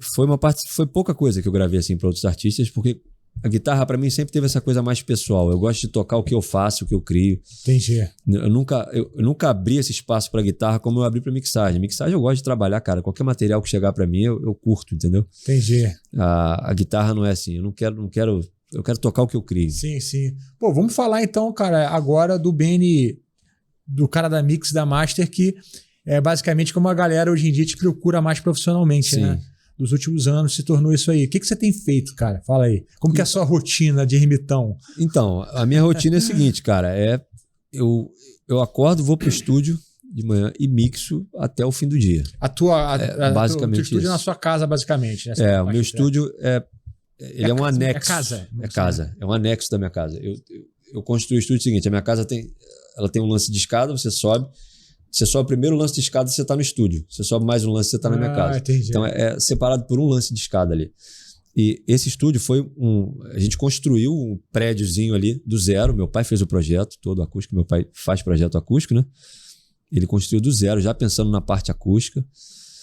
foi pouca coisa que eu gravei assim para outros artistas, porque a guitarra, para mim, sempre teve essa coisa mais pessoal. Eu gosto de tocar o que eu faço, o que eu crio. Entendi. Eu nunca abri esse espaço para guitarra como eu abri para mixagem. Mixagem eu gosto de trabalhar, cara. Qualquer material que chegar para mim, eu curto, entendeu? Entendi. A guitarra não é assim. Eu quero tocar o que eu crio. Sim, sim. Pô, vamos falar então, cara, agora do Benny, do cara da Mix, da Master, que é basicamente como a galera hoje em dia te procura mais profissionalmente, sim, né? Dos últimos anos se tornou isso aí. O que você tem feito, cara? Fala aí. Como que é a sua rotina de ermitão? Então, a minha rotina é a seguinte, cara. Eu acordo, vou pro estúdio de manhã e mixo até o fim do dia. Basicamente teu estúdio é na sua casa, basicamente. Né? O meu estúdio ele é um anexo. É casa. É casa. É um anexo da minha casa. Eu construí o estúdio seguinte, a minha casa tem um lance de escada, você sobe o primeiro lance de escada, você está no estúdio. Você sobe mais um lance, você está na minha casa. Entendi. Então é separado por um lance de escada ali. E esse estúdio foi a gente construiu um prédiozinho ali do zero. Meu pai fez o projeto todo acústico. Meu pai faz projeto acústico, né? Ele construiu do zero, já pensando na parte acústica.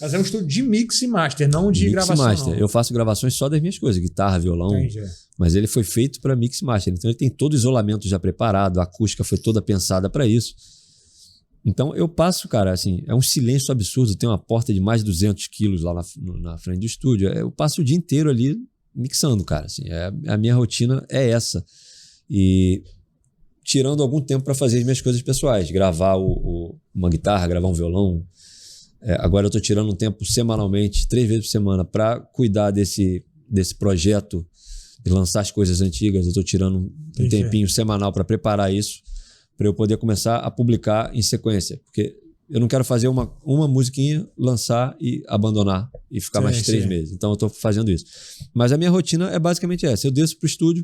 Mas é um estúdio de mix e master, não de gravação. Mix e master. Não. Eu faço gravações só das minhas coisas, guitarra, violão. Entendi. Mas ele foi feito para mix e master. Então ele tem todo o isolamento já preparado, a acústica foi toda pensada para isso. Então eu passo, cara, assim, é um silêncio absurdo. Tem uma porta de mais de 200 quilos lá na frente do estúdio. Eu passo o dia inteiro ali mixando, cara. Assim, a minha rotina é essa. E tirando algum tempo para fazer as minhas coisas pessoais. Gravar uma guitarra, gravar um violão. Agora eu estou tirando um tempo semanalmente, 3 vezes por semana, para cuidar desse projeto de lançar as coisas antigas. Eu estou tirando um tempinho semanal para preparar isso, para eu poder começar a publicar em sequência. Porque eu não quero fazer uma musiquinha, lançar e abandonar e ficar mais 3 meses. Então eu estou fazendo isso. Mas a minha rotina é basicamente essa. Eu desço pro estúdio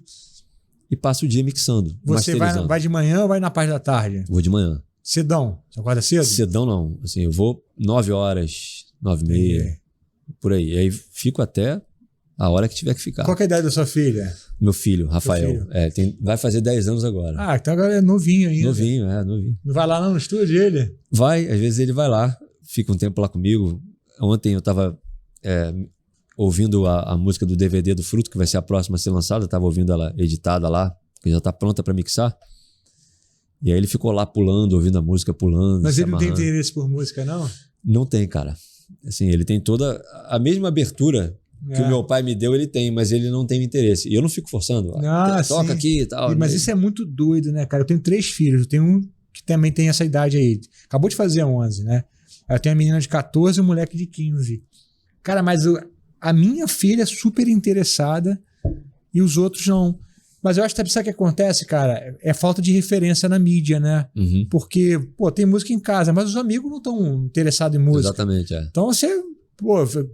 e passo o dia mixando. Você vai de manhã ou vai na parte da tarde? Vou de manhã. Cedão? Você acorda cedo? Cedão não. Assim, eu vou 9 horas, 9h30, por aí. E aí fico até a hora que tiver que ficar. Qual que é a idade da sua filha? Meu filho, Rafael. Vai fazer 10 anos agora. Ah, então agora é novinho ainda. Novinho. Não vai lá no estúdio ele? Vai, às vezes ele vai lá, fica um tempo lá comigo. Ontem eu estava ouvindo a música do DVD do Fruto, que vai ser a próxima a ser lançada. Eu estava ouvindo ela editada lá, que já está pronta para mixar. E aí ele ficou lá pulando, ouvindo a música, pulando. Mas ele não tem interesse por música, não? Não tem, cara. Assim, ele tem toda a mesma abertura que o meu pai me deu, ele tem, mas ele não tem interesse. E eu não fico forçando. Toca aqui e tal. Mas isso é muito doido, né, cara? Eu tenho 3 filhos. Eu tenho um que também tem essa idade aí. Acabou de fazer 11, né? Eu tenho a menina de 14 e um moleque de 15. Cara, mas a minha filha é super interessada e os outros não. Mas eu acho que sabe o que acontece, cara? É falta de referência na mídia, né? Uhum. Porque, tem música em casa, mas os amigos não estão interessados em música. Exatamente, Então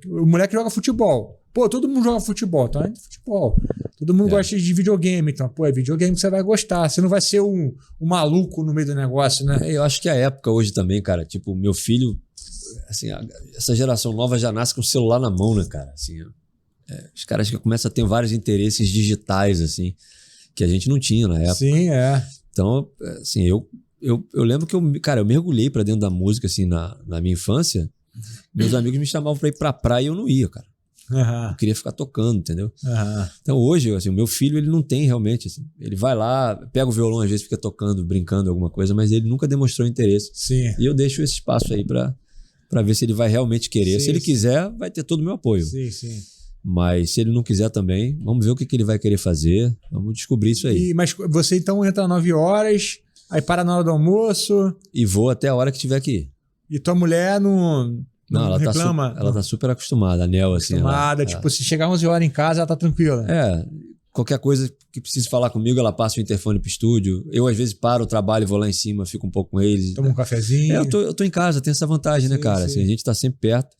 o moleque joga futebol. Todo mundo joga futebol, então é futebol. Todo mundo gosta de videogame, então, é videogame que você vai gostar. Você não vai ser um maluco no meio do negócio, né? Eu acho que a época hoje também, cara, tipo, meu filho, assim, essa geração nova já nasce com o celular na mão, né, cara? Assim, os caras que começam a ter vários interesses digitais, assim, que a gente não tinha na época. Sim, Então, assim, eu lembro que eu mergulhei pra dentro da música, assim, na minha infância. Meus amigos me chamavam pra ir pra praia e eu não ia, cara. Eu queria ficar tocando, entendeu? Então hoje, assim, o meu filho, ele não tem realmente, assim, ele vai lá, pega o violão, às vezes fica tocando, brincando alguma coisa, mas ele nunca demonstrou interesse. Sim. E eu deixo esse espaço aí pra ver se ele vai realmente querer. Se ele quiser, vai ter todo o meu apoio. Sim. Mas se ele não quiser também, vamos ver o que ele vai querer fazer, vamos descobrir isso aí. Mas você então entra às 9 horas, aí para na hora do almoço... E vou até a hora que tiver que ir. E tua mulher não ela reclama? Ela tá super acostumada, a Nel, assim. Acostumada, se chegar 11 horas em casa, ela tá tranquila. Qualquer coisa que precise falar comigo, ela passa o interfone pro estúdio. Eu, às vezes, paro o trabalho e vou lá em cima, fico um pouco com eles. Toma um cafezinho. Eu tô em casa, tem essa vantagem, né, cara? Assim, a gente tá sempre perto.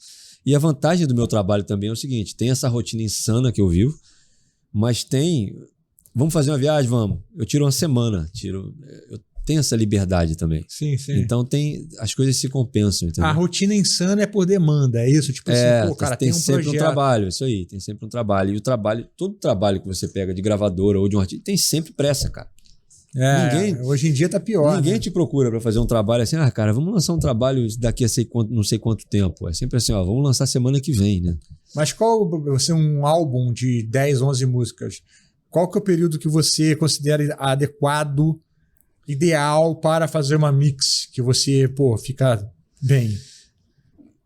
E a vantagem do meu trabalho também é o seguinte, tem essa rotina insana que eu vivo, mas vamos fazer uma viagem? Vamos. Eu tiro uma semana, eu tenho essa liberdade também. Sim. Então as coisas se compensam, entendeu? A rotina insana é por demanda, é isso? Tipo assim, cara, tem um sempre projeto. um trabalho, isso aí, tem sempre um trabalho. E todo trabalho que você pega de gravadora ou de um artista, tem sempre pressa, cara. Hoje em dia tá pior. Ninguém te procura para fazer um trabalho assim, cara, vamos lançar um trabalho daqui a não sei quanto tempo. É sempre assim, vamos lançar semana que vem, né? Mas qual, você um álbum de 10, 11 músicas, qual que é o período que você considera adequado, ideal para fazer uma mix, que você, fica bem?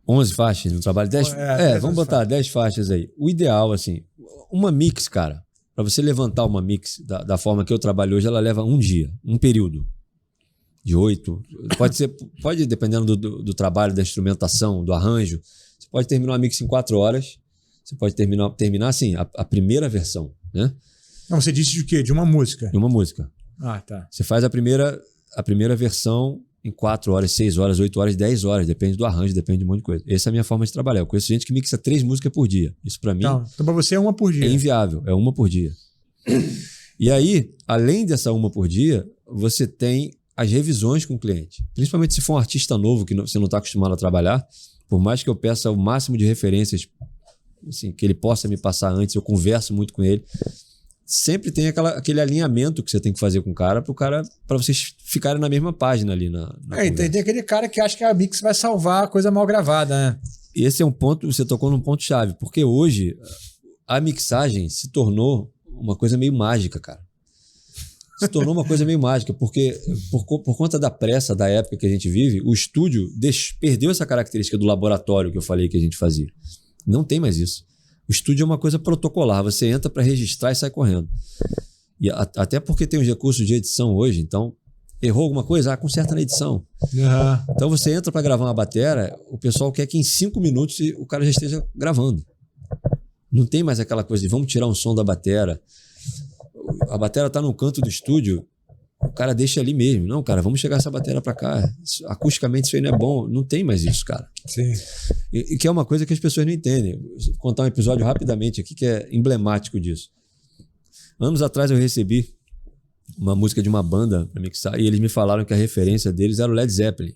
11 faixas no trabalho, 10? Vamos botar 10 faixas aí. O ideal, assim, uma mix, cara, para você levantar uma mix da forma que eu trabalho hoje, ela leva um dia, um período de 8. Pode dependendo do trabalho, da instrumentação, do arranjo, você pode terminar uma mix em 4 horas, você pode terminar assim, a primeira versão, né? Não, você disse de quê? De uma música? De uma música. Tá. Você faz a primeira versão em 4 horas, 6 horas, 8 horas, 10 horas, depende do arranjo, depende de um monte de coisa. Essa é a minha forma de trabalhar. Eu conheço gente que mixa 3 músicas por dia. Isso pra mim... Então pra você é uma por dia. É inviável, é uma por dia. E aí, além dessa uma por dia, você tem as revisões com o cliente. Principalmente se for um artista novo que você não está acostumado a trabalhar, por mais que eu peça o máximo de referências assim, que ele possa me passar antes, eu converso muito com ele. Sempre tem aquele alinhamento que você tem que fazer com o cara para vocês ficarem na mesma página ali na tem aquele cara que acha que a mix vai salvar a coisa mal gravada, né? Esse é um ponto, você tocou num ponto chave, porque hoje a mixagem se tornou uma coisa meio mágica, cara. Se tornou uma coisa meio mágica, porque por conta da pressa da época que a gente vive, o estúdio perdeu essa característica do laboratório que eu falei que a gente fazia. Não tem mais isso. O estúdio é uma coisa protocolar, você entra para registrar e sai correndo. E até porque tem os recursos de edição hoje, então errou alguma coisa, conserta na edição. Uhum. Então você entra para gravar uma batera, o pessoal quer que em 5 minutos o cara já esteja gravando. Não tem mais aquela coisa de vamos tirar um som da batera. A batera tá no canto do estúdio, o cara deixa ali mesmo. Não, cara, vamos chegar essa batera para cá. Acusticamente isso aí não é bom. Não tem mais isso, cara. Sim. E que é uma coisa que as pessoas não entendem. Vou contar um episódio rapidamente aqui que é emblemático disso. Anos atrás eu recebi uma música de uma banda para mixar e eles me falaram que a referência deles era o Led Zeppelin.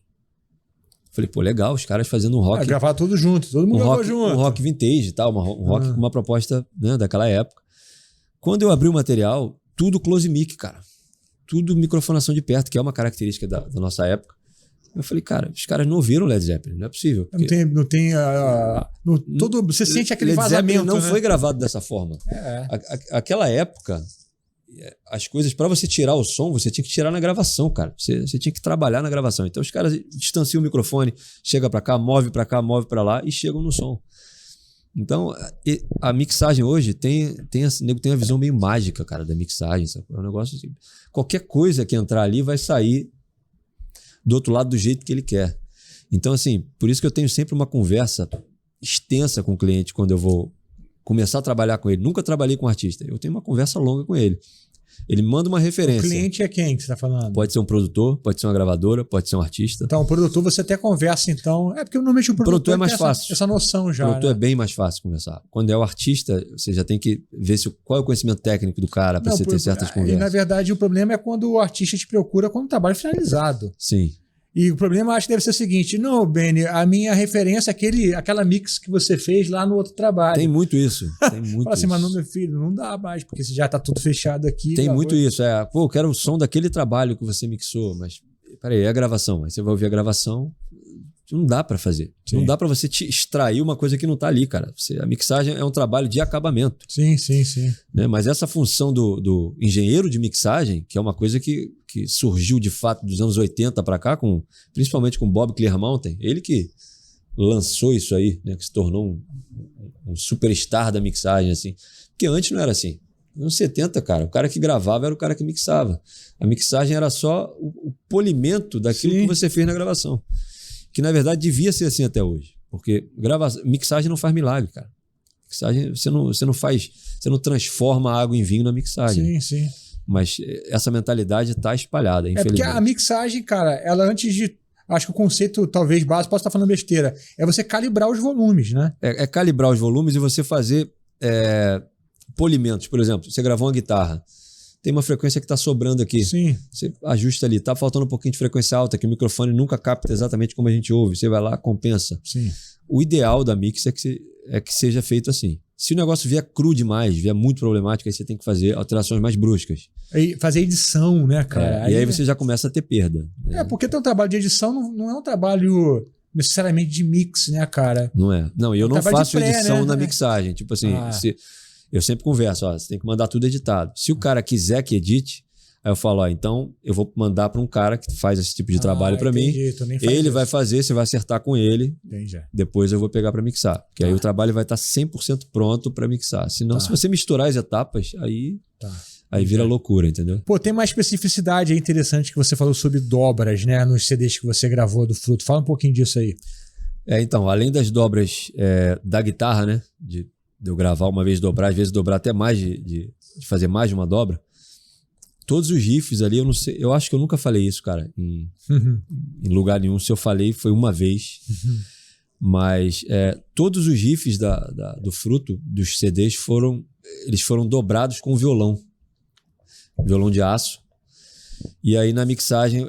Falei, pô, legal, os caras fazendo um rock. Gravar tudo junto, todo mundo gravou junto. Um rock vintage e tal, um rock com uma proposta, né, daquela época. Quando eu abri o material, tudo close mic, cara. Tudo microfonação de perto, que é uma característica da nossa época. Eu falei, cara, os caras não ouviram Led Zeppelin, não é possível. Porque... Você sente aquele Led vazamento, Zeppelin não, né? foi gravado dessa forma. Aquela época, as coisas, para você tirar o som, você tinha que tirar na gravação, cara. Você tinha que trabalhar na gravação. Então os caras distanciam o microfone, chega para cá, move para lá e chegam no som. Então, a mixagem hoje tem a visão meio mágica, cara, da mixagem. Sabe? É um negócio assim. Qualquer coisa que entrar ali vai sair do outro lado do jeito que ele quer. Então, assim, por isso que eu tenho sempre uma conversa extensa com o cliente quando eu vou começar a trabalhar com ele. Nunca trabalhei com artista. Eu tenho uma conversa longa com ele. Ele manda uma referência. O cliente é quem que você está falando? Pode ser um produtor, pode ser uma gravadora, pode ser um artista. Então, o produtor você até conversa, então... É porque normalmente o produtor é mais fácil. Essa noção já. O produtor, né? É bem mais fácil conversar. Quando é o artista, você já tem que ver qual é o conhecimento técnico do cara para você ter certas conversas. E, na verdade, o problema é quando o artista te procura quando o trabalho é finalizado. Sim. E o problema, acho que deve ser o seguinte: não, Benny, a minha referência é aquela mix que você fez lá no outro trabalho. Tem muito isso. Tem muito Fala assim, mas não, meu filho, não dá mais, porque já tá tudo fechado aqui. Tem muito isso. Pô, eu quero o som daquele trabalho que você mixou, mas peraí, é a gravação. Aí você vai ouvir a gravação, não dá para fazer. Sim. Não dá para você extrair uma coisa que não tá ali, cara. A mixagem é um trabalho de acabamento. Sim. Né? Mas essa função do engenheiro de mixagem, que é uma coisa que surgiu de fato dos anos 80 para cá, principalmente com Bob Clearmountain, ele que lançou isso aí, né? Que se tornou um superstar da mixagem, assim. Porque antes não era assim. Nos anos 70, cara, o cara que gravava era o cara que mixava. A mixagem era só o polimento daquilo que você fez na gravação. Que, na verdade, devia ser assim até hoje. Porque mixagem não faz milagre, cara. Mixagem, você não transforma a água em vinho na mixagem. Sim. Mas essa mentalidade está espalhada, infelizmente. É porque a mixagem, cara, ela antes de... Acho que o conceito, talvez, básico, posso estar falando besteira, é você calibrar os volumes, né? É calibrar os volumes e você fazer polimentos. Por exemplo, você gravou uma guitarra, tem uma frequência que está sobrando aqui. Sim. Você ajusta ali. Está faltando um pouquinho de frequência alta, que o microfone nunca capta exatamente como a gente ouve. Você vai lá, compensa. Sim. O ideal da mix é que seja feito assim. Se o negócio vier cru demais, vier muito problemático, aí você tem que fazer alterações mais bruscas. E fazer edição, né, cara? E aí você já começa a ter perda. Porque teu trabalho de edição não é um trabalho necessariamente de mix, né, cara? Não é. Não, e eu não faço edição na mixagem. Tipo assim, eu sempre converso, você tem que mandar tudo editado. Se o cara quiser que edite, aí eu falo, então eu vou mandar para um cara que faz esse tipo de trabalho para mim. Ele vai fazer, você vai acertar com ele. Entendi. Depois eu vou pegar para mixar. Porque aí o trabalho vai estar 100% pronto para mixar. Senão, se você misturar as etapas, aí vira loucura, entendeu? Pô, tem uma especificidade aí interessante que você falou sobre dobras, né? Nos CDs que você gravou do Fruto. Fala um pouquinho disso aí. Então, além das dobras da guitarra, né? De eu gravar uma vez, dobrar, às vezes dobrar até mais, de fazer mais de uma dobra. Todos os riffs ali, eu não sei, eu acho que eu nunca falei isso, cara, em lugar nenhum. Se eu falei, foi uma vez. Mas todos os riffs do Fruto, dos CDs, eles foram dobrados com violão de aço. E aí na mixagem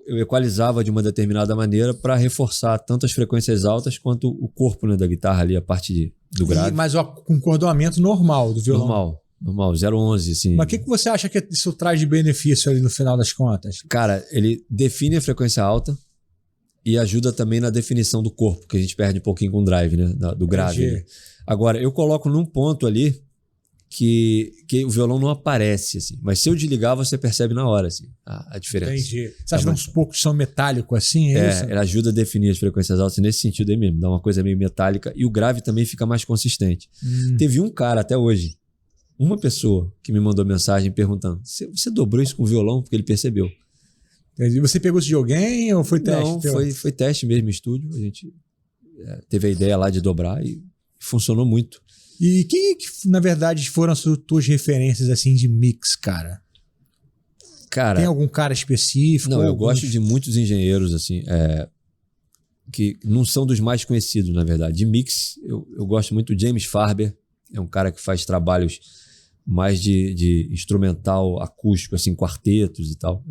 eu equalizava de uma determinada maneira para reforçar tanto as frequências altas quanto o corpo, né, da guitarra ali, a parte do grave. Mas com cordoamento normal do violão? Normal, 011, assim. Mas o que você acha que isso traz de benefício ali no final das contas? Cara, ele define a frequência alta e ajuda também na definição do corpo, que a gente perde um pouquinho com o drive, né, do grave. Agora, eu coloco num ponto ali que o violão não aparece, assim. Mas se eu desligar, você percebe na hora, assim, a diferença. Entendi. Você acha que uns poucos são metálicos assim? Ele ajuda a definir as frequências altas nesse sentido aí mesmo. Dá uma coisa meio metálica. E o grave também fica mais consistente. Teve um cara até hoje, uma pessoa que me mandou mensagem perguntando: você dobrou isso com o violão? Porque ele percebeu. E você pegou isso de alguém ou foi teste? Não, foi teste mesmo em estúdio. A gente teve a ideia lá de dobrar e funcionou muito. E quem que, na verdade, foram as tuas referências assim de mix, cara? Tem algum cara específico? Não, eu gosto de muitos engenheiros, assim, que não são dos mais conhecidos, na verdade. De mix, eu gosto muito do James Farber. É um cara que faz trabalhos mais de instrumental acústico, assim, quartetos e tal.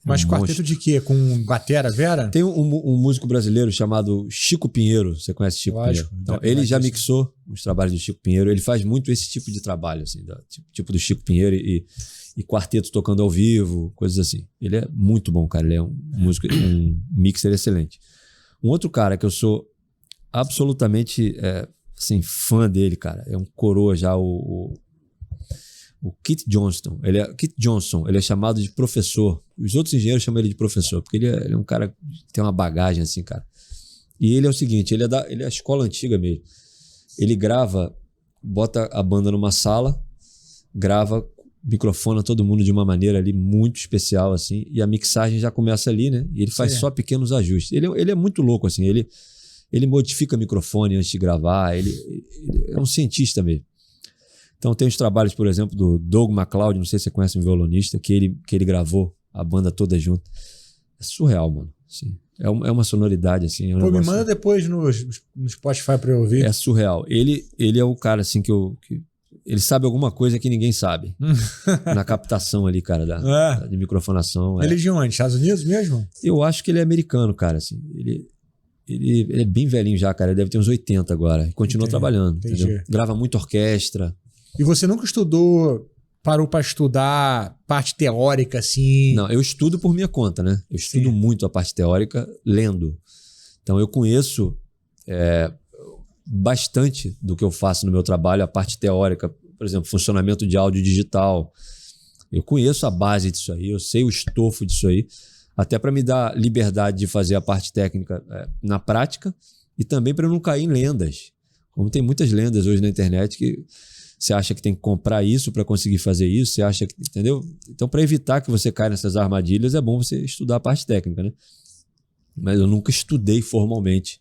Mas quarteto de quê? Com batera, Vera? Tem um músico brasileiro chamado Chico Pinheiro. Você conhece Chico Pinheiro? Então, ele já mixou os trabalhos do Chico Pinheiro. Ele faz muito esse tipo de trabalho, assim, tipo do Chico Pinheiro e quartetos tocando ao vivo, coisas assim. Ele é muito bom, cara. Ele é um músico, um mixer excelente. Um outro cara que eu sou absolutamente assim, fã dele, cara, é um coroa já, o Keith Johnson. Keith Johnson, ele é chamado de professor. Os outros engenheiros chamam ele de professor, porque ele é um cara que tem uma bagagem assim, cara. E ele é o seguinte, ele é a escola antiga mesmo. Ele grava, bota a banda numa sala, grava, microfona todo mundo de uma maneira ali muito especial, assim, e a mixagem já começa ali, né? E ele faz só pequenos ajustes. Ele é muito louco, assim, ele modifica microfone antes de gravar, ele é um cientista mesmo. Então tem os trabalhos, por exemplo, do Doug MacLeod, não sei se você conhece um violonista, que ele gravou a banda toda junto. É surreal, mano. Assim, é uma sonoridade, assim. Pô, me manda depois no Spotify pra eu ouvir. É surreal. Ele é o cara, assim, que ele sabe alguma coisa que ninguém sabe. Na captação ali, cara, de microfonação. Ele é de onde? Estados Unidos mesmo? Eu acho que ele é americano, cara, assim. Ele é bem velhinho já, cara. Ele deve ter uns 80 agora. E continua trabalhando, entendeu? Grava muito orquestra. E você nunca parou para estudar parte teórica, assim? Não, eu estudo por minha conta, né? Eu estudo muito a parte teórica lendo. Então eu conheço bastante do que eu faço no meu trabalho, a parte teórica, por exemplo, funcionamento de áudio digital. Eu conheço a base disso aí, eu sei o estofo disso aí, até para me dar liberdade de fazer a parte técnica na prática e também para eu não cair em lendas. Como tem muitas lendas hoje na internet que você acha que tem que comprar isso para conseguir fazer isso, você acha que, entendeu? Então, para evitar que você caia nessas armadilhas, é bom você estudar a parte técnica, né? Mas eu nunca estudei formalmente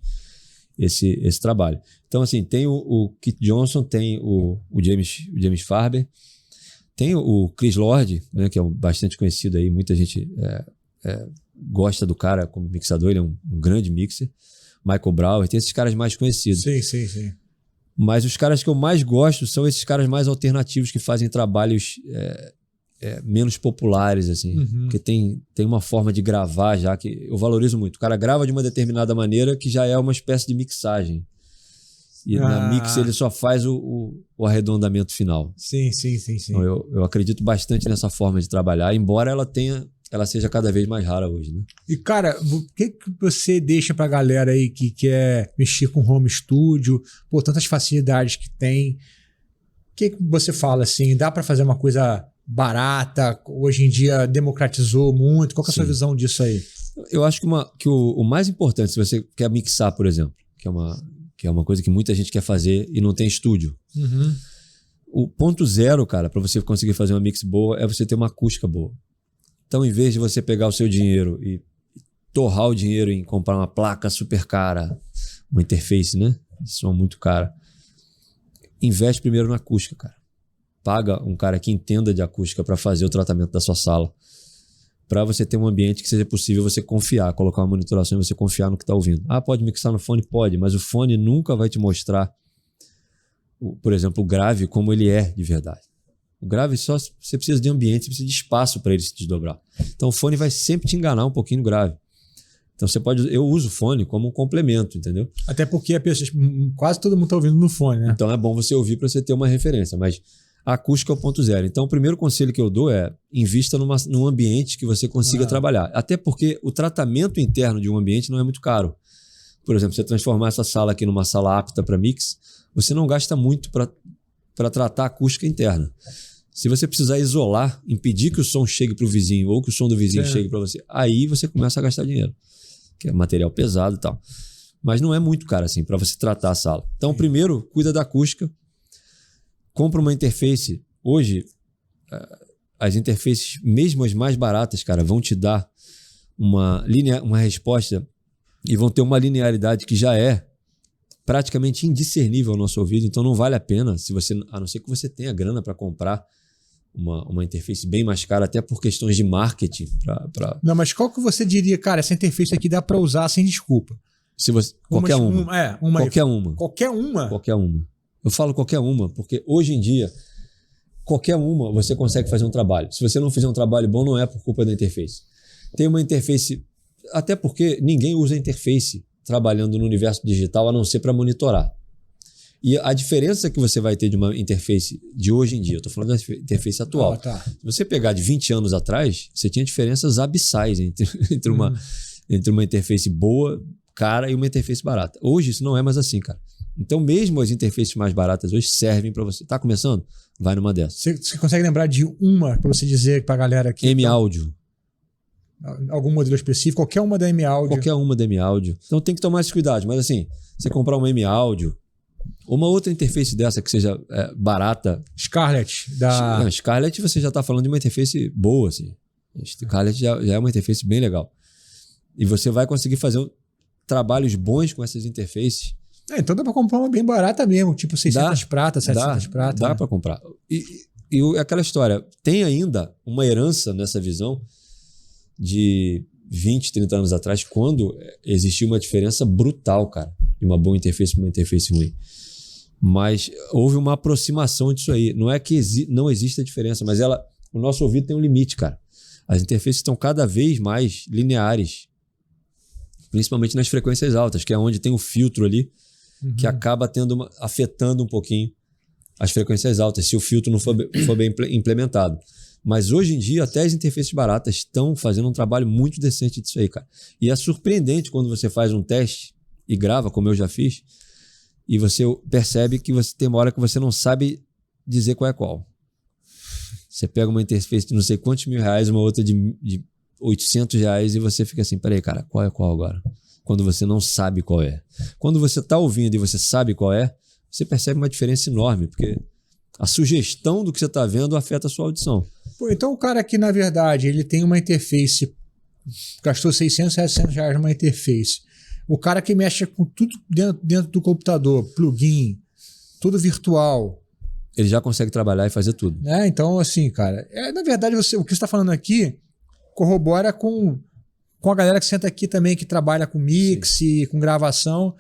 esse trabalho. Então, assim, tem o Keith Johnson, tem o James Farber, tem o Chris Lord, né, que é bastante conhecido aí, muita gente gosta do cara como mixador, ele é um grande mixer. Michael Brauer, tem esses caras mais conhecidos. Sim. Mas os caras que eu mais gosto são esses caras mais alternativos que fazem trabalhos menos populares, assim. Porque tem uma forma de gravar já que eu valorizo muito. O cara grava de uma determinada maneira que já é uma espécie de mixagem. E na mix ele só faz o arredondamento final. Sim. Então, eu acredito bastante nessa forma de trabalhar, embora ela seja cada vez mais rara hoje, né? E, cara, o que você deixa pra galera aí que quer mexer com home studio, tantas facilidades que tem? O que você fala, assim, dá pra fazer uma coisa barata? Hoje em dia democratizou muito. Qual que é a sua visão disso aí? Eu acho que o mais importante, se você quer mixar, por exemplo, que é uma coisa que muita gente quer fazer e não tem estúdio. O ponto zero, cara, pra você conseguir fazer uma mix boa é você ter uma acústica boa. Então, em vez de você pegar o seu dinheiro e torrar o dinheiro em comprar uma placa super cara, uma interface, né? De som muito cara, investe primeiro na acústica, cara. Paga um cara que entenda de acústica para fazer o tratamento da sua sala, para você ter um ambiente que seja possível você confiar, colocar uma monitoração e você confiar no que está ouvindo. Pode mixar no fone? Pode, mas o fone nunca vai te mostrar, por exemplo, o grave como ele é de verdade. O grave só você precisa de ambiente, você precisa de espaço para ele se desdobrar. Então o fone vai sempre te enganar um pouquinho no grave. Então eu uso o fone como um complemento, entendeu? Até porque quase todo mundo está ouvindo no fone, né? Então é bom você ouvir para você ter uma referência, mas a acústica é o ponto zero. Então o primeiro conselho que eu dou é invista num ambiente que você consiga trabalhar. Até porque o tratamento interno de um ambiente não é muito caro. Por exemplo, você transformar essa sala aqui numa sala apta para mix, você não gasta muito para tratar a acústica interna. Se você precisar isolar, impedir que o som chegue para o vizinho ou que o som do vizinho chegue para você, aí você começa a gastar dinheiro, que é material pesado e tal. Mas não é muito caro assim para você tratar a sala. Então, primeiro, cuida da acústica, compra uma interface. Hoje, as interfaces, mesmo as mais baratas, cara, vão te dar uma resposta e vão ter uma linearidade que já é praticamente indiscernível ao nosso ouvido. Então, não vale a pena, a não ser que você tenha grana para comprar uma interface bem mais cara, até por questões de marketing. Não, mas qual que você diria, cara, essa interface aqui dá para usar sem desculpa? Qualquer uma. Qualquer uma? Qualquer uma. Eu falo qualquer uma, porque hoje em dia, qualquer uma você consegue fazer um trabalho. Se você não fizer um trabalho bom, não é por culpa da interface. Tem uma interface, até porque ninguém usa interface trabalhando no universo digital a não ser para monitorar. E a diferença que você vai ter de uma interface de hoje em dia, eu estou falando da interface atual. Se você pegar de 20 anos atrás, você tinha diferenças abissais entre uma interface boa, cara, e uma interface barata. Hoje isso não é mais assim, cara. Então mesmo as interfaces mais baratas hoje servem para você. Tá começando? Vai numa dessas. Você consegue lembrar de uma para você dizer para a galera aqui? M-Audio. Algum modelo específico? Qualquer uma da M-Audio? Qualquer uma da M-Audio. Então tem que tomar esse cuidado. Mas assim, você comprar uma M-Audio, uma outra interface dessa que seja barata. Scarlett. Scarlett você já está falando de uma interface boa, assim. Scarlett já é uma interface bem legal. E você vai conseguir fazer trabalhos bons com essas interfaces. Então dá para comprar uma bem barata mesmo, tipo 600 pratas, 700 pratas. Dá para comprar. E aquela história, tem ainda uma herança nessa visão de 20, 30 anos atrás, quando existia uma diferença brutal, cara, de uma boa interface para uma interface ruim. Mas houve uma aproximação disso aí. Não é que não existe a diferença, mas o nosso ouvido tem um limite, cara. As interfaces estão cada vez mais lineares, principalmente nas frequências altas, que é onde tem o filtro ali, que acaba afetando um pouquinho as frequências altas, se o filtro não for bem implementado. Mas hoje em dia, até as interfaces baratas estão fazendo um trabalho muito decente disso aí, cara. E é surpreendente quando você faz um teste e grava, como eu já fiz, e você percebe que tem uma hora que você não sabe dizer qual é qual. Você pega uma interface de não sei quantos R$1.000, uma outra de R$800, e você fica assim, peraí, cara, qual é qual agora? Quando você não sabe qual é. Quando você está ouvindo e você sabe qual é, você percebe uma diferença enorme, porque a sugestão do que você está vendo afeta a sua audição. Pô, então o cara que, na verdade, ele tem uma interface, gastou 600, 700 reais numa interface. O cara que mexe com tudo dentro do computador, plugin, tudo virtual. Ele já consegue trabalhar e fazer tudo. Então, assim, cara, na verdade, o que você está falando aqui corrobora com a galera que senta aqui também, que trabalha com mix e com gravação.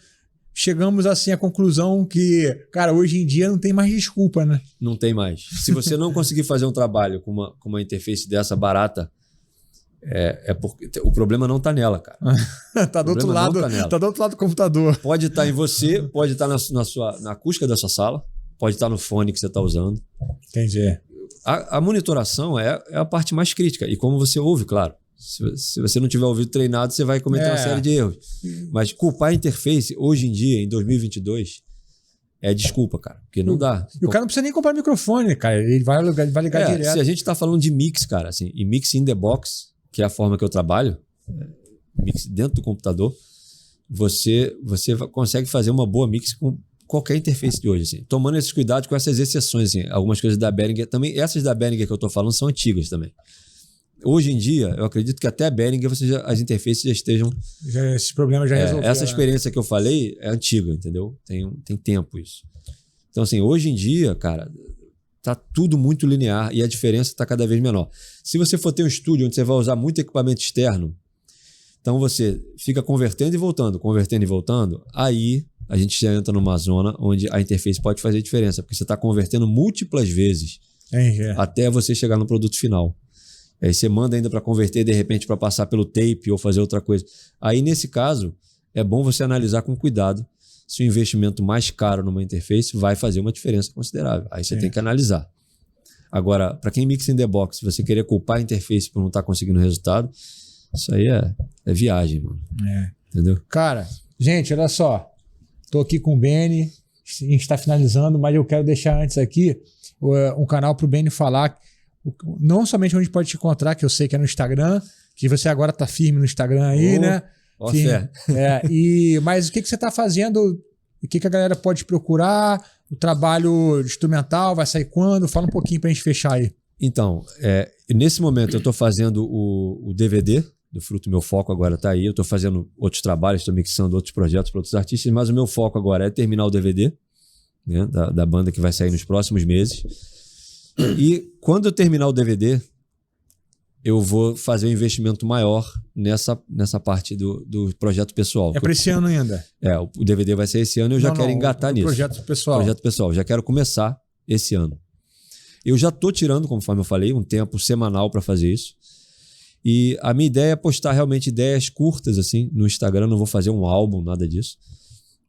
Chegamos assim à conclusão que, cara, hoje em dia não tem mais desculpa, né? Não tem mais. Se você não conseguir fazer um trabalho com uma interface dessa barata, porque o problema não está nela, cara. Tá do outro lado do computador. Pode estar em você, pode estar na acústica da sua sala, pode estar no fone que você está usando. Entendi. A monitoração é a parte mais crítica. E como você ouve, claro. Se você não tiver ouvido treinado, você vai cometer uma série de erros. Mas culpar a interface, hoje em dia, em 2022, é desculpa, cara. Porque não dá. E o cara não precisa nem comprar microfone, cara. Ele vai ligar direto. Se a gente está falando de mix, cara, assim, e mix in the box, que é a forma que eu trabalho, mix dentro do computador, você consegue fazer uma boa mix com qualquer interface de hoje, assim, tomando esses cuidados com essas exceções, assim, algumas coisas da Behringer também, essas da Behringer que eu estou falando são antigas também. Hoje em dia, eu acredito que até a Behringer as interfaces já estejam... Esse problema já resolveu. Essa experiência que eu falei é antiga, entendeu? Tem tempo isso. Então, assim, hoje em dia, cara, tá tudo muito linear e a diferença está cada vez menor. Se você for ter um estúdio onde você vai usar muito equipamento externo, então você fica convertendo e voltando, aí a gente já entra numa zona onde a interface pode fazer diferença, porque você está convertendo múltiplas vezes até você chegar no produto final. Aí você manda ainda para converter, de repente, para passar pelo tape ou fazer outra coisa. Aí, nesse caso, é bom você analisar com cuidado se o investimento mais caro numa interface vai fazer uma diferença considerável. Aí você tem que analisar. Agora, para quem mixa in the box, se você querer culpar a interface por não estar conseguindo resultado, isso aí é viagem, mano. Entendeu? Cara, gente, olha só. Tô aqui com o Benny, a gente está finalizando, mas eu quero deixar antes aqui um canal para o Benny falar não somente onde pode te encontrar, que eu sei que é no Instagram, que você agora tá firme no Instagram aí, né? Ó, fé. Mas o que você tá fazendo? O que a galera pode procurar? O trabalho instrumental vai sair quando? Fala um pouquinho pra gente fechar aí. Então, nesse momento eu tô fazendo o DVD do Fruto. Meu foco agora tá aí. Eu tô fazendo outros trabalhos, tô mixando outros projetos para outros artistas, mas o meu foco agora é terminar o DVD, né, da banda que vai sair nos próximos meses. E quando eu terminar o DVD, eu vou fazer um investimento maior nessa parte do projeto pessoal. É para esse ano ainda? O DVD vai ser esse ano e eu já quero engatar nisso. Projeto pessoal. Projeto pessoal. Já quero começar esse ano. Eu já estou tirando, conforme eu falei, um tempo semanal para fazer isso. E a minha ideia é postar realmente ideias curtas assim no Instagram. Não vou fazer um álbum, nada disso.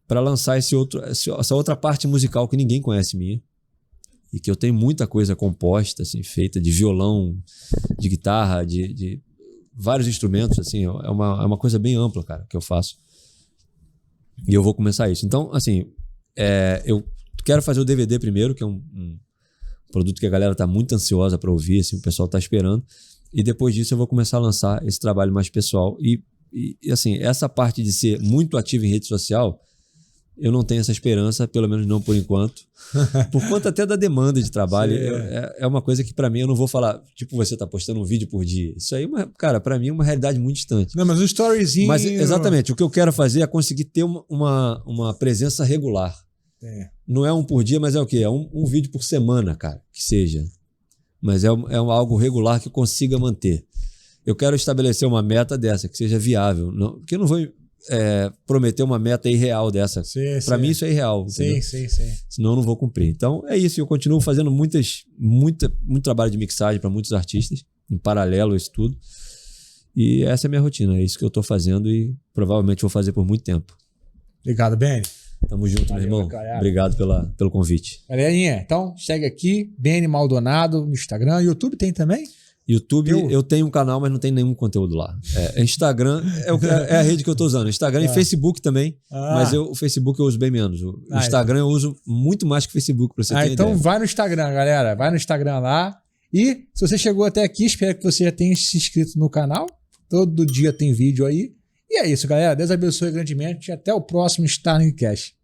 Para lançar essa outra parte musical que ninguém conhece minha. E que eu tenho muita coisa composta, assim, feita de violão, de guitarra, de vários instrumentos, assim, é uma coisa bem ampla, cara, que eu faço. E eu vou começar isso. Então, assim, eu quero fazer o DVD primeiro, que é um produto que a galera tá muito ansiosa para ouvir, assim, o pessoal tá esperando. E depois disso eu vou começar a lançar esse trabalho mais pessoal. E assim, essa parte de ser muito ativo em rede social, eu não tenho essa esperança, pelo menos não por enquanto. Por conta até da demanda de trabalho. É uma coisa que para mim eu não vou falar, tipo, você tá postando um vídeo por dia. Isso aí, cara, para mim é uma realidade muito distante. Não, mas um storyzinho... Mas exatamente, o que eu quero fazer é conseguir ter uma presença regular. Não é um por dia, mas é o quê? É um vídeo por semana, cara, que seja. Mas é algo regular que eu consiga manter. Eu quero estabelecer uma meta dessa, que seja viável. Porque eu não vou... prometer uma meta irreal dessa. Para mim isso é irreal. Sim. Senão eu não vou cumprir. Então é isso. Eu continuo fazendo muito trabalho de mixagem para muitos artistas, em paralelo a isso tudo. E essa é a minha rotina. É isso que eu estou fazendo e provavelmente vou fazer por muito tempo. Obrigado, Benny. Tamo junto, meu irmão. Cara. Obrigado pelo convite. Galerinha, então segue aqui, Benny Maldonado no Instagram. YouTube tem também? YouTube, eu tenho um canal, mas não tem nenhum conteúdo lá. Instagram é a rede que eu estou usando. Instagram e Facebook também, mas o Facebook eu uso bem menos. O Instagram eu uso muito mais que o Facebook, para você ter então ideia. Vai no Instagram, galera. Vai no Instagram lá. E se você chegou até aqui, espero que você já tenha se inscrito no canal. Todo dia tem vídeo aí. E é isso, galera. Deus abençoe grandemente. Até o próximo Starling Cash.